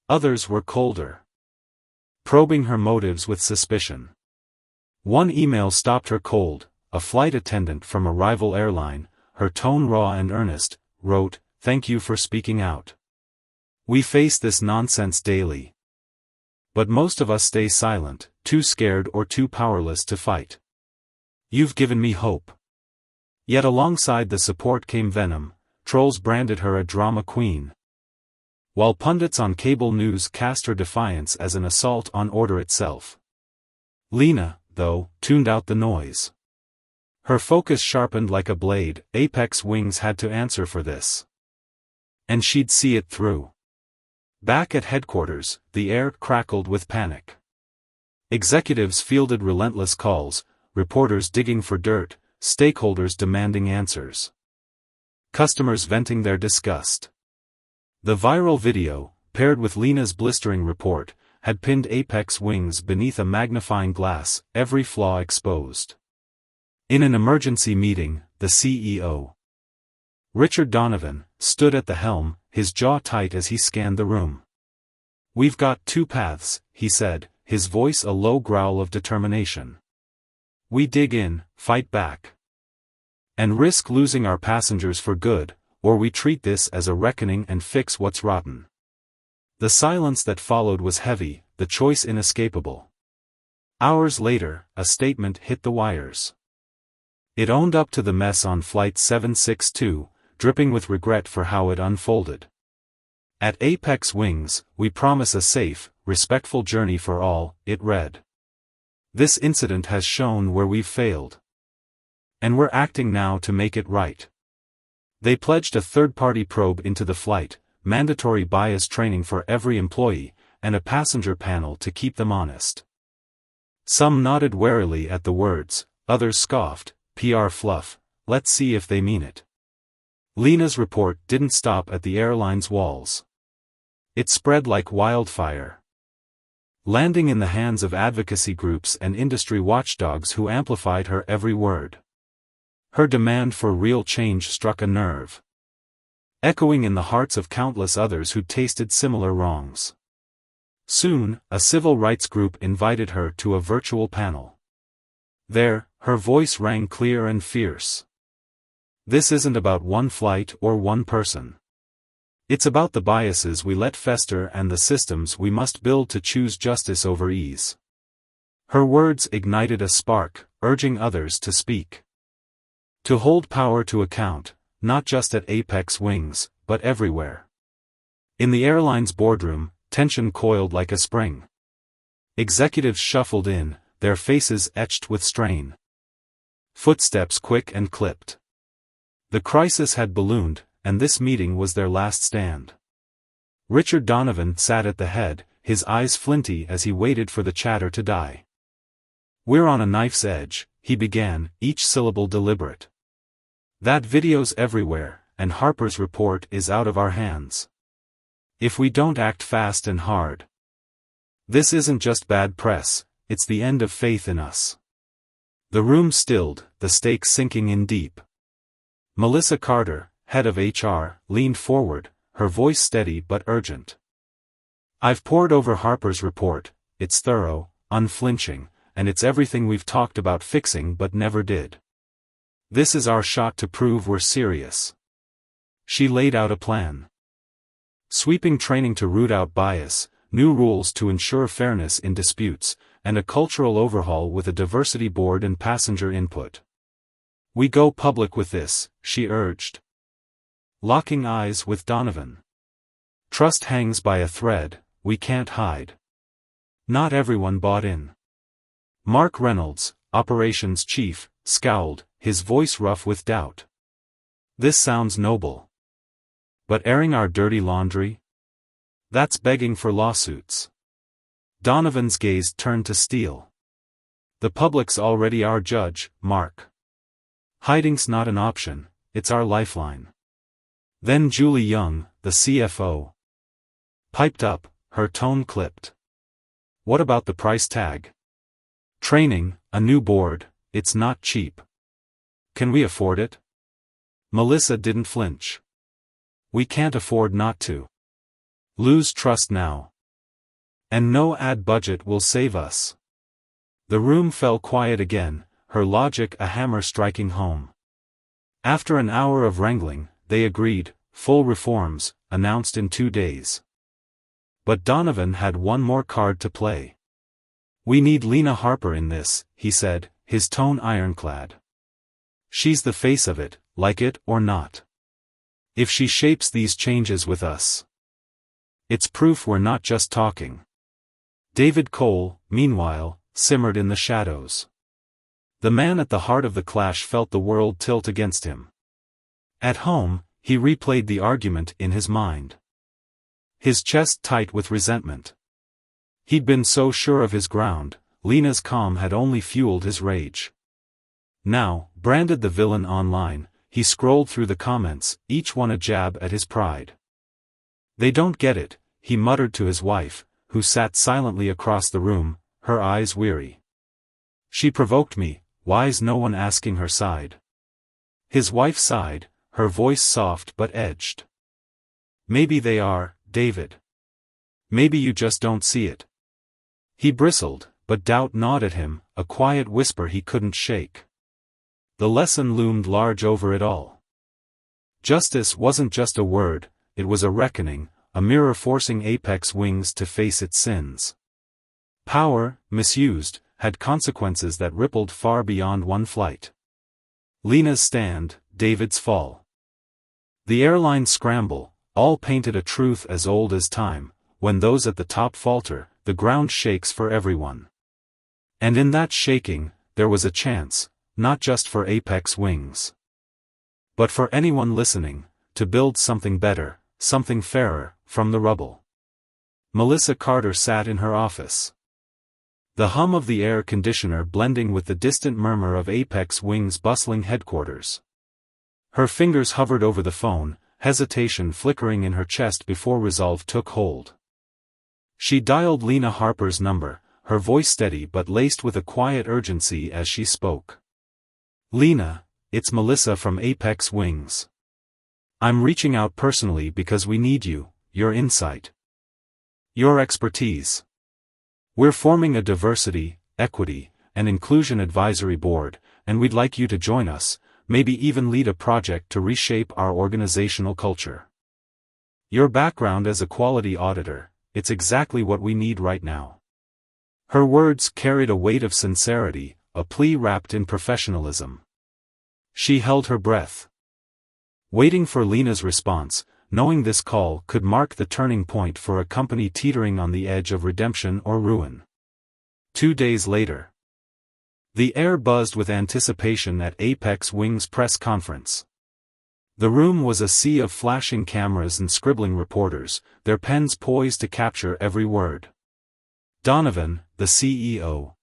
Others were colder, probing her motives with suspicion. One email stopped her cold. A flight attendant from a rival airline, her tone raw and earnest, wrote, "Thank you for speaking out. We face this nonsense daily. But most of us stay silent, too scared or too powerless to fight. You've given me hope." Yet alongside the support came venom. Trolls branded her a drama queen, while pundits on cable news cast her defiance as an assault on order itself. Lena, though, tuned out the noise. Her focus sharpened like a blade. Apex Wings had to answer for this. And she'd see it through. Back at headquarters, the air crackled with panic. Executives fielded relentless calls, reporters digging for dirt, stakeholders demanding answers. Customers venting their disgust. The viral video, paired with Lena's blistering report, had pinned Apex Wings beneath a magnifying glass, every flaw exposed. In an emergency meeting, the CEO, Richard Donovan, stood at the helm, his jaw tight as he scanned the room. "We've got two paths," he said, his voice a low growl of determination. "We dig in, fight back, and risk losing our passengers for good, or we treat this as a reckoning and fix what's rotten." The silence that followed was heavy, the choice inescapable. Hours later, a statement hit the wires. It owned up to the mess on Flight 762, dripping with regret for how it unfolded. "At Apex Wings, we promise a safe, respectful journey for all," it read. "This incident has shown where we've failed. And we're acting now to make it right." They pledged a third-party probe into the flight, mandatory bias training for every employee, and a passenger panel to keep them honest. Some nodded warily at the words, others scoffed, "PR fluff, let's see if they mean it." Lena's report didn't stop at the airline's walls. It spread like wildfire, landing in the hands of advocacy groups and industry watchdogs who amplified her every word. Her demand for real change struck a nerve, echoing in the hearts of countless others who'd tasted similar wrongs. Soon, a civil rights group invited her to a virtual panel. There, her voice rang clear and fierce. "This isn't about one flight or one person. It's about the biases we let fester and the systems we must build to choose justice over ease." Her words ignited a spark, urging others to speak. To hold power to account, not just at Apex Wings, but everywhere. In the airline's boardroom, tension coiled like a spring. Executives shuffled in, their faces etched with strain. Footsteps quick and clipped. The crisis had ballooned, and this meeting was their last stand. Richard Donovan sat at the head, his eyes flinty as he waited for the chatter to die. "We're on a knife's edge," he began, each syllable deliberate. "That video's everywhere, and Harper's report is out of our hands. If we don't act fast and hard, this isn't just bad press, it's the end of faith in us." The room stilled, the stakes sinking in deep. Melissa Carter, head of HR, leaned forward, her voice steady but urgent. "I've pored over Harper's report, it's thorough, unflinching, and it's everything we've talked about fixing but never did. This is our shot to prove we're serious." She laid out a plan. Sweeping training to root out bias, new rules to ensure fairness in disputes, and a cultural overhaul with a diversity board and passenger input. "We go public with this," she urged, locking eyes with Donovan. "Trust hangs by a thread, we can't hide." Not everyone bought in. Mark Reynolds, operations chief, scowled, his voice rough with doubt. This sounds noble. But airing our dirty laundry? That's begging for lawsuits. Donovan's gaze turned to steel. The public's already our judge, Mark. Hiding's not an option, it's our lifeline. Then Julie Young, the CFO, piped up, her tone clipped. What about the price tag? Training, a new board, it's not cheap. Can we afford it? Melissa didn't flinch. We can't afford not to. Lose trust now. And no ad budget will save us. The room fell quiet again, her logic a hammer striking home. After an hour of wrangling, they agreed, full reforms, announced in 2 days. But Donovan had one more card to play. We need Lena Harper in this, he said, his tone ironclad. She's the face of it, like it or not. If she shapes these changes with us, it's proof we're not just talking. David Cole, meanwhile, simmered in the shadows. The man at the heart of the clash felt the world tilt against him. At home, he replayed the argument in his mind. His chest tight with resentment. He'd been so sure of his ground, Lena's calm had only fueled his rage. Now, branded the villain online, he scrolled through the comments, each one a jab at his pride. They don't get it, he muttered to his wife, who sat silently across the room, her eyes weary. She provoked me, why's no one asking her side? His wife sighed, her voice soft but edged. Maybe they are, David. Maybe you just don't see it. He bristled, but doubt gnawed at him, a quiet whisper he couldn't shake. The lesson loomed large over it all. Justice wasn't just a word, it was a reckoning, a mirror forcing Apex Wings to face its sins. Power, misused, had consequences that rippled far beyond one flight. Lena's stand, David's fall. The airline's scramble, all painted a truth as old as time, when those at the top falter, the ground shakes for everyone. And in that shaking, there was a chance, not just for Apex Wings, but for anyone listening, to build something better, something fairer, from the rubble. Melissa Carter sat in her office. The hum of the air conditioner blending with the distant murmur of Apex Wings' bustling headquarters. Her fingers hovered over the phone, hesitation flickering in her chest before resolve took hold. She dialed Lena Harper's number, her voice steady but laced with a quiet urgency as she spoke. Lena, it's Melissa from Apex Wings. I'm reaching out personally because we need you, your insight. Your expertise. We're forming a diversity, equity, and inclusion advisory board, and we'd like you to join us, maybe even lead a project to reshape our organizational culture. Your background as a quality auditor, it's exactly what we need right now. Her words carried a weight of sincerity, a plea wrapped in professionalism. She held her breath, waiting for Lena's response, knowing this call could mark the turning point for a company teetering on the edge of redemption or ruin. 2 days later, the air buzzed with anticipation at Apex Wings' press conference. The room was a sea of flashing cameras and scribbling reporters, their pens poised to capture every word. Donovan, the CEO,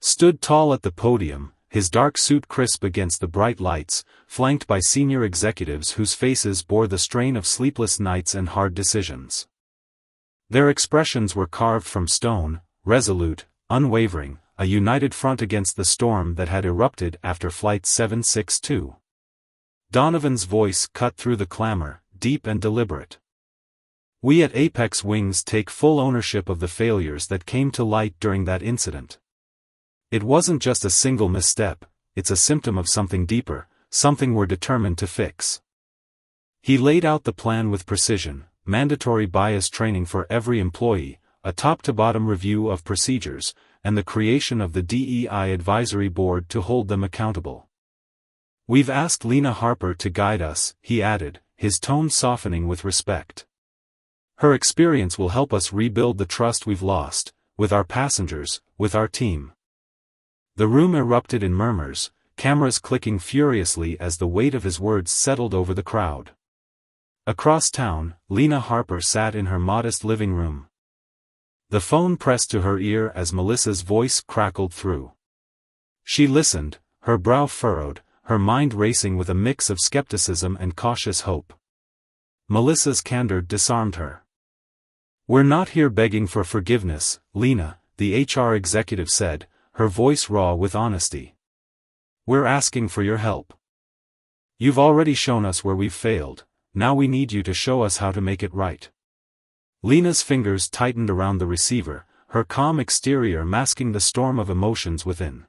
stood tall at the podium, his dark suit crisp against the bright lights, flanked by senior executives whose faces bore the strain of sleepless nights and hard decisions. Their expressions were carved from stone, resolute, unwavering, a united front against the storm that had erupted after Flight 762. Donovan's voice cut through the clamor, deep and deliberate. We at Apex Wings take full ownership of the failures that came to light during that incident. It wasn't just a single misstep, it's a symptom of something deeper, something we're determined to fix. He laid out the plan with precision, mandatory bias training for every employee, a top-to-bottom review of procedures, and the creation of the DEI advisory board to hold them accountable. We've asked Lena Harper to guide us, he added, his tone softening with respect. Her experience will help us rebuild the trust we've lost, with our passengers, with our team." The room erupted in murmurs, cameras clicking furiously as the weight of his words settled over the crowd. Across town, Lena Harper sat in her modest living room. The phone pressed to her ear as Melissa's voice crackled through. She listened, her brow furrowed, her mind racing with a mix of skepticism and cautious hope. Melissa's candor disarmed her. "We're not here begging for forgiveness, Lena," the HR executive said, her voice raw with honesty. "We're asking for your help. You've already shown us where we've failed, now we need you to show us how to make it right." Lena's fingers tightened around the receiver, her calm exterior masking the storm of emotions within.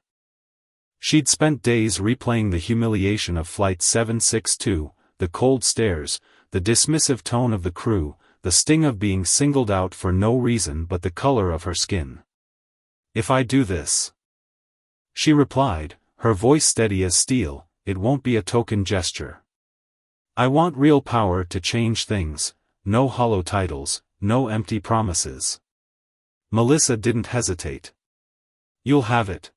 She'd spent days replaying the humiliation of Flight 762, the cold stares, the dismissive tone of the crew, the sting of being singled out for no reason but the color of her skin. "If I do this," she replied, her voice steady as steel, "it won't be a token gesture. I want real power to change things, no hollow titles, no empty promises." Melissa didn't hesitate. "You'll have it.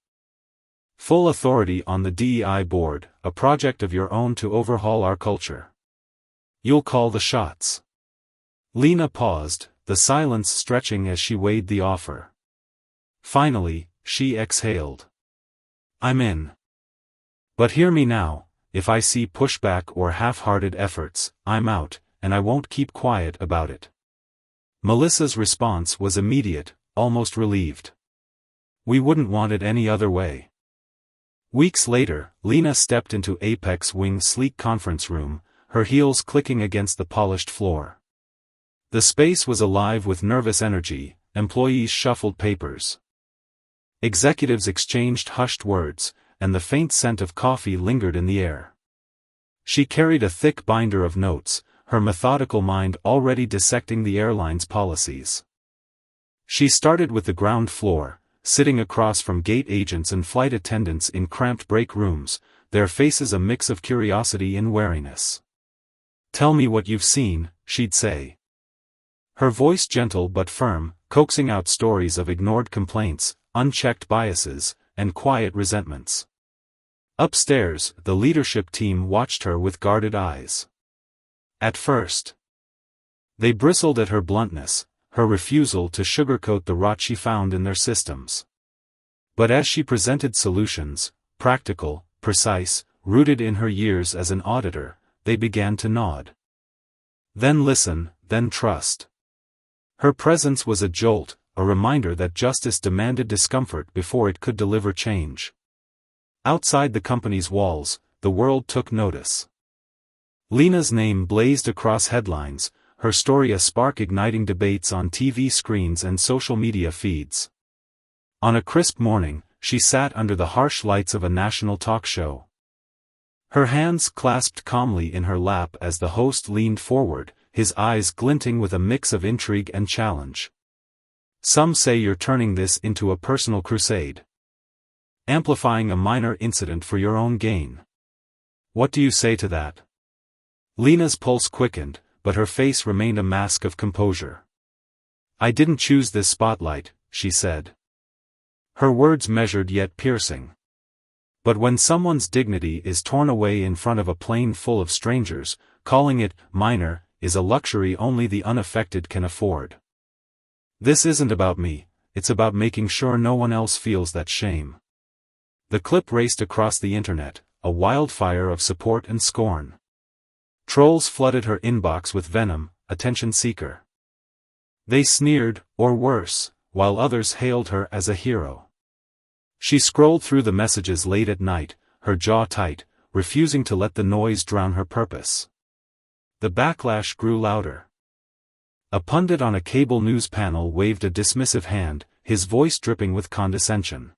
Full authority on the DEI board, a project of your own to overhaul our culture. You'll call the shots." Lena paused, the silence stretching as she weighed the offer. Finally, she exhaled. "I'm in. But hear me now, if I see pushback or half-hearted efforts, I'm out, and I won't keep quiet about it." Melissa's response was immediate, almost relieved. "We wouldn't want it any other way." Weeks later, Lena stepped into Apex Wing's sleek conference room, her heels clicking against the polished floor. The space was alive with nervous energy, employees shuffled papers. Executives exchanged hushed words, and the faint scent of coffee lingered in the air. She carried a thick binder of notes, her methodical mind already dissecting the airline's policies. She started with the ground floor, sitting across from gate agents and flight attendants in cramped break rooms, their faces a mix of curiosity and wariness. "Tell me what you've seen," she'd say. Her voice gentle but firm, coaxing out stories of ignored complaints, unchecked biases, and quiet resentments. Upstairs, the leadership team watched her with guarded eyes. At first, they bristled at her bluntness, her refusal to sugarcoat the rot she found in their systems. But as she presented solutions, practical, precise, rooted in her years as an auditor, they began to nod. Then listen, then trust. Her presence was a jolt, a reminder that justice demanded discomfort before it could deliver change. Outside the company's walls, the world took notice. Lena's name blazed across headlines, her story a spark igniting debates on TV screens and social media feeds. On a crisp morning, she sat under the harsh lights of a national talk show. Her hands clasped calmly in her lap as the host leaned forward, his eyes glinting with a mix of intrigue and challenge. "Some say you're turning this into a personal crusade. Amplifying a minor incident for your own gain. What do you say to that?" Lena's pulse quickened, but her face remained a mask of composure. "I didn't choose this spotlight," she said. Her words measured yet piercing. But when someone's dignity is torn away in front of a plane full of strangers, calling it minor is a luxury only the unaffected can afford. "This isn't about me, it's about making sure no one else feels that shame." The clip raced across the internet, a wildfire of support and scorn. Trolls flooded her inbox with venom, attention seeker. They sneered, or worse, while others hailed her as a hero. She scrolled through the messages late at night, her jaw tight, refusing to let the noise drown her purpose. The backlash grew louder. A pundit on a cable news panel waved a dismissive hand, his voice dripping with condescension.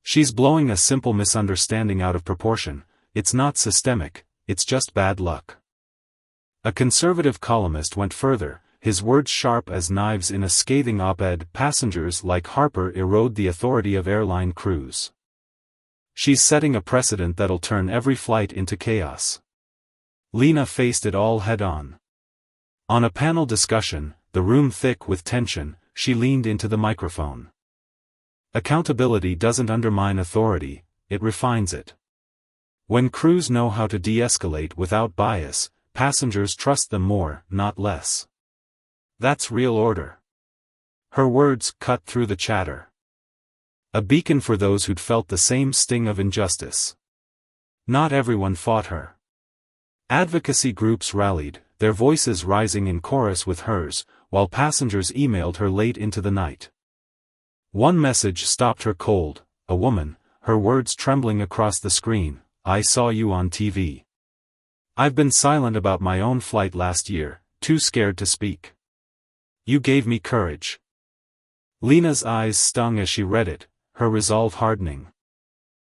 "She's blowing a simple misunderstanding out of proportion, it's not systemic, it's just bad luck." A conservative columnist went further, his words sharp as knives in a scathing op-ed, "Passengers like Harper erode the authority of airline crews. She's setting a precedent that'll turn every flight into chaos." Lena faced it all head-on. On a panel discussion, the room thick with tension, she leaned into the microphone. Accountability doesn't undermine authority, it refines it. When crews know how to de-escalate without bias, passengers trust them more, not less. That's real order. Her words cut through the chatter. A beacon for those who'd felt the same sting of injustice. Not everyone fought her. Advocacy groups rallied, their voices rising in chorus with hers, while passengers emailed her late into the night. One message stopped her cold, a woman, her words trembling across the screen, "I saw you on TV. I've been silent about my own flight last year, too scared to speak. You gave me courage." Lena's eyes stung as she read it, her resolve hardening.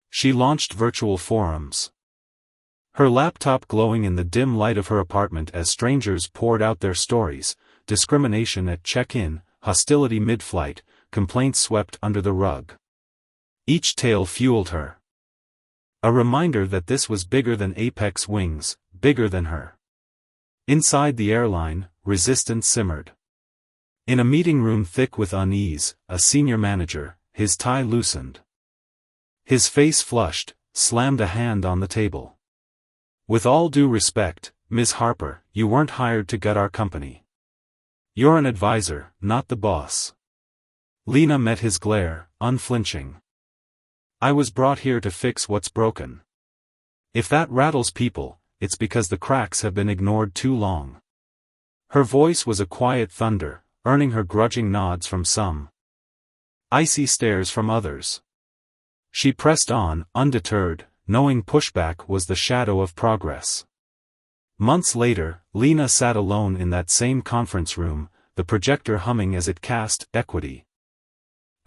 She launched virtual forums. Her laptop glowing in the dim light of her apartment as strangers poured out their stories, discrimination at check-in, hostility mid-flight, complaints swept under the rug. Each tale fueled her. A reminder that this was bigger than Apex Wings, bigger than her. Inside the airline, resistance simmered. In a meeting room thick with unease, a senior manager, his tie loosened. His face flushed, slammed a hand on the table. "With all due respect, Ms. Harper, you weren't hired to gut our company. You're an advisor, not the boss." Lena met his glare, unflinching. "I was brought here to fix what's broken. If that rattles people, it's because the cracks have been ignored too long." Her voice was a quiet thunder, earning her grudging nods from some, icy stares from others. She pressed on, undeterred, knowing pushback was the shadow of progress. Months later, Lena sat alone in that same conference room, the projector humming as it cast Equity,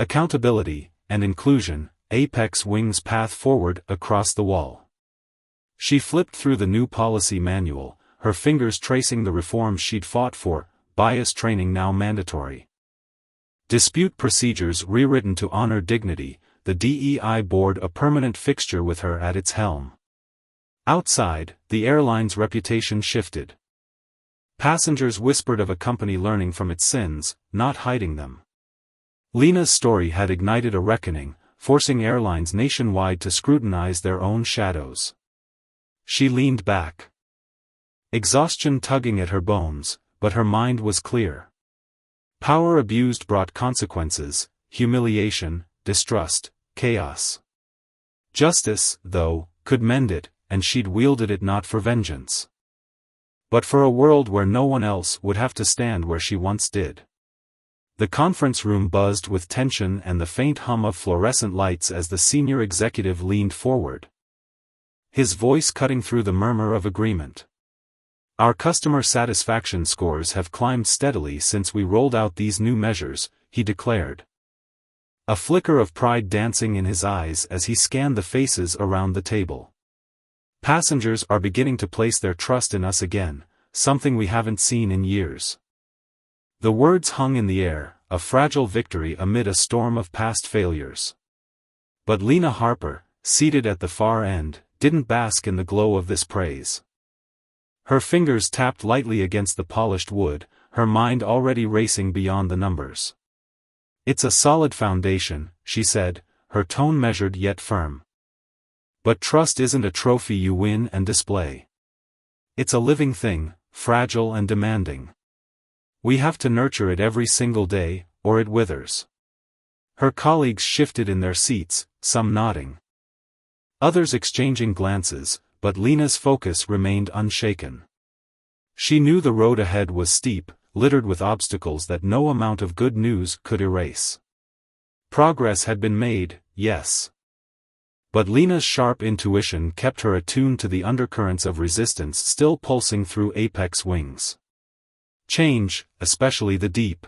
Accountability, and Inclusion, Apex Wings' path forward across the wall. She flipped through the new policy manual, her fingers tracing the reforms she'd fought for, bias training now mandatory. Dispute procedures rewritten to honor dignity, the DEI board a permanent fixture with her at its helm. Outside, the airline's reputation shifted. Passengers whispered of a company learning from its sins, not hiding them. Lena's story had ignited a reckoning, forcing airlines nationwide to scrutinize their own shadows. She leaned back. Exhaustion tugging at her bones, but her mind was clear. Power abused brought consequences, humiliation, distrust, chaos. Justice, though, could mend it, and she'd wielded it not for vengeance, but for a world where no one else would have to stand where she once did. The conference room buzzed with tension and the faint hum of fluorescent lights as the senior executive leaned forward. His voice cutting through the murmur of agreement. "Our customer satisfaction scores have climbed steadily since we rolled out these new measures," he declared. A flicker of pride dancing in his eyes as he scanned the faces around the table. "Passengers are beginning to place their trust in us again, something we haven't seen in years." The words hung in the air, a fragile victory amid a storm of past failures. But Lena Harper, seated at the far end, didn't bask in the glow of this praise. Her fingers tapped lightly against the polished wood, her mind already racing beyond the numbers. "It's a solid foundation," she said, her tone measured yet firm. "But trust isn't a trophy you win and display. It's a living thing, fragile and demanding. We have to nurture it every single day, or it withers." Her colleagues shifted in their seats, some nodding. Others exchanging glances, but Lena's focus remained unshaken. She knew the road ahead was steep, littered with obstacles that no amount of good news could erase. Progress had been made, yes. But Lena's sharp intuition kept her attuned to the undercurrents of resistance still pulsing through Apex Wings. Change, especially the deep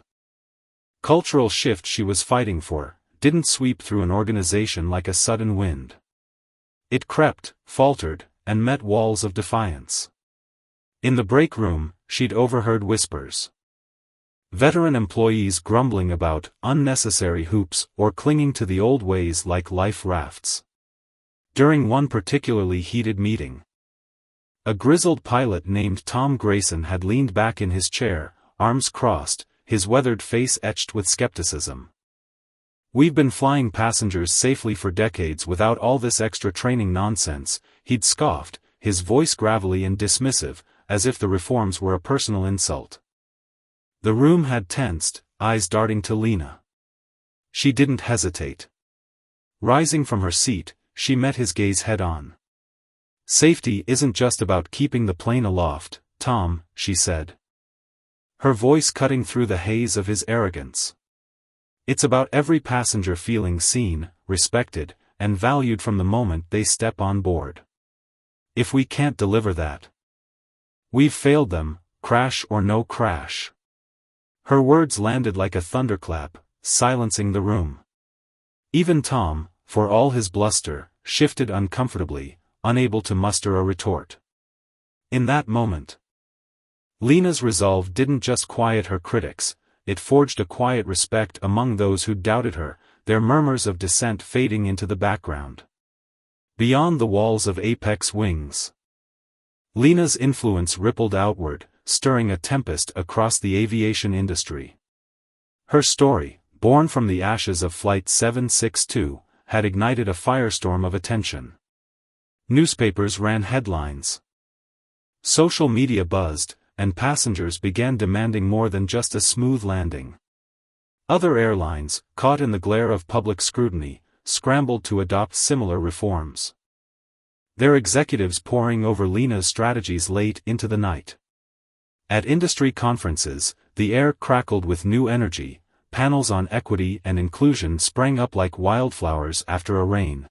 cultural shift she was fighting for, didn't sweep through an organization like a sudden wind. It crept, faltered, and met walls of defiance. In the break room, she'd overheard whispers. Veteran employees grumbling about unnecessary hoops or clinging to the old ways like life rafts. During one particularly heated meeting, a grizzled pilot named Tom Grayson had leaned back in his chair, arms crossed, his weathered face etched with skepticism. "We've been flying passengers safely for decades without all this extra training nonsense," he'd scoffed, his voice gravelly and dismissive, as if the reforms were a personal insult. The room had tensed, eyes darting to Lena. She didn't hesitate. Rising from her seat, she met his gaze head-on. "Safety isn't just about keeping the plane aloft, Tom," she said. Her voice cutting through the haze of his arrogance. "It's about every passenger feeling seen, respected, and valued from the moment they step on board. If we can't deliver that, we've failed them, crash or no crash." Her words landed like a thunderclap, silencing the room. Even Tom, for all his bluster, shifted uncomfortably, unable to muster a retort. In that moment, Lena's resolve didn't just quiet her critics, it forged a quiet respect among those who doubted her, their murmurs of dissent fading into the background. Beyond the walls of Apex Wings, Lena's influence rippled outward, stirring a tempest across the aviation industry. Her story, born from the ashes of Flight 762, had ignited a firestorm of attention. Newspapers ran headlines. Social media buzzed, and passengers began demanding more than just a smooth landing. Other airlines, caught in the glare of public scrutiny, scrambled to adopt similar reforms. Their executives poring over Lena's strategies late into the night. At industry conferences, the air crackled with new energy, panels on equity and inclusion sprang up like wildflowers after a rain.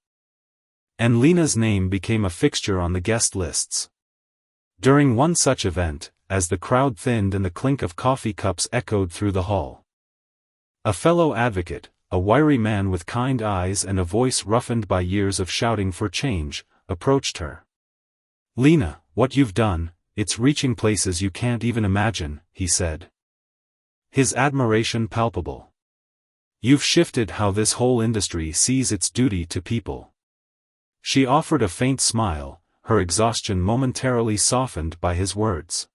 And Lena's name became a fixture on the guest lists. During one such event, as the crowd thinned and the clink of coffee cups echoed through the hall, a fellow advocate, a wiry man with kind eyes and a voice roughened by years of shouting for change, approached her. "Lena, what you've done, it's reaching places you can't even imagine," he said. His admiration palpable. "You've shifted how this whole industry sees its duty to people." She offered a faint smile, her exhaustion momentarily softened by his words.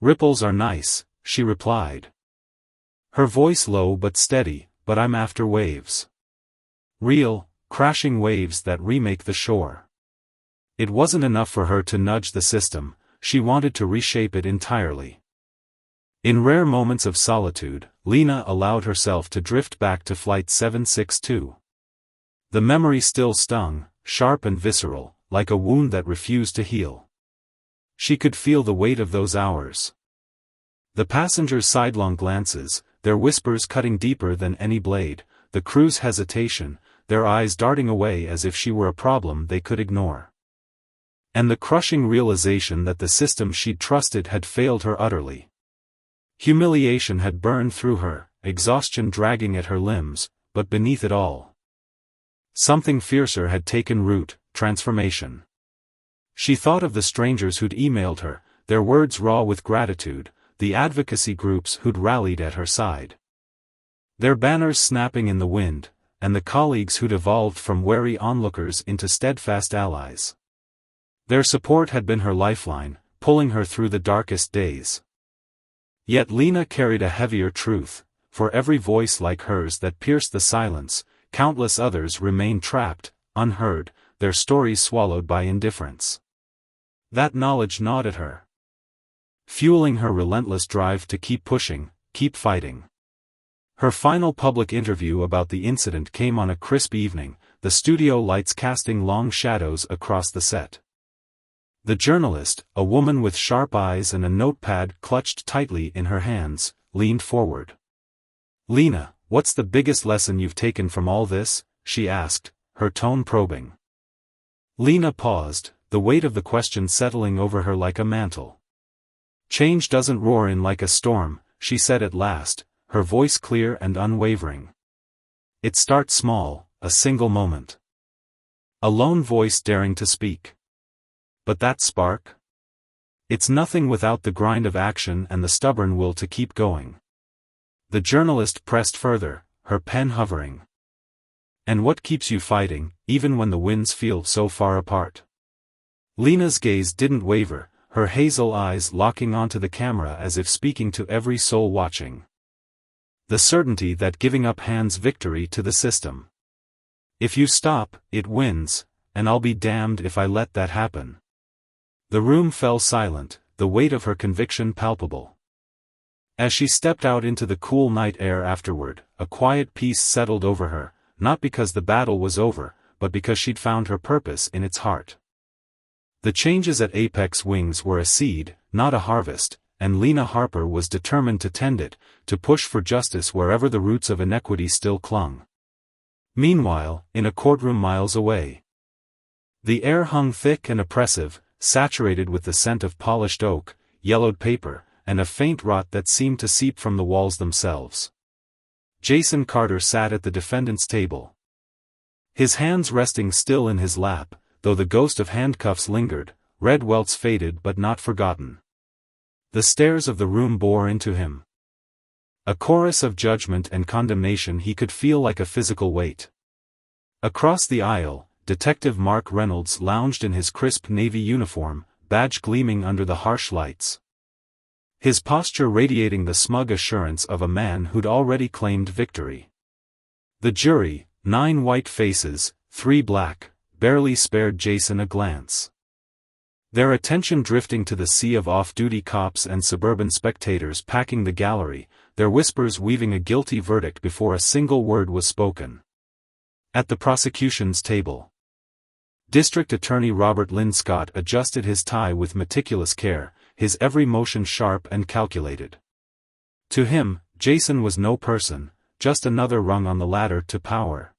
"Ripples are nice," she replied. Her voice low but steady, "but I'm after waves. Real, crashing waves that remake the shore." It wasn't enough for her to nudge the system, she wanted to reshape it entirely. In rare moments of solitude, Lena allowed herself to drift back to Flight 762. The memory still stung, sharp and visceral, like a wound that refused to heal. She could feel the weight of those hours. The passengers' sidelong glances, their whispers cutting deeper than any blade, the crew's hesitation, their eyes darting away as if she were a problem they could ignore. And the crushing realization that the system she'd trusted had failed her utterly. Humiliation had burned through her, exhaustion dragging at her limbs, but beneath it all, something fiercer had taken root, transformation. She thought of the strangers who'd emailed her, their words raw with gratitude, the advocacy groups who'd rallied at her side. Their banners snapping in the wind, and the colleagues who'd evolved from wary onlookers into steadfast allies. Their support had been her lifeline, pulling her through the darkest days. Yet Lena carried a heavier truth. For every voice like hers that pierced the silence, countless others remained trapped, unheard, their stories swallowed by indifference. That knowledge gnawed at her, fueling her relentless drive to keep pushing, keep fighting. Her final public interview about the incident came on a crisp evening, the studio lights casting long shadows across the set. The journalist, a woman with sharp eyes and a notepad clutched tightly in her hands, leaned forward. "Lena, what's the biggest lesson you've taken from all this?" she asked, her tone probing. Lena paused, the weight of the question settling over her like a mantle. "Change doesn't roar in like a storm," she said at last, her voice clear and unwavering. "It starts small, a single moment. A lone voice daring to speak. But that spark? It's nothing without the grind of action and the stubborn will to keep going." The journalist pressed further, her pen hovering. "And what keeps you fighting, even when the winds feel so far apart?" Lena's gaze didn't waver, her hazel eyes locking onto the camera as if speaking to every soul watching. The certainty that giving up hands victory to the system. If you stop, it wins, and I'll be damned if I let that happen. The room fell silent, the weight of her conviction palpable. As she stepped out into the cool night air afterward, a quiet peace settled over her, not because the battle was over, but because she'd found her purpose in its heart. The changes at Apex Wings were a seed, not a harvest, and Lena Harper was determined to tend it, to push for justice wherever the roots of inequity still clung. Meanwhile, in a courtroom miles away, the air hung thick and oppressive, saturated with the scent of polished oak, yellowed paper, and a faint rot that seemed to seep from the walls themselves. Jason Carter sat at the defendant's table, his hands resting still in his lap, though the ghost of handcuffs lingered, red welts faded but not forgotten. The stares of the room bore into him. A chorus of judgment and condemnation he could feel like a physical weight. Across the aisle, Detective Mark Reynolds lounged in his crisp navy uniform, badge gleaming under the harsh lights. His posture radiating the smug assurance of a man who'd already claimed victory. The jury, 9 white faces, 3 black, barely spared Jason a glance. Their attention drifting to the sea of off-duty cops and suburban spectators packing the gallery, their whispers weaving a guilty verdict before a single word was spoken. At the prosecution's table, District Attorney Robert Linscott adjusted his tie with meticulous care, his every motion sharp and calculated. To him, Jason was no person, just another rung on the ladder to power.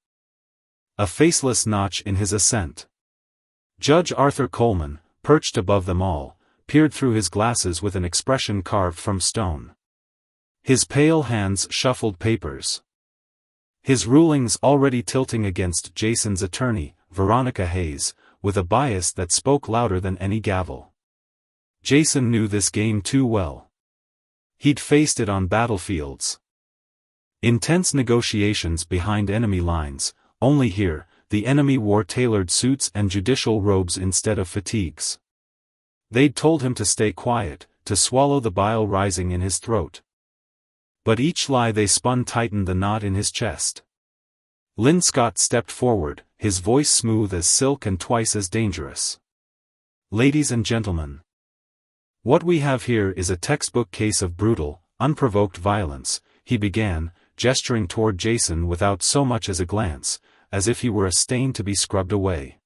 A faceless notch in his ascent. Judge Arthur Coleman, perched above them all, peered through his glasses with an expression carved from stone. His pale hands shuffled papers. His rulings already tilting against Jason's attorney, Veronica Hayes, with a bias that spoke louder than any gavel. Jason knew this game too well. He'd faced it on battlefields. Intense negotiations behind enemy lines, only here, the enemy wore tailored suits and judicial robes instead of fatigues. They'd told him to stay quiet, to swallow the bile rising in his throat. But each lie they spun tightened the knot in his chest. Linscott stepped forward, his voice smooth as silk and twice as dangerous. Ladies and gentlemen, what we have here is a textbook case of brutal, unprovoked violence, he began, gesturing toward Jason without so much as a glance, as if he were a stain to be scrubbed away.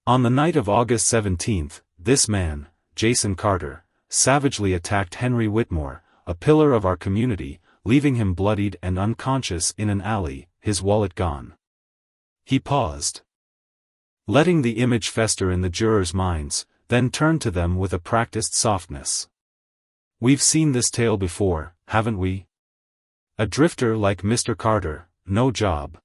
On the night of August 17, this man, Jason Carter, savagely attacked Henry Whitmore, a pillar of our community, leaving him bloodied and unconscious in an alley, his wallet gone. He paused, letting the image fester in the jurors' minds, then turned to them with a practiced softness. We've seen this tale before, haven't we? A drifter like Mr. Carter, no job,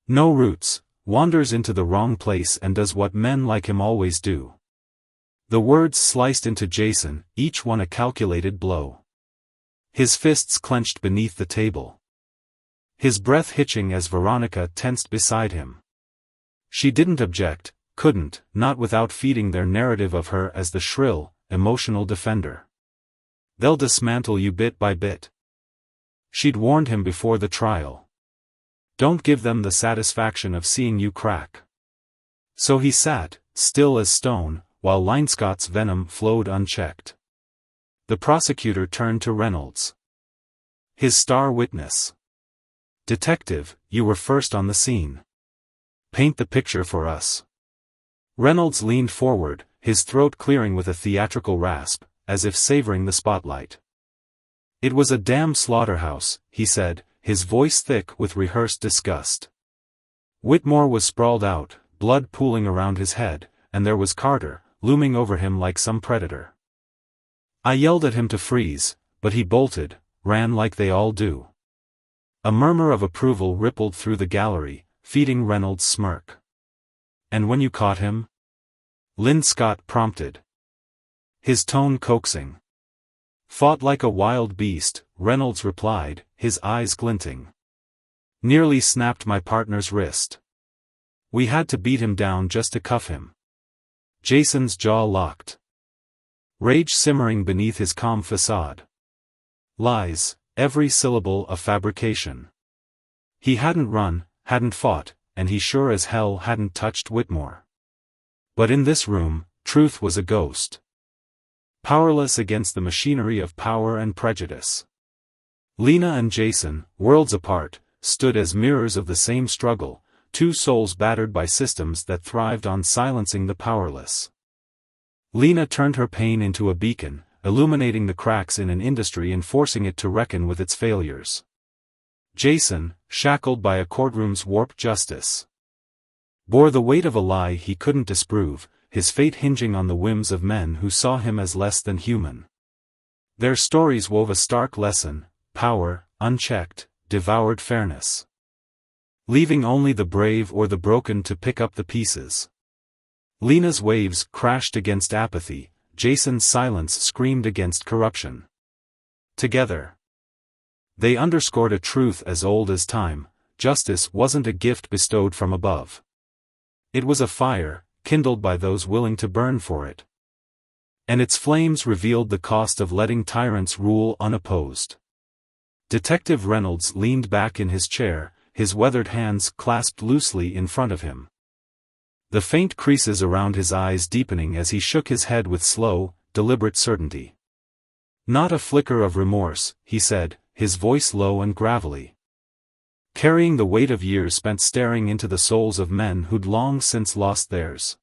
no roots, wanders into the wrong place and does what men like him always do. The words sliced into Jason, each one a calculated blow. His fists clenched beneath the table. His breath hitching as Veronica tensed beside him. She didn't object, couldn't, not without feeding their narrative of her as the shrill, emotional defender. They'll dismantle you bit by bit. She'd warned him before the trial. Don't give them the satisfaction of seeing you crack. So he sat, still as stone, while Linscott's venom flowed unchecked. The prosecutor turned to Reynolds, his star witness. Detective, you were first on the scene. Paint the picture for us. Reynolds leaned forward, his throat clearing with a theatrical rasp, as if savoring the spotlight. It was a damn slaughterhouse, he said, his voice thick with rehearsed disgust. Whitmore was sprawled out, blood pooling around his head, and there was Carter, looming over him like some predator. I yelled at him to freeze, but he bolted, ran like they all do. A murmur of approval rippled through the gallery, feeding Reynolds' smirk. And when you caught him? Linscott prompted, his tone coaxing. Fought like a wild beast, Reynolds replied, his eyes glinting. Nearly snapped my partner's wrist. We had to beat him down just to cuff him. Jason's jaw locked, rage simmering beneath his calm facade. Lies, every syllable a fabrication. He hadn't run, hadn't fought, and he sure as hell hadn't touched Whitmore. But in this room, truth was a ghost. Powerless against the machinery of power and prejudice. Lena and Jason, worlds apart, stood as mirrors of the same struggle, two souls battered by systems that thrived on silencing the powerless. Lena turned her pain into a beacon, illuminating the cracks in an industry and forcing it to reckon with its failures. Jason, shackled by a courtroom's warped justice, bore the weight of a lie he couldn't disprove, his fate hinging on the whims of men who saw him as less than human. Their stories wove a stark lesson: power, unchecked, devoured fairness, leaving only the brave or the broken to pick up the pieces. Lena's waves crashed against apathy, Jason's silence screamed against corruption. Together, they underscored a truth as old as time: justice wasn't a gift bestowed from above. It was a fire, kindled by those willing to burn for it. And its flames revealed the cost of letting tyrants rule unopposed. Detective Reynolds leaned back in his chair, his weathered hands clasped loosely in front of him, the faint creases around his eyes deepening as he shook his head with slow, deliberate certainty. "Not a flicker of remorse," he said, his voice low and gravelly, carrying the weight of years spent staring into the souls of men who'd long since lost theirs.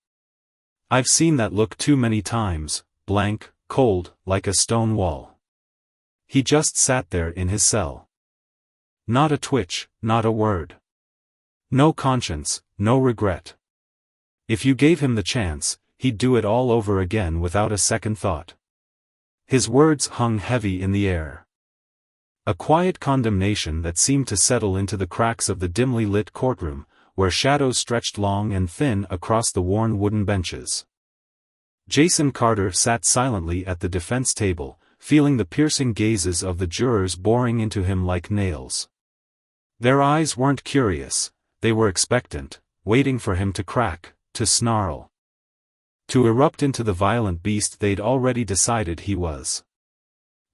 "I've seen that look too many times, blank, cold, like a stone wall." He just sat there in his cell. Not a twitch, not a word. No conscience, no regret. If you gave him the chance, he'd do it all over again without a second thought. His words hung heavy in the air. A quiet condemnation that seemed to settle into the cracks of the dimly lit courtroom, where shadows stretched long and thin across the worn wooden benches. Jason Carter sat silently at the defense table, feeling the piercing gazes of the jurors boring into him like nails. Their eyes weren't curious, they were expectant, waiting for him to crack, to snarl, to erupt into the violent beast they'd already decided he was.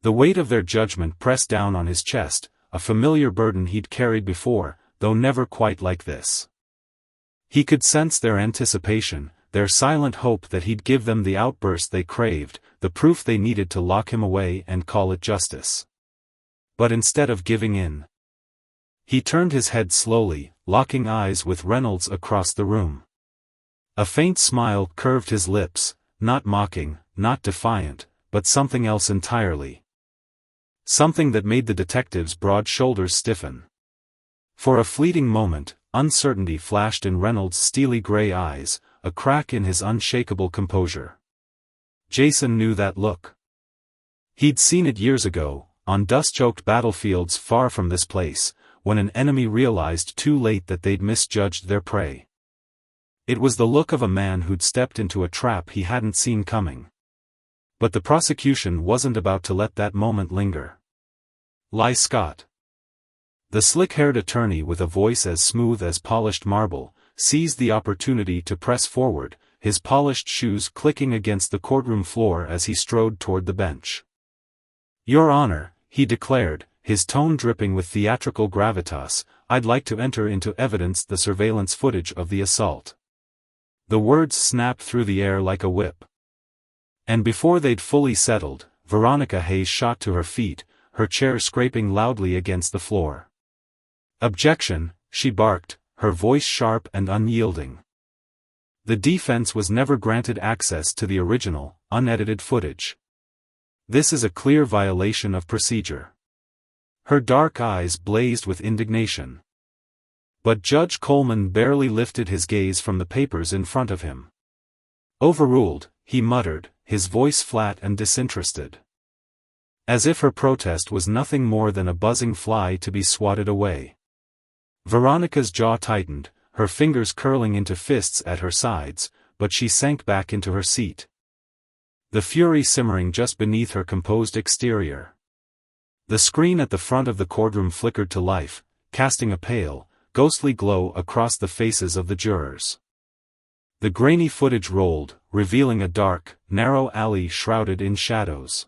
The weight of their judgment pressed down on his chest, a familiar burden he'd carried before, though never quite like this. He could sense their anticipation, their silent hope that he'd give them the outburst they craved, the proof they needed to lock him away and call it justice. But instead of giving in, he turned his head slowly, locking eyes with Reynolds across the room. A faint smile curved his lips, not mocking, not defiant, but something else entirely. Something that made the detective's broad shoulders stiffen. For a fleeting moment, uncertainty flashed in Reynolds' steely gray eyes, a crack in his unshakable composure. Jason knew that look. He'd seen it years ago, on dust-choked battlefields far from this place, when an enemy realized too late that they'd misjudged their prey. It was the look of a man who'd stepped into a trap he hadn't seen coming. But the prosecution wasn't about to let that moment linger. Lie Scott. The slick-haired attorney with a voice as smooth as polished marble, seized the opportunity to press forward, his polished shoes clicking against the courtroom floor as he strode toward the bench. "Your Honor," he declared, his tone dripping with theatrical gravitas, "I'd like to enter into evidence the surveillance footage of the assault." The words snapped through the air like a whip. And before they'd fully settled, Veronica Hayes shot to her feet, her chair scraping loudly against the floor. "Objection," she barked, her voice sharp and unyielding. The defense was never granted access to the original, unedited footage. "This is a clear violation of procedure." Her dark eyes blazed with indignation. But Judge Coleman barely lifted his gaze from the papers in front of him. "Overruled," he muttered, his voice flat and disinterested. As if her protest was nothing more than a buzzing fly to be swatted away. Veronica's jaw tightened, her fingers curling into fists at her sides, but she sank back into her seat, the fury simmering just beneath her composed exterior. The screen at the front of the courtroom flickered to life, casting a pale, ghostly glow across the faces of the jurors. The grainy footage rolled, revealing a dark, narrow alley shrouded in shadows.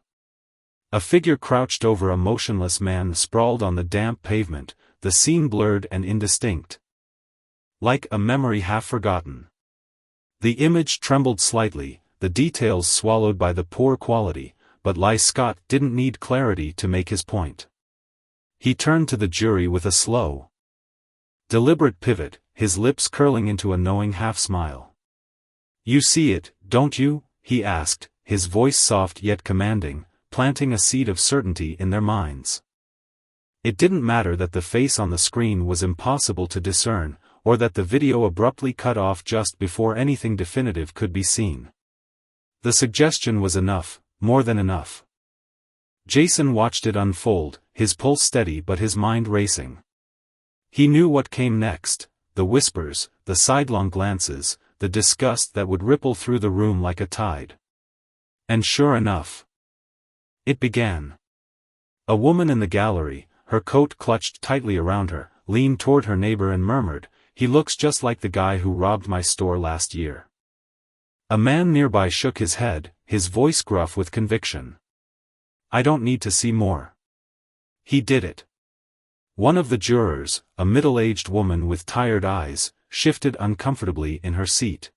A figure crouched over a motionless man sprawled on the damp pavement, the scene blurred and indistinct. Like a memory half forgotten. The image trembled slightly, the details swallowed by the poor quality, but Scott didn't need clarity to make his point. He turned to the jury with a slow, deliberate pivot, his lips curling into a knowing half-smile. "You see it, don't you?" he asked, his voice soft yet commanding, planting a seed of certainty in their minds. It didn't matter that the face on the screen was impossible to discern, or that the video abruptly cut off just before anything definitive could be seen. The suggestion was enough, more than enough. Jason watched it unfold, his pulse steady but his mind racing. He knew what came next, the whispers, the sidelong glances, the disgust that would ripple through the room like a tide. And sure enough, it began. A woman in the gallery, her coat clutched tightly around her, leaned toward her neighbor and murmured, "He looks just like the guy who robbed my store last year." A man nearby shook his head, his voice gruff with conviction. "I don't need to see more. He did it." One of the jurors, a middle-aged woman with tired eyes, shifted uncomfortably in her seat.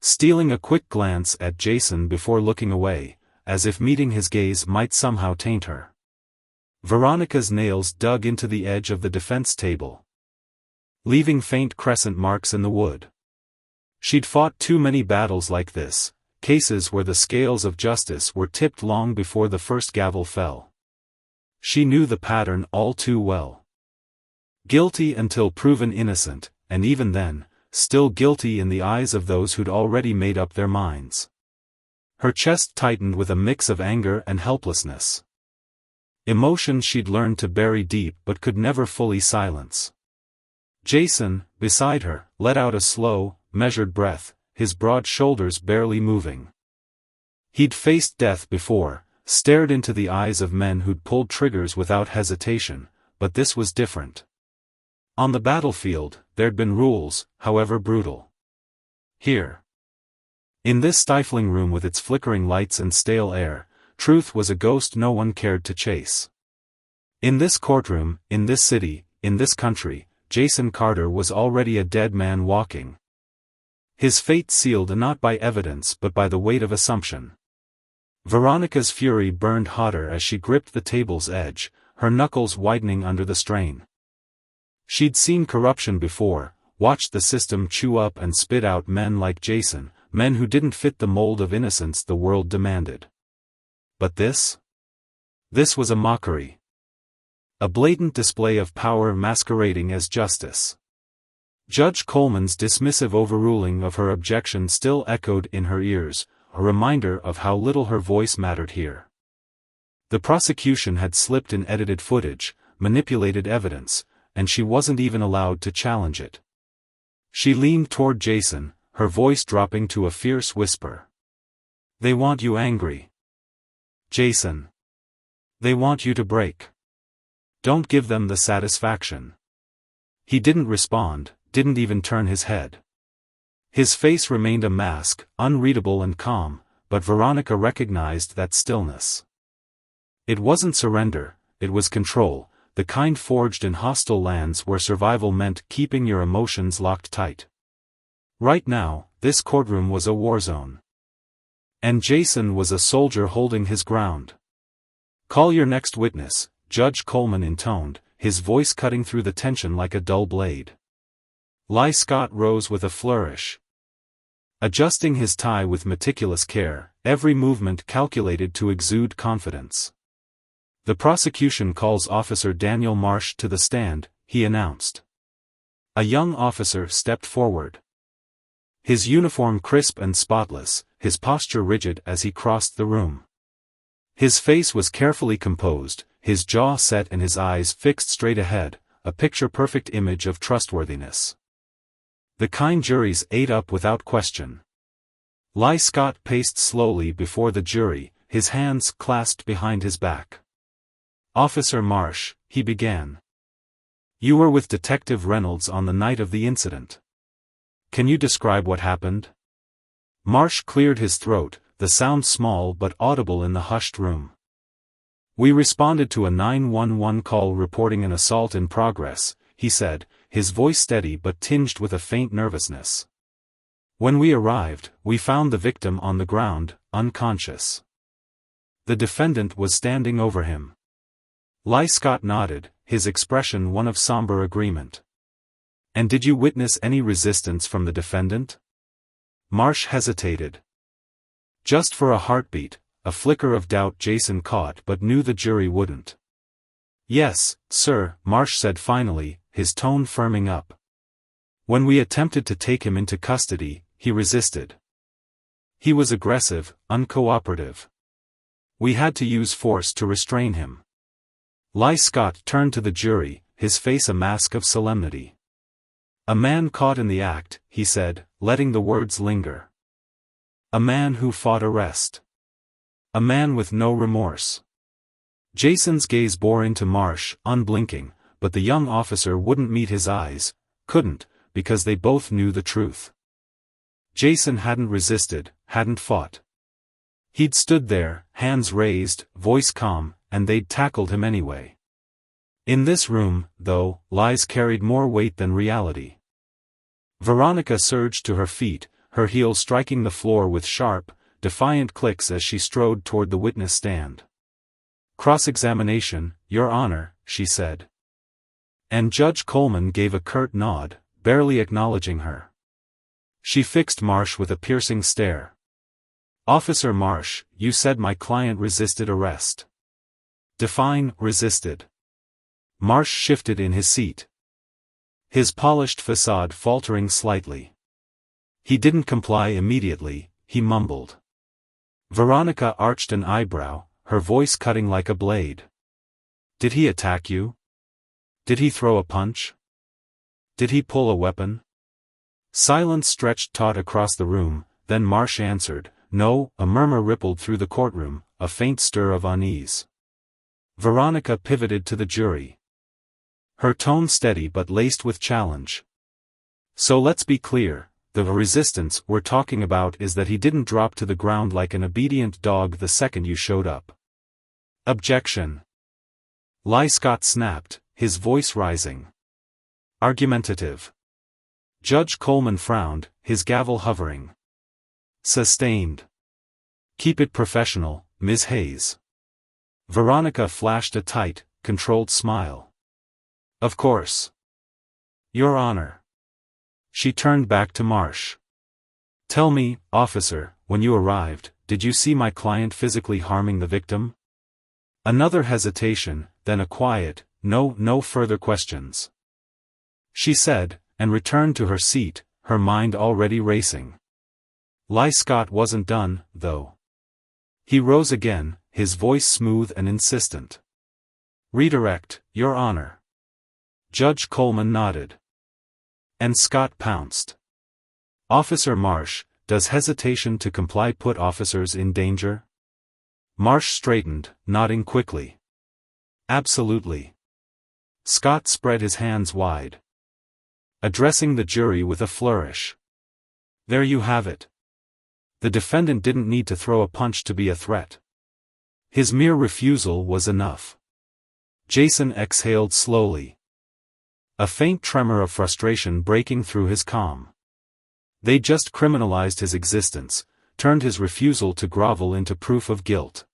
Stealing a quick glance at Jason before looking away, as if meeting his gaze might somehow taint her. Veronica's nails dug into the edge of the defense table, leaving faint crescent marks in the wood. She'd fought too many battles like this, cases where the scales of justice were tipped long before the first gavel fell. She knew the pattern all too well. Guilty until proven innocent, and even then, still guilty in the eyes of those who'd already made up their minds. Her chest tightened with a mix of anger and helplessness. Emotion she'd learned to bury deep but could never fully silence. Jason, beside her, let out a slow, measured breath, his broad shoulders barely moving. He'd faced death before, stared into the eyes of men who'd pulled triggers without hesitation, but this was different. On the battlefield, there'd been rules, however brutal. Here, in this stifling room with its flickering lights and stale air, truth was a ghost no one cared to chase. In this courtroom, in this city, in this country, Jason Carter was already a dead man walking. His fate sealed not by evidence but by the weight of assumption. Veronica's fury burned hotter as she gripped the table's edge, her knuckles widening under the strain. She'd seen corruption before, watched the system chew up and spit out men like Jason, men who didn't fit the mold of innocence the world demanded. But this? This was a mockery. A blatant display of power masquerading as justice. Judge Coleman's dismissive overruling of her objection still echoed in her ears, a reminder of how little her voice mattered here. The prosecution had slipped in edited footage, manipulated evidence, and she wasn't even allowed to challenge it. She leaned toward Jason, her voice dropping to a fierce whisper. "They want you angry, Jason. They want you to break. Don't give them the satisfaction." He didn't respond, didn't even turn his head. His face remained a mask, unreadable and calm, but Veronica recognized that stillness. It wasn't surrender, it was control, the kind forged in hostile lands where survival meant keeping your emotions locked tight. Right now, this courtroom was a war zone. And Jason was a soldier holding his ground. "Call your next witness," Judge Coleman intoned, his voice cutting through the tension like a dull blade. Scott rose with a flourish. Adjusting his tie with meticulous care, every movement calculated to exude confidence. "The prosecution calls Officer Daniel Marsh to the stand," he announced. A young officer stepped forward. His uniform crisp and spotless, his posture rigid as he crossed the room. His face was carefully composed, his jaw set and his eyes fixed straight ahead, a picture-perfect image of trustworthiness. The kind juries ate up without question. Scott paced slowly before the jury, his hands clasped behind his back. "Officer Marsh," he began. "You were with Detective Reynolds on the night of the incident. Can you describe what happened?" Marsh cleared his throat, the sound small but audible in the hushed room. We responded to a 911 call reporting an assault in progress, he said, his voice steady but tinged with a faint nervousness. When we arrived, we found the victim on the ground, unconscious. The defendant was standing over him. Lee Scott nodded, his expression one of somber agreement. And did you witness any resistance from the defendant? Marsh hesitated. Just for a heartbeat, a flicker of doubt Jason caught but knew the jury wouldn't. Yes, sir, Marsh said finally, his tone firming up. When we attempted to take him into custody, he resisted. He was aggressive, uncooperative. We had to use force to restrain him. Lee Scott turned to the jury, his face a mask of solemnity. A man caught in the act, he said, letting the words linger. A man who fought arrest. A man with no remorse. Jason's gaze bore into Marsh, unblinking, but the young officer wouldn't meet his eyes, couldn't, because they both knew the truth. Jason hadn't resisted, hadn't fought. He'd stood there, hands raised, voice calm, and they'd tackled him anyway. In this room, though, lies carried more weight than reality. Veronica surged to her feet, her heels striking the floor with sharp, defiant clicks as she strode toward the witness stand. Cross-examination, Your Honor, she said. And Judge Coleman gave a curt nod, barely acknowledging her. She fixed Marsh with a piercing stare. Officer Marsh, you said my client resisted arrest. Define resisted. Marsh shifted in his seat. His polished facade faltering slightly. He didn't comply immediately, he mumbled. Veronica arched an eyebrow, her voice cutting like a blade. Did he attack you? Did he throw a punch? Did he pull a weapon? Silence stretched taut across the room, then Marsh answered, no. A murmur rippled through the courtroom, a faint stir of unease. Veronica pivoted to the jury. Her tone steady but laced with challenge. So let's be clear, the resistance we're talking about is that he didn't drop to the ground like an obedient dog the second you showed up. Objection. Lee Scott snapped, his voice rising. Argumentative. Judge Coleman frowned, his gavel hovering. Sustained. Keep it professional, Ms. Hayes. Veronica flashed a tight, controlled smile. Of course. Your Honor. She turned back to Marsh. Tell me, officer, when you arrived, did you see my client physically harming the victim? Another hesitation, then a quiet, no further questions. She said, and returned to her seat, her mind already racing. Lee Scott wasn't done, though. He rose again, his voice smooth and insistent. Redirect, Your Honor. Judge Coleman nodded. And Scott pounced. Officer Marsh, does hesitation to comply put officers in danger? Marsh straightened, nodding quickly. Absolutely. Scott spread his hands wide, addressing the jury with a flourish. There you have it. The defendant didn't need to throw a punch to be a threat. His mere refusal was enough. Jason exhaled slowly. A faint tremor of frustration breaking through his calm. They just criminalized his existence, turned his refusal to grovel into proof of guilt.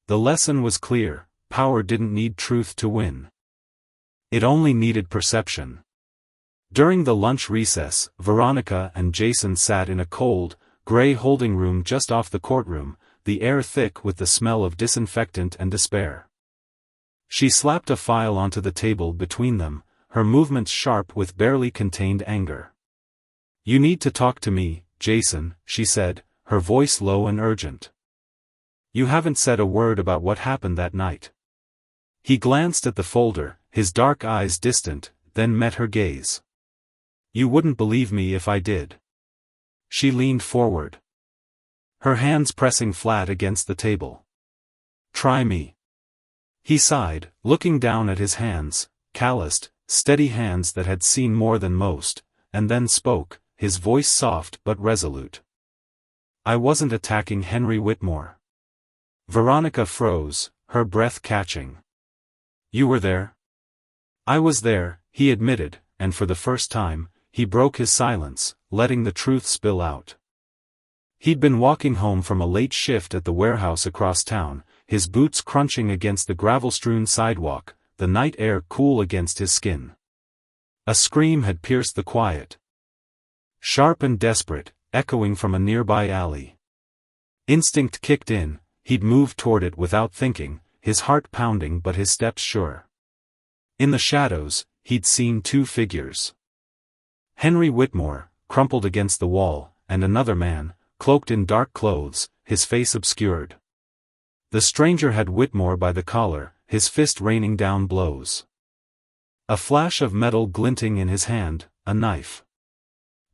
The lesson was clear, power didn't need truth to win. It only needed perception. During the lunch recess, Veronica and Jason sat in a cold, gray holding room just off the courtroom, the air thick with the smell of disinfectant and despair. She slapped a file onto the table between them, her movements sharp with barely contained anger. You need to talk to me, Jason, she said, her voice low and urgent. You haven't said a word about what happened that night. He glanced at the folder, his dark eyes distant, then met her gaze. You wouldn't believe me if I did. She leaned forward, her hands pressing flat against the table. Try me. He sighed, looking down at his hands, calloused, steady hands that had seen more than most, and then spoke, his voice soft but resolute. I wasn't attacking Henry Whitmore. Veronica froze, her breath catching. "You were there?" "I was there," he admitted, and for the first time, he broke his silence, letting the truth spill out. He'd been walking home from a late shift at the warehouse across town, his boots crunching against the gravel-strewn sidewalk, the night air cool against his skin. A scream had pierced the quiet. Sharp and desperate, echoing from a nearby alley. Instinct kicked in, he'd moved toward it without thinking, his heart pounding but his steps sure. In the shadows, he'd seen two figures. Henry Whitmore, crumpled against the wall, and another man, cloaked in dark clothes, his face obscured. The stranger had Whitmore by the collar, his fist raining down blows. A flash of metal glinting in his hand, a knife.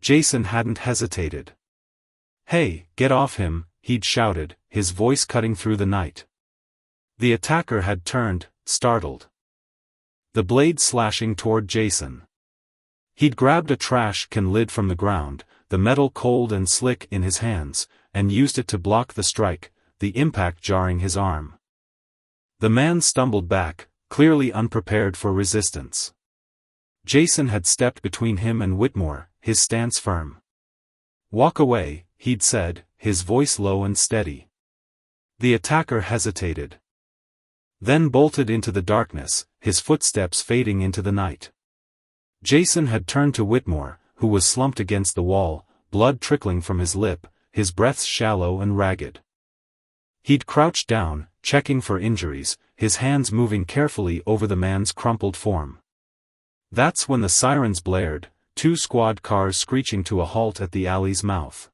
Jason hadn't hesitated. "Hey, get off him," he'd shouted, his voice cutting through the night. The attacker had turned, startled. The blade slashing toward Jason. He'd grabbed a trash can lid from the ground, the metal cold and slick in his hands, and used it to block the strike, the impact jarring his arm. The man stumbled back, clearly unprepared for resistance. Jason had stepped between him and Whitmore, his stance firm. "Walk away," he'd said, his voice low and steady. The attacker hesitated. Then bolted into the darkness, his footsteps fading into the night. Jason had turned to Whitmore, who was slumped against the wall, blood trickling from his lip, his breath shallow and ragged. He'd crouched down, checking for injuries, his hands moving carefully over the man's crumpled form. That's when the sirens blared, two squad cars screeching to a halt at the alley's mouth.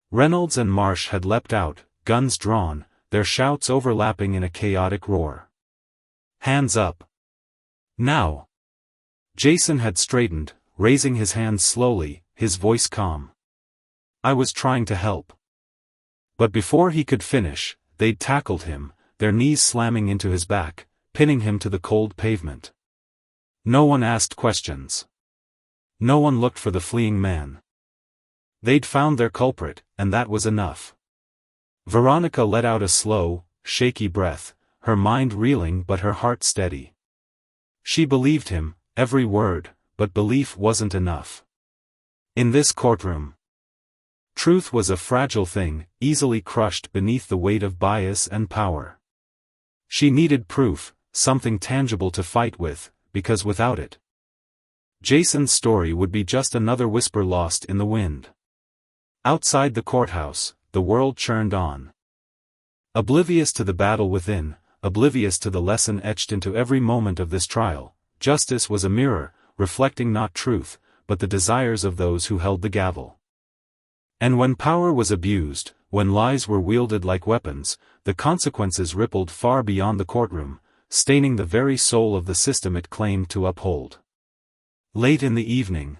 Reynolds and Marsh had leapt out, guns drawn, their shouts overlapping in a chaotic roar. "Hands up! Now!" Jason had straightened, raising his hands slowly, his voice calm. "I was trying to help." But before he could finish, they'd tackled him, their knees slamming into his back, pinning him to the cold pavement. No one asked questions. No one looked for the fleeing man. They'd found their culprit, and that was enough. Veronica let out a slow, shaky breath, her mind reeling but her heart steady. She believed him, every word, but belief wasn't enough. In this courtroom, truth was a fragile thing, easily crushed beneath the weight of bias and power. She needed proof, something tangible to fight with, because without it, Jason's story would be just another whisper lost in the wind. Outside the courthouse, the world churned on. Oblivious to the battle within, oblivious to the lesson etched into every moment of this trial, justice was a mirror, reflecting not truth, but the desires of those who held the gavel. And when power was abused, when lies were wielded like weapons, the consequences rippled far beyond the courtroom, staining the very soul of the system it claimed to uphold. Late in the evening,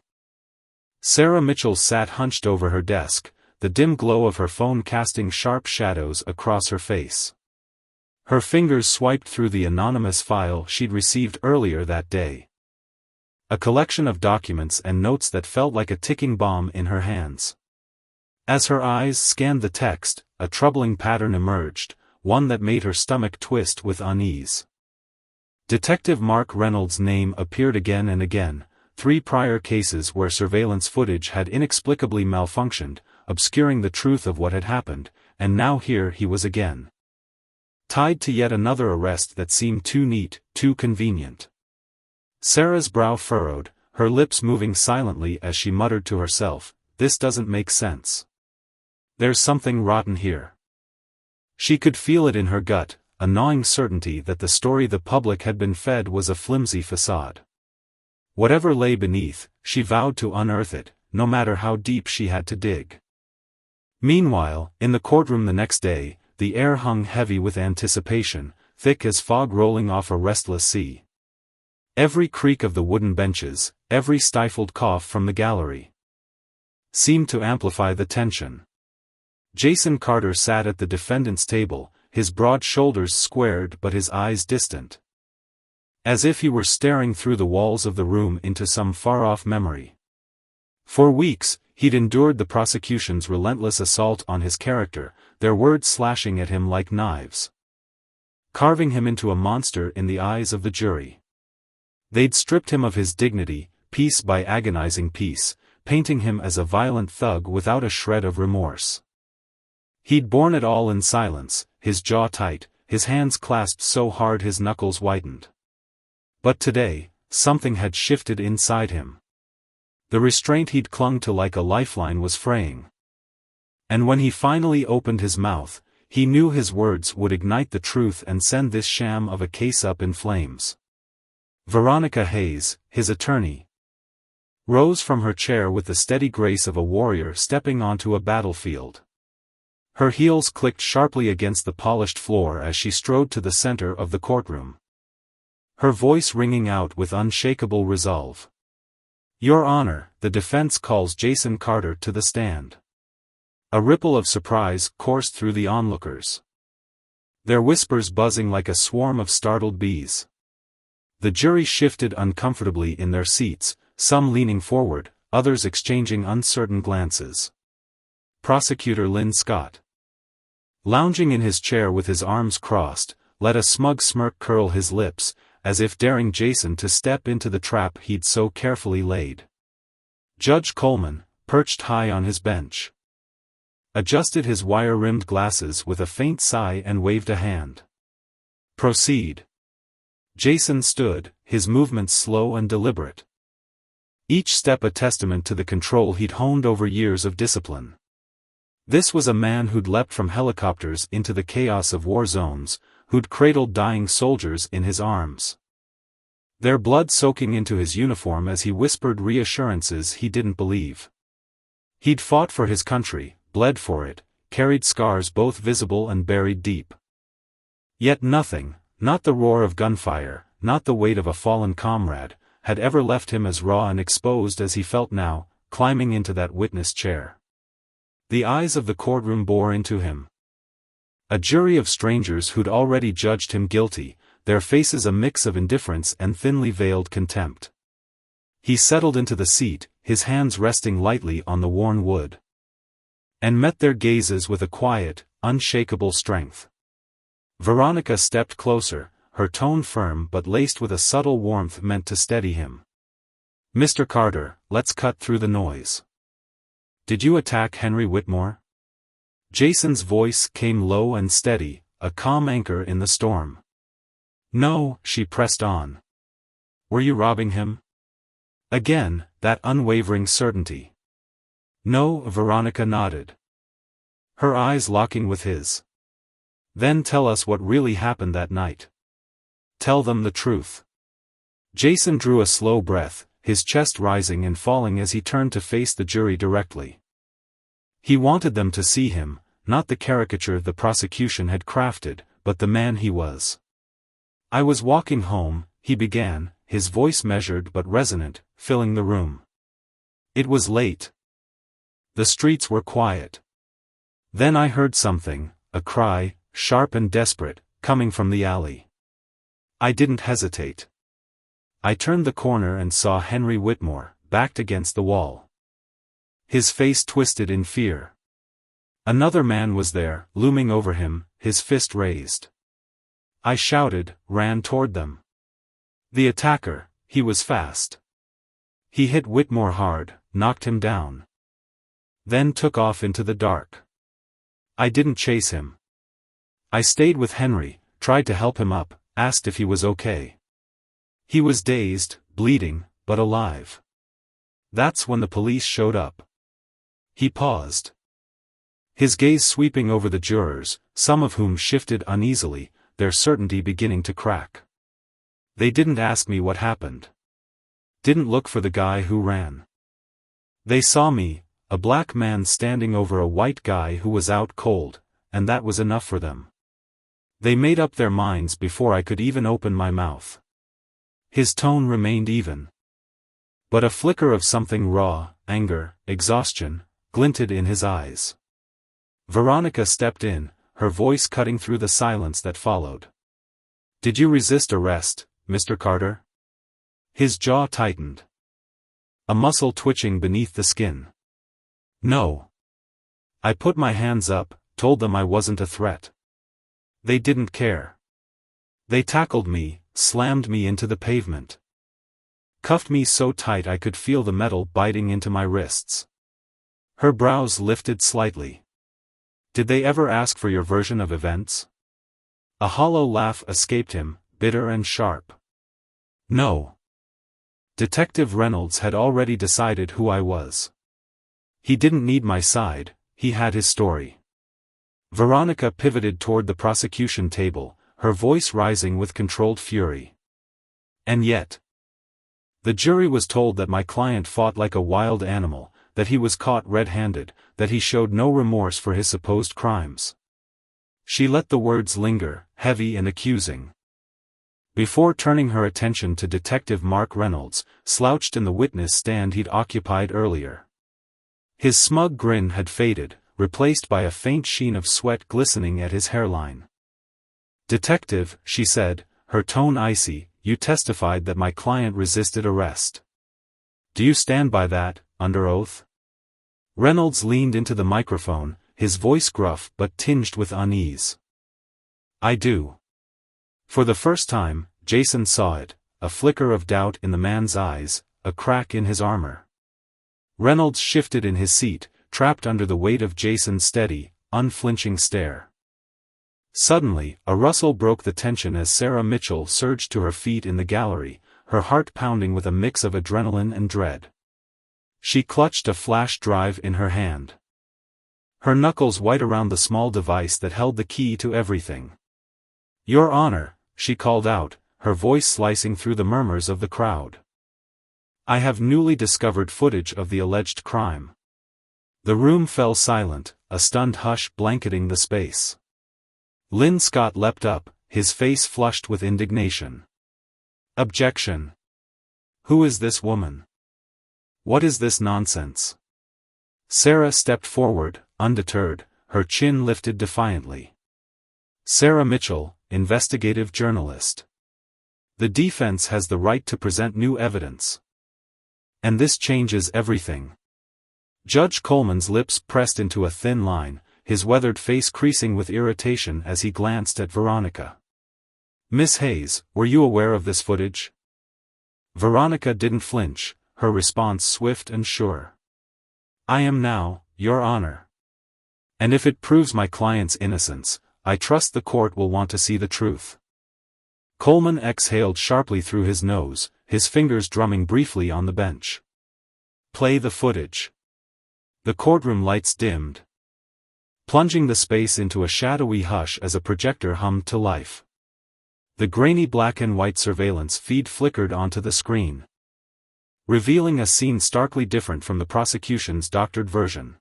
Sarah Mitchell sat hunched over her desk, the dim glow of her phone casting sharp shadows across her face. Her fingers swiped through the anonymous file she'd received earlier that day. A collection of documents and notes that felt like a ticking bomb in her hands. As her eyes scanned the text, a troubling pattern emerged, one that made her stomach twist with unease. Detective Mark Reynolds' name appeared again and again, 3 prior cases where surveillance footage had inexplicably malfunctioned, obscuring the truth of what had happened, and now here he was again. Tied to yet another arrest that seemed too neat, too convenient. Sarah's brow furrowed, her lips moving silently as she muttered to herself, "This doesn't make sense. There's something rotten here." She could feel it in her gut, a gnawing certainty that the story the public had been fed was a flimsy facade. Whatever lay beneath, she vowed to unearth it, no matter how deep she had to dig. Meanwhile, in the courtroom the next day, the air hung heavy with anticipation, thick as fog rolling off a restless sea. Every creak of the wooden benches, every stifled cough from the gallery, seemed to amplify the tension. Jason Carter sat at the defendant's table, his broad shoulders squared but his eyes distant. As if he were staring through the walls of the room into some far-off memory. For weeks, he'd endured the prosecution's relentless assault on his character, their words slashing at him like knives. carving him into a monster in the eyes of the jury. They'd stripped him of his dignity, piece by agonizing piece, painting him as a violent thug without a shred of remorse. He'd borne it all in silence, his jaw tight, his hands clasped so hard his knuckles whitened. But today, something had shifted inside him. The restraint he'd clung to like a lifeline was fraying. And when he finally opened his mouth, he knew his words would ignite the truth and send this sham of a case up in flames. Veronica Hayes, his attorney, rose from her chair with the steady grace of a warrior stepping onto a battlefield. Her heels clicked sharply against the polished floor as she strode to the center of the courtroom. Her voice ringing out with unshakable resolve. "Your Honor, the defense calls Jason Carter to the stand." A ripple of surprise coursed through the onlookers, their whispers buzzing like a swarm of startled bees. The jury shifted uncomfortably in their seats, some leaning forward, others exchanging uncertain glances. Prosecutor Lynn Scott, lounging in his chair with his arms crossed, let a smug smirk curl his lips, as if daring Jason to step into the trap he'd so carefully laid. Judge Coleman, perched high on his bench, adjusted his wire-rimmed glasses with a faint sigh and waved a hand. "Proceed." Jason stood, his movements slow and deliberate, each step a testament to the control he'd honed over years of discipline. This was a man who'd leapt from helicopters into the chaos of war zones, who'd cradled dying soldiers in his arms, their blood soaking into his uniform as he whispered reassurances he didn't believe. He'd fought for his country, bled for it, carried scars both visible and buried deep. Yet nothing, not the roar of gunfire, not the weight of a fallen comrade, had ever left him as raw and exposed as he felt now, climbing into that witness chair. The eyes of the courtroom bore into him. A jury of strangers who'd already judged him guilty, their faces a mix of indifference and thinly veiled contempt. He settled into the seat, his hands resting lightly on the worn wood, and met their gazes with a quiet, unshakable strength. Veronica stepped closer, her tone firm but laced with a subtle warmth meant to steady him. "Mr. Carter, let's cut through the noise. Did you attack Henry Whitmore?" Jason's voice came low and steady, a calm anchor in the storm. "No," she pressed on. "Were you robbing him?" Again, that unwavering certainty. "No," Veronica nodded, her eyes locking with his. "Then tell us what really happened that night. Tell them the truth." Jason drew a slow breath, his chest rising and falling as he turned to face the jury directly. He wanted them to see him, not the caricature the prosecution had crafted, but the man he was. "I was walking home," he began, his voice measured but resonant, filling the room. "It was late. The streets were quiet. Then I heard something, a cry, sharp and desperate, coming from the alley. I didn't hesitate. I turned the corner and saw Henry Whitmore, backed against the wall, his face twisted in fear. Another man was there, looming over him, his fist raised. I shouted, ran toward them. The attacker, he was fast. He hit Whitmore hard, knocked him down, then took off into the dark. I didn't chase him. I stayed with Henry, tried to help him up, asked if he was okay. He was dazed, bleeding, but alive. That's when the police showed up." He paused, his gaze sweeping over the jurors, some of whom shifted uneasily, their certainty beginning to crack. "They didn't ask me what happened. Didn't look for the guy who ran. They saw me, a black man standing over a white guy who was out cold, and that was enough for them. They made up their minds before I could even open my mouth." His tone remained even, but a flicker of something raw, anger, exhaustion, glinted in his eyes. Veronica stepped in, her voice cutting through the silence that followed. "Did you resist arrest, Mr. Carter?" His jaw tightened, a muscle twitching beneath the skin. "No. I put my hands up, told them I wasn't a threat. They didn't care. They tackled me, slammed me into the pavement. Cuffed me so tight I could feel the metal biting into my wrists. Her brows lifted slightly. Did they ever ask for your version of events? A hollow laugh escaped him, bitter and sharp. No. Detective Reynolds had already decided who I was. He didn't need my side, he had his story. Veronica pivoted toward the prosecution table, her voice rising with controlled fury. And yet, the jury was told that my client fought like a wild animal, that he was caught red-handed, that he showed no remorse for his supposed crimes. She let the words linger, heavy and accusing. Before turning her attention to Detective Mark Reynolds, slouched in the witness stand he'd occupied earlier. His smug grin had faded, replaced by a faint sheen of sweat glistening at his hairline. "Detective," she said, her tone icy, "you testified that my client resisted arrest. Do you stand by that, under oath?" Reynolds leaned into the microphone, his voice gruff but tinged with unease. "I do." For the first time, Jason saw it, a flicker of doubt in the man's eyes, a crack in his armor. Reynolds shifted in his seat, trapped under the weight of Jason's steady, unflinching stare. Suddenly, a rustle broke the tension as Sarah Mitchell surged to her feet in the gallery, her heart pounding with a mix of adrenaline and dread. She clutched a flash drive in her hand. Her knuckles white around the small device that held the key to everything. "Your Honor," she called out, her voice slicing through the murmurs of the crowd. "I have newly discovered footage of the alleged crime." The room fell silent, a stunned hush blanketing the space. Lynn Scott leapt up, his face flushed with indignation. "Objection! Who is this woman? What is this nonsense?" Sarah stepped forward, undeterred, her chin lifted defiantly. "Sarah Mitchell, investigative journalist. The defense has the right to present new evidence. And this changes everything." Judge Coleman's lips pressed into a thin line, his weathered face creasing with irritation as he glanced at Veronica. "Miss Hayes, were you aware of this footage?" Veronica didn't flinch, her response swift and sure. "I am now, Your Honor. And if it proves my client's innocence, I trust the court will want to see the truth." Coleman exhaled sharply through his nose, his fingers drumming briefly on the bench. "Play the footage." The courtroom lights dimmed, plunging the space into a shadowy hush as a projector hummed to life. The grainy black and white surveillance feed flickered onto the screen, revealing a scene starkly different from the prosecution's doctored version.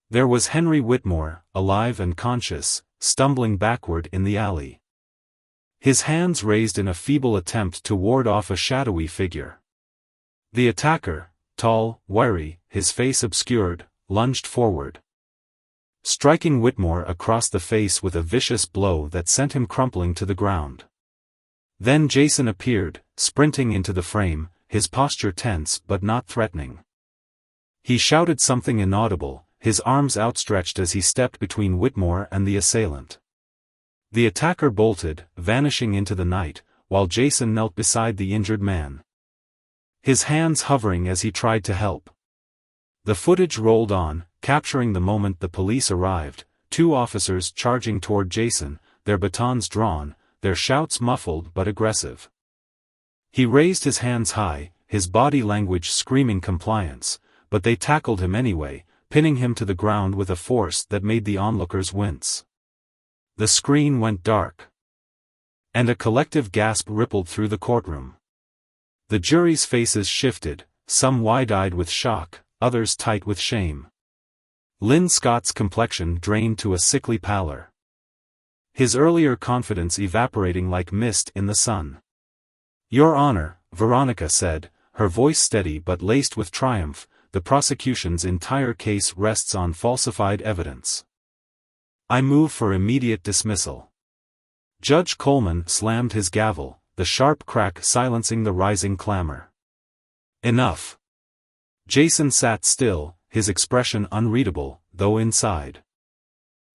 There was Henry Whitmore, alive and conscious, stumbling backward in the alley. His hands raised in a feeble attempt to ward off a shadowy figure. The attacker, tall, wiry, his face obscured, lunged forward, striking Whitmore across the face with a vicious blow that sent him crumpling to the ground. Then Jason appeared, sprinting into the frame, his posture tense but not threatening. He shouted something inaudible, his arms outstretched as he stepped between Whitmore and the assailant. The attacker bolted, vanishing into the night, while Jason knelt beside the injured man, his hands hovering as he tried to help. The footage rolled on, capturing the moment the police arrived, two officers charging toward Jason, their batons drawn, their shouts muffled but aggressive. He raised his hands high, his body language screaming compliance, but they tackled him anyway, pinning him to the ground with a force that made the onlookers wince. The screen went dark, and a collective gasp rippled through the courtroom. The jury's faces shifted, some wide-eyed with shock, others tight with shame. Lynn Scott's complexion drained to a sickly pallor, his earlier confidence evaporating like mist in the sun. "Your Honor," Veronica said, her voice steady but laced with triumph, "the prosecution's entire case rests on falsified evidence. I move for immediate dismissal." Judge Coleman slammed his gavel, the sharp crack silencing the rising clamor. "Enough." Jason sat still, his expression unreadable, though inside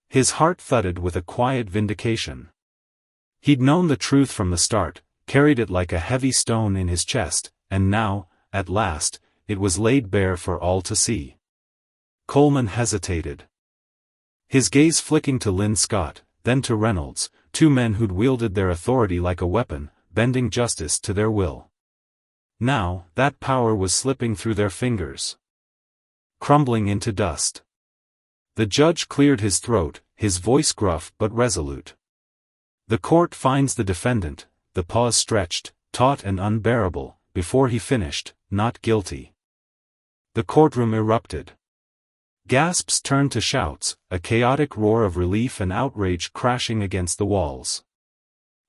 his heart thudded with a quiet vindication. He'd known the truth from the start, carried it like a heavy stone in his chest, and now, at last, it was laid bare for all to see. Coleman hesitated. His gaze flicking to Lynn Scott, then to Reynolds, two men who'd wielded their authority like a weapon, bending justice to their will. Now, that power was slipping through their fingers, crumbling into dust. The judge cleared his throat, his voice gruff but resolute. The court finds the defendant, the pause stretched, taut and unbearable, before he finished, not guilty. The courtroom erupted. Gasps turned to shouts, a chaotic roar of relief and outrage crashing against the walls.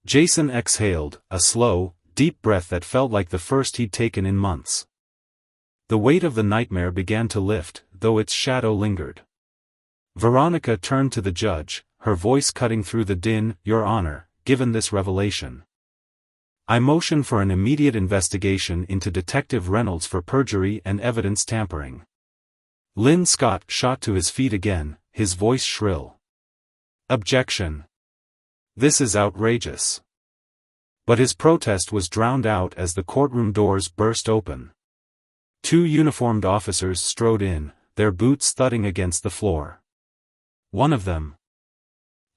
Jason exhaled, a slow, deep breath that felt like the first he'd taken in months. The weight of the nightmare began to lift, though its shadow lingered. Veronica turned to the judge, her voice cutting through the din. "Your Honor, given this revelation, I motion for an immediate investigation into Detective Reynolds for perjury and evidence tampering." Lynn Scott shot to his feet again, his voice shrill. "Objection. This is outrageous." But his protest was drowned out as the courtroom doors burst open. Two uniformed officers strode in, their boots thudding against the floor. One of them,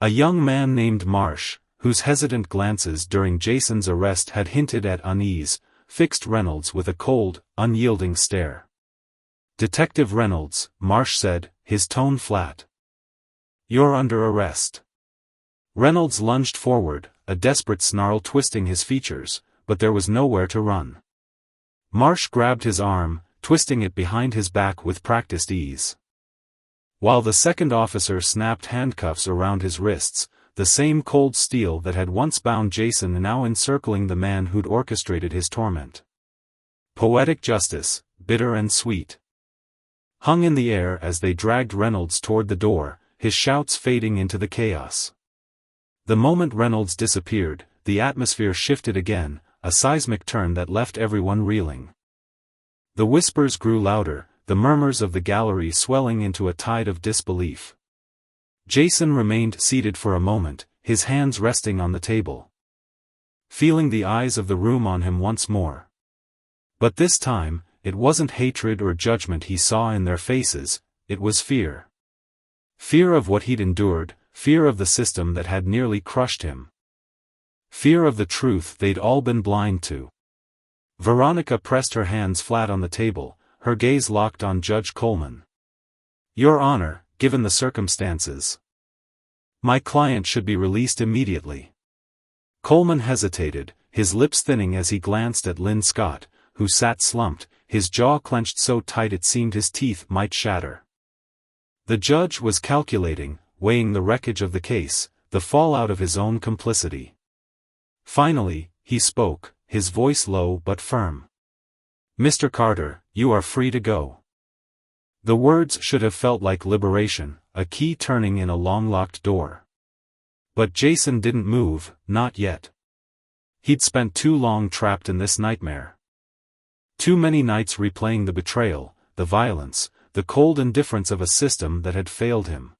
a young man named Marsh, whose hesitant glances during Jason's arrest had hinted at unease, fixed Reynolds with a cold, unyielding stare. "Detective Reynolds," Marsh said, his tone flat. "You're under arrest." Reynolds lunged forward, a desperate snarl twisting his features, but there was nowhere to run. Marsh grabbed his arm, twisting it behind his back with practiced ease. While the second officer snapped handcuffs around his wrists, the same cold steel that had once bound Jason now encircling the man who'd orchestrated his torment. Poetic justice, bitter and sweet, hung in the air as they dragged Reynolds toward the door, his shouts fading into the chaos. The moment Reynolds disappeared, the atmosphere shifted again, a seismic turn that left everyone reeling. The whispers grew louder, the murmurs of the gallery swelling into a tide of disbelief. Jason remained seated for a moment, his hands resting on the table, feeling the eyes of the room on him once more. But this time, it wasn't hatred or judgment he saw in their faces, it was fear. Fear of what he'd endured, fear of the system that had nearly crushed him. Fear of the truth they'd all been blind to. Veronica pressed her hands flat on the table, her gaze locked on Judge Coleman. "Your Honor, given the circumstances, my client should be released immediately." Coleman hesitated, his lips thinning as he glanced at Lynn Scott, who sat slumped, his jaw clenched so tight it seemed his teeth might shatter. The judge was calculating, weighing the wreckage of the case, the fallout of his own complicity. Finally, he spoke, his voice low but firm. "Mr. Carter, you are free to go." The words should have felt like liberation, a key turning in a long-locked door. But Jason didn't move, not yet. He'd spent too long trapped in this nightmare. Too many nights replaying the betrayal, the violence, the cold indifference of a system that had failed him.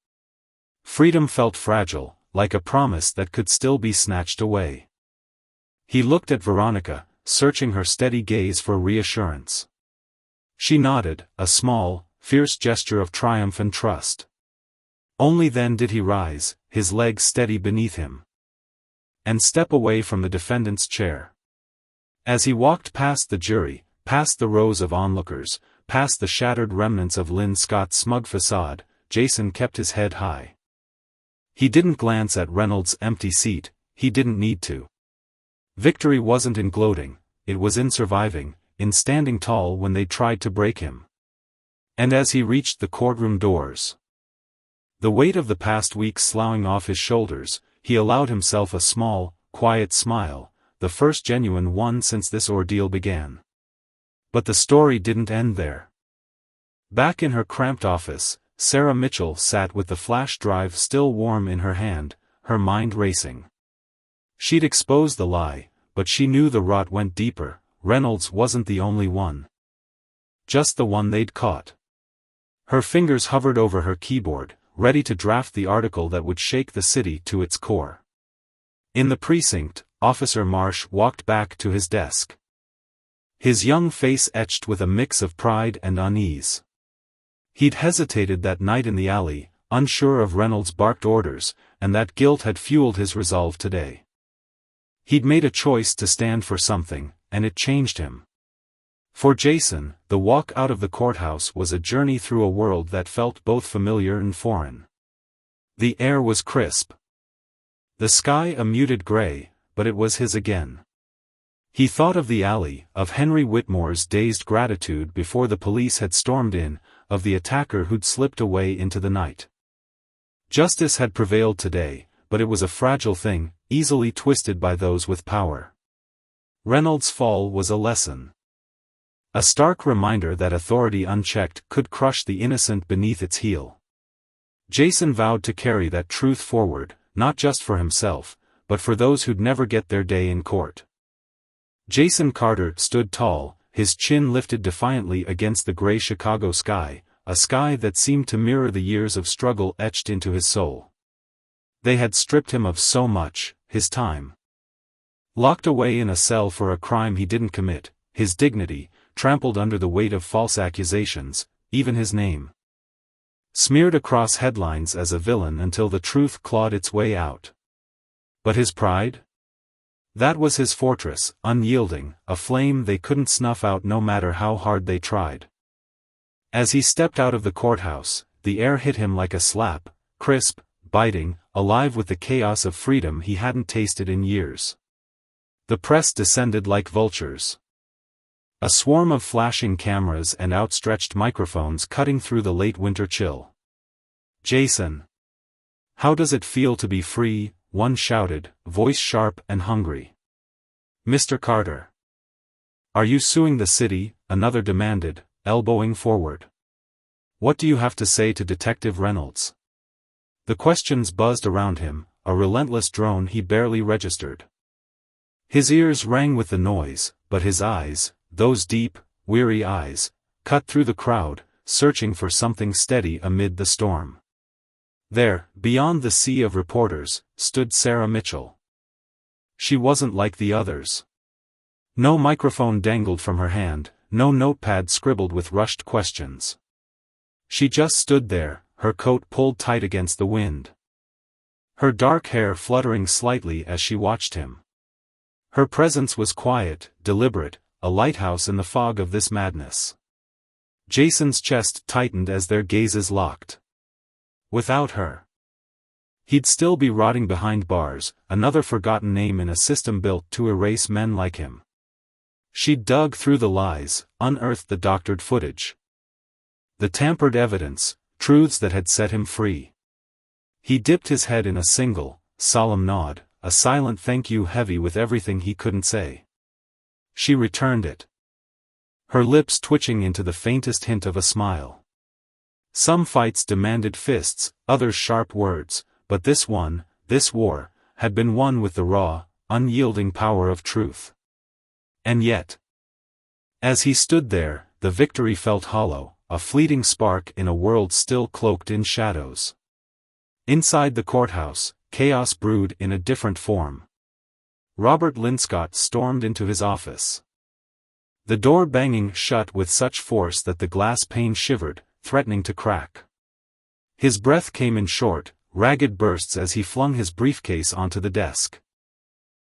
Freedom felt fragile, like a promise that could still be snatched away. He looked at Veronica, searching her steady gaze for reassurance. She nodded, a small, fierce gesture of triumph and trust. Only then did he rise, his legs steady beneath him, and step away from the defendant's chair. As he walked past the jury, past the rows of onlookers, past the shattered remnants of Lynn Scott's smug facade, Jason kept his head high. He didn't glance at Reynolds' empty seat, he didn't need to. Victory wasn't in gloating, it was in surviving, in standing tall when they tried to break him. And as he reached the courtroom doors, the weight of the past weeks sloughing off his shoulders, he allowed himself a small, quiet smile, the first genuine one since this ordeal began. But the story didn't end there. Back in her cramped office, Sarah Mitchell sat with the flash drive still warm in her hand, her mind racing. She'd exposed the lie, but she knew the rot went deeper. Reynolds wasn't the only one. Just the one they'd caught. Her fingers hovered over her keyboard, ready to draft the article that would shake the city to its core. In the precinct, Officer Marsh walked back to his desk. His young face etched with a mix of pride and unease. He'd hesitated that night in the alley, unsure of Reynolds' barked orders, and that guilt had fueled his resolve today. He'd made a choice to stand for something, and it changed him. For Jason, the walk out of the courthouse was a journey through a world that felt both familiar and foreign. The air was crisp. The sky a muted gray, but it was his again. He thought of the alley, of Henry Whitmore's dazed gratitude before the police had stormed in, of the attacker who'd slipped away into the night. Justice had prevailed today, but it was a fragile thing, easily twisted by those with power. Reynolds' fall was a lesson. A stark reminder that authority unchecked could crush the innocent beneath its heel. Jason vowed to carry that truth forward, not just for himself, but for those who'd never get their day in court. Jason Carter stood tall, his chin lifted defiantly against the gray Chicago sky, a sky that seemed to mirror the years of struggle etched into his soul. They had stripped him of so much, his time. Locked away in a cell for a crime he didn't commit, his dignity, trampled under the weight of false accusations, even his name. Smeared across headlines as a villain until the truth clawed its way out. But his pride? That was his fortress, unyielding, a flame they couldn't snuff out no matter how hard they tried. As he stepped out of the courthouse, the air hit him like a slap, crisp, biting, alive with the chaos of freedom he hadn't tasted in years. The press descended like vultures. A swarm of flashing cameras and outstretched microphones cutting through the late winter chill. "Jason! How does it feel to be free?" one shouted, voice sharp and hungry. "Mr. Carter. Are you suing the city?" another demanded, elbowing forward. "What do you have to say to Detective Reynolds?" The questions buzzed around him, a relentless drone he barely registered. His ears rang with the noise, but his eyes, those deep, weary eyes, cut through the crowd, searching for something steady amid the storm. There, beyond the sea of reporters, stood Sarah Mitchell. She wasn't like the others. No microphone dangled from her hand, no notepad scribbled with rushed questions. She just stood there, her coat pulled tight against the wind. Her dark hair fluttering slightly as she watched him. Her presence was quiet, deliberate, a lighthouse in the fog of this madness. Jason's chest tightened as their gazes locked. Without her, he'd still be rotting behind bars, another forgotten name in a system built to erase men like him. She'd dug through the lies, unearthed the doctored footage. The tampered evidence, truths that had set him free. He dipped his head in a single, solemn nod, a silent thank you heavy with everything he couldn't say. She returned it. Her lips twitching into the faintest hint of a smile. Some fights demanded fists, others sharp words, but this one, this war, had been won with the raw, unyielding power of truth. And yet, as he stood there, the victory felt hollow, a fleeting spark in a world still cloaked in shadows. Inside the courthouse, chaos brewed in a different form. Robert Linscott stormed into his office. The door banging shut with such force that the glass pane shivered, threatening to crack. His breath came in short, ragged bursts as he flung his briefcase onto the desk.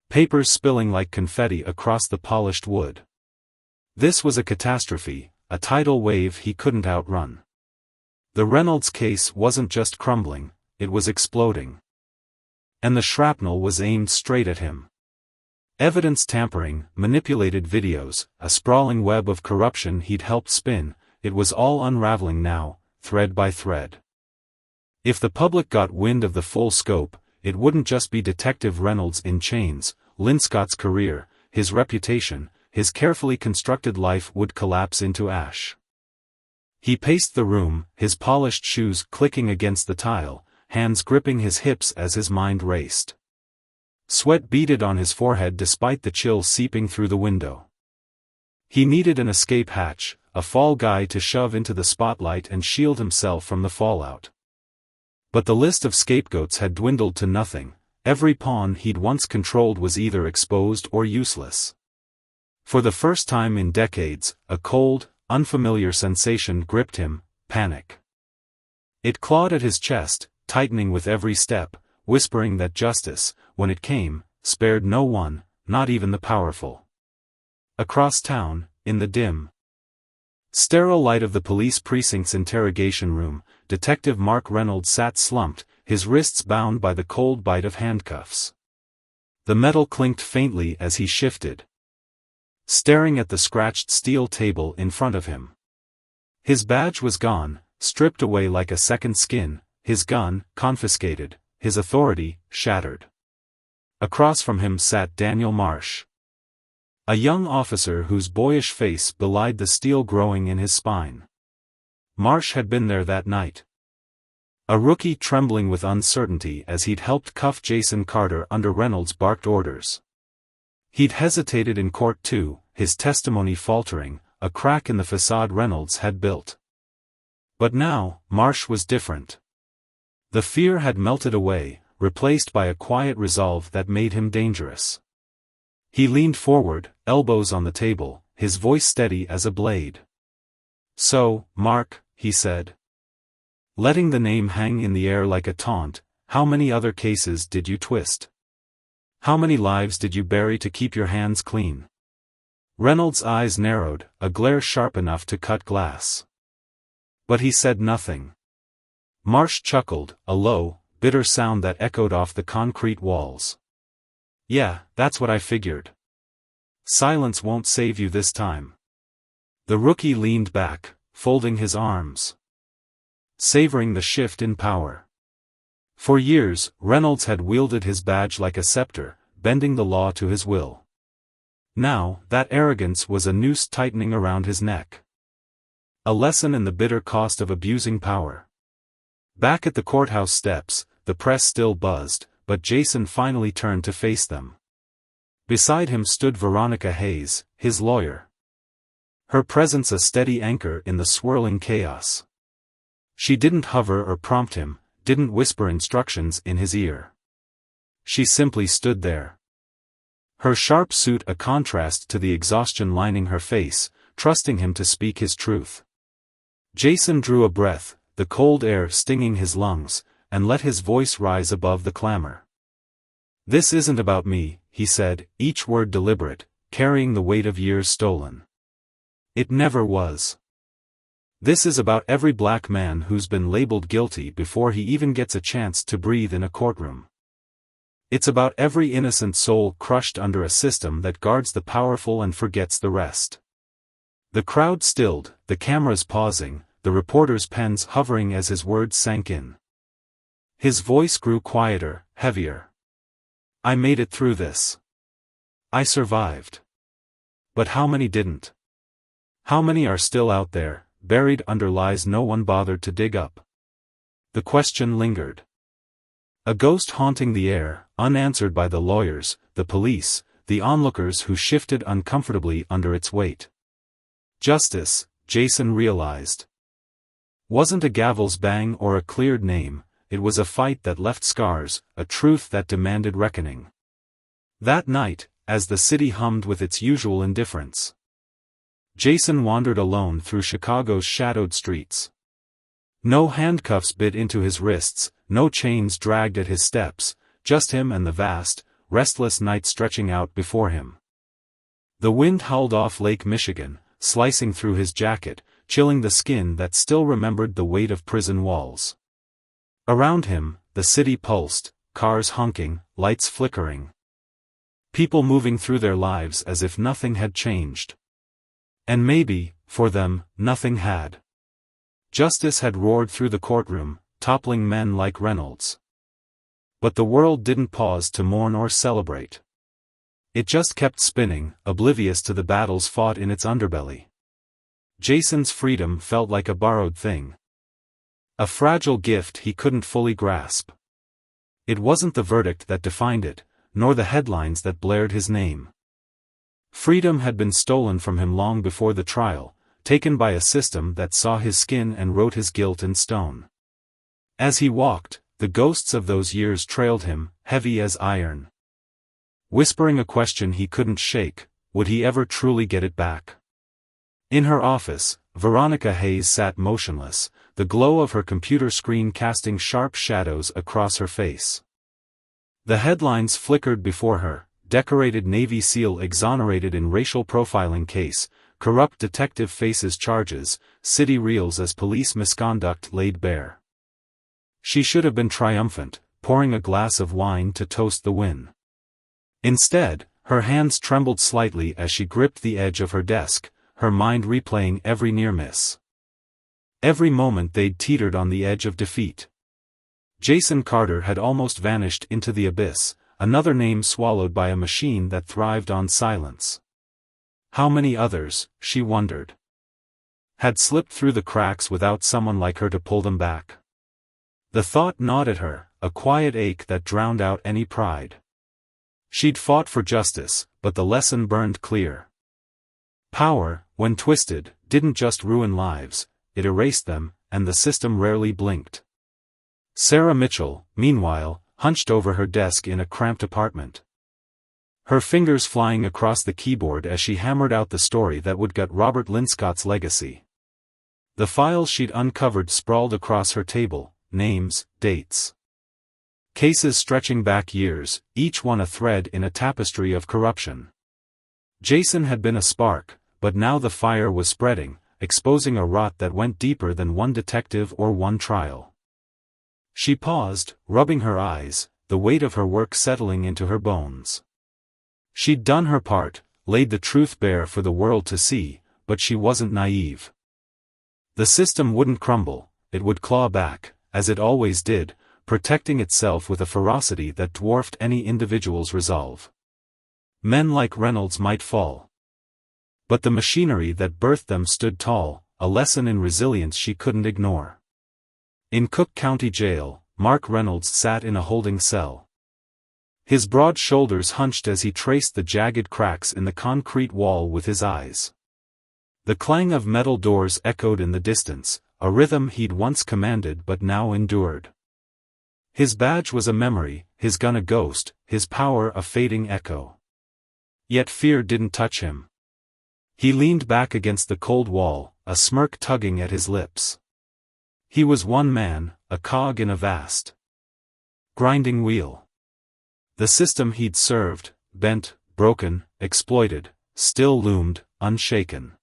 Papers spilling like confetti across the polished wood. This was a catastrophe, a tidal wave he couldn't outrun. The Reynolds case wasn't just crumbling, it was exploding. And the shrapnel was aimed straight at him. Evidence tampering, manipulated videos, a sprawling web of corruption he'd helped spin, it was all unraveling now, thread by thread. If the public got wind of the full scope, it wouldn't just be Detective Reynolds in chains, Linscott's career, his reputation, his carefully constructed life would collapse into ash. He paced the room, his polished shoes clicking against the tile, hands gripping his hips as his mind raced. Sweat beaded on his forehead despite the chill seeping through the window. He needed an escape hatch, a fall guy to shove into the spotlight and shield himself from the fallout. But the list of scapegoats had dwindled to nothing, every pawn he'd once controlled was either exposed or useless. For the first time in decades, a cold, unfamiliar sensation gripped him, panic. It clawed at his chest, tightening with every step, whispering that justice, when it came, spared no one, not even the powerful. Across town, in the dim, sterile light of the police precinct's interrogation room, Detective Mark Reynolds sat slumped, his wrists bound by the cold bite of handcuffs. The metal clinked faintly as he shifted, staring at the scratched steel table in front of him. His badge was gone, stripped away like a second skin, his gun, confiscated, his authority, shattered. Across from him sat Daniel Marsh, a young officer whose boyish face belied the steel growing in his spine. Marsh had been there that night, a rookie trembling with uncertainty as he'd helped cuff Jason Carter under Reynolds' barked orders. He'd hesitated in court too, his testimony faltering, a crack in the facade Reynolds had built. But now, Marsh was different. The fear had melted away, replaced by a quiet resolve that made him dangerous. He leaned forward, elbows on the table, his voice steady as a blade. "So, Mark," he said, letting the name hang in the air like a taunt, "how many other cases did you twist? How many lives did you bury to keep your hands clean?" Reynolds' eyes narrowed, a glare sharp enough to cut glass. But he said nothing. Marsh chuckled, a low, bitter sound that echoed off the concrete walls. "Yeah, that's what I figured. Silence won't save you this time." The rookie leaned back, folding his arms, savoring the shift in power. For years, Reynolds had wielded his badge like a scepter, bending the law to his will. Now, that arrogance was a noose tightening around his neck. A lesson in the bitter cost of abusing power. Back at the courthouse steps, the press still buzzed, but Jason finally turned to face them. Beside him stood Veronica Hayes, his lawyer. Her presence a steady anchor in the swirling chaos. She didn't hover or prompt him, didn't whisper instructions in his ear. She simply stood there. Her sharp suit a contrast to the exhaustion lining her face, trusting him to speak his truth. Jason drew a breath, the cold air stinging his lungs, and let his voice rise above the clamor. "This isn't about me," he said, each word deliberate, carrying the weight of years stolen. "It never was. This is about every black man who's been labeled guilty before he even gets a chance to breathe in a courtroom. It's about every innocent soul crushed under a system that guards the powerful and forgets the rest." The crowd stilled, the cameras pausing, the reporters' pens hovering as his words sank in. His voice grew quieter, heavier. "I made it through this. I survived. But how many didn't? How many are still out there, buried under lies no one bothered to dig up?" The question lingered. A ghost haunting the air, unanswered by the lawyers, the police, the onlookers who shifted uncomfortably under its weight. Justice, Jason realized, wasn't a gavel's bang or a cleared name, it was a fight that left scars, a truth that demanded reckoning. That night, as the city hummed with its usual indifference, Jason wandered alone through Chicago's shadowed streets. No handcuffs bit into his wrists, no chains dragged at his steps, just him and the vast, restless night stretching out before him. The wind howled off Lake Michigan, slicing through his jacket, chilling the skin that still remembered the weight of prison walls. Around him, the city pulsed, cars honking, lights flickering. People moving through their lives as if nothing had changed. And maybe, for them, nothing had. Justice had roared through the courtroom, toppling men like Reynolds. But the world didn't pause to mourn or celebrate. It just kept spinning, oblivious to the battles fought in its underbelly. Jason's freedom felt like a borrowed thing. A fragile gift he couldn't fully grasp. It wasn't the verdict that defined it, nor the headlines that blared his name. Freedom had been stolen from him long before the trial, taken by a system that saw his skin and wrote his guilt in stone. As he walked, the ghosts of those years trailed him, heavy as iron. Whispering a question he couldn't shake, would he ever truly get it back? In her office, Veronica Hayes sat motionless, the glow of her computer screen casting sharp shadows across her face. The headlines flickered before her: decorated Navy SEAL exonerated in racial profiling case, corrupt detective faces charges, city reels as police misconduct laid bare. She should have been triumphant, pouring a glass of wine to toast the win. Instead, her hands trembled slightly as she gripped the edge of her desk, her mind replaying every near miss. Every moment they'd teetered on the edge of defeat. Jason Carter had almost vanished into the abyss, another name swallowed by a machine that thrived on silence. How many others, she wondered, had slipped through the cracks without someone like her to pull them back? The thought gnawed at her, a quiet ache that drowned out any pride. She'd fought for justice, but the lesson burned clear. Power, when twisted, didn't just ruin lives, it erased them, and the system rarely blinked. Sarah Mitchell, meanwhile, hunched over her desk in a cramped apartment. Her fingers flying across the keyboard as she hammered out the story that would gut Robert Linscott's legacy. The files she'd uncovered sprawled across her table, names, dates. Cases stretching back years, each one a thread in a tapestry of corruption. Jason had been a spark, but now the fire was spreading, exposing a rot that went deeper than one detective or one trial. She paused, rubbing her eyes, the weight of her work settling into her bones. She'd done her part, laid the truth bare for the world to see, but she wasn't naive. The system wouldn't crumble, it would claw back, as it always did, protecting itself with a ferocity that dwarfed any individual's resolve. Men like Reynolds might fall, but the machinery that birthed them stood tall, a lesson in resilience she couldn't ignore. In Cook County Jail, Mark Reynolds sat in a holding cell. His broad shoulders hunched as he traced the jagged cracks in the concrete wall with his eyes. The clang of metal doors echoed in the distance, a rhythm he'd once commanded but now endured. His badge was a memory, his gun a ghost, his power a fading echo. Yet fear didn't touch him. He leaned back against the cold wall, a smirk tugging at his lips. He was one man, a cog in a vast, grinding wheel. The system he'd served, bent, broken, exploited, still loomed, unshaken.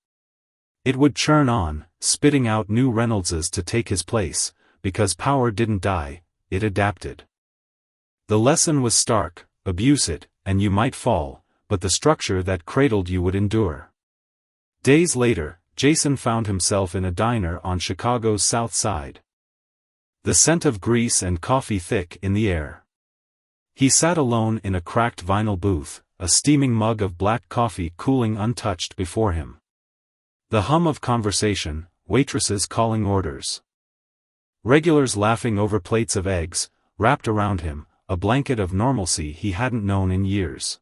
It would churn on, spitting out new Reynoldses to take his place, because power didn't die, it adapted. The lesson was stark: abuse it, and you might fall, but the structure that cradled you would endure. Days later, Jason found himself in a diner on Chicago's South Side. The scent of grease and coffee thick in the air. He sat alone in a cracked vinyl booth, a steaming mug of black coffee cooling untouched before him. The hum of conversation, waitresses calling orders. Regulars laughing over plates of eggs, wrapped around him, a blanket of normalcy he hadn't known in years.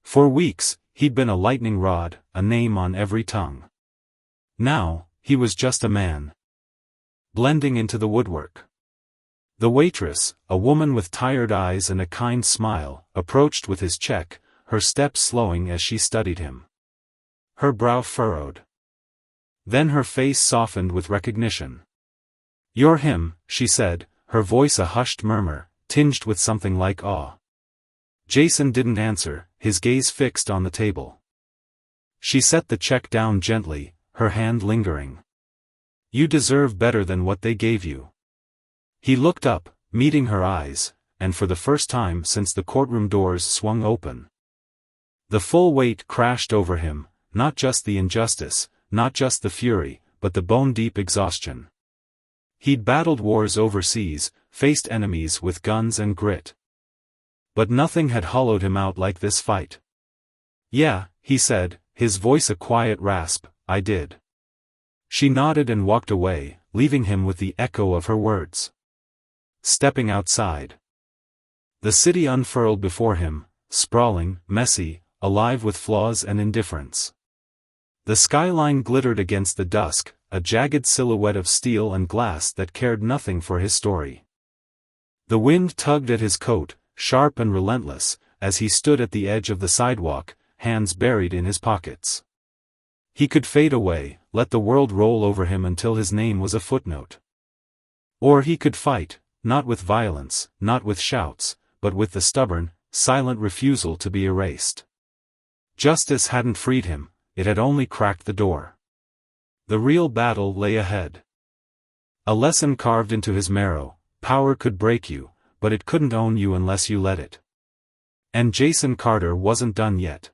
For weeks, he'd been a lightning rod, a name on every tongue. Now, he was just a man, blending into the woodwork. The waitress, a woman with tired eyes and a kind smile, approached with his check, her steps slowing as she studied him. Her brow furrowed. Then her face softened with recognition. "You're him," she said, her voice a hushed murmur, tinged with something like awe. Jason didn't answer, his gaze fixed on the table. She set the check down gently, her hand lingering. "You deserve better than what they gave you." He looked up, meeting her eyes, and for the first time since the courtroom doors swung open, the full weight crashed over him, not just the injustice, not just the fury, but the bone-deep exhaustion. He'd battled wars overseas, faced enemies with guns and grit. But nothing had hollowed him out like this fight. "Yeah," he said, his voice a quiet rasp, "I did." She nodded and walked away, leaving him with the echo of her words. Stepping outside. The city unfurled before him, sprawling, messy, alive with flaws and indifference. The skyline glittered against the dusk, a jagged silhouette of steel and glass that cared nothing for his story. The wind tugged at his coat, sharp and relentless, as he stood at the edge of the sidewalk, hands buried in his pockets. He could fade away, let the world roll over him until his name was a footnote. Or he could fight, not with violence, not with shouts, but with the stubborn, silent refusal to be erased. Justice hadn't freed him, it had only cracked the door. The real battle lay ahead. A lesson carved into his marrow: power could break you, but it couldn't own you unless you let it. And Jason Carter wasn't done yet.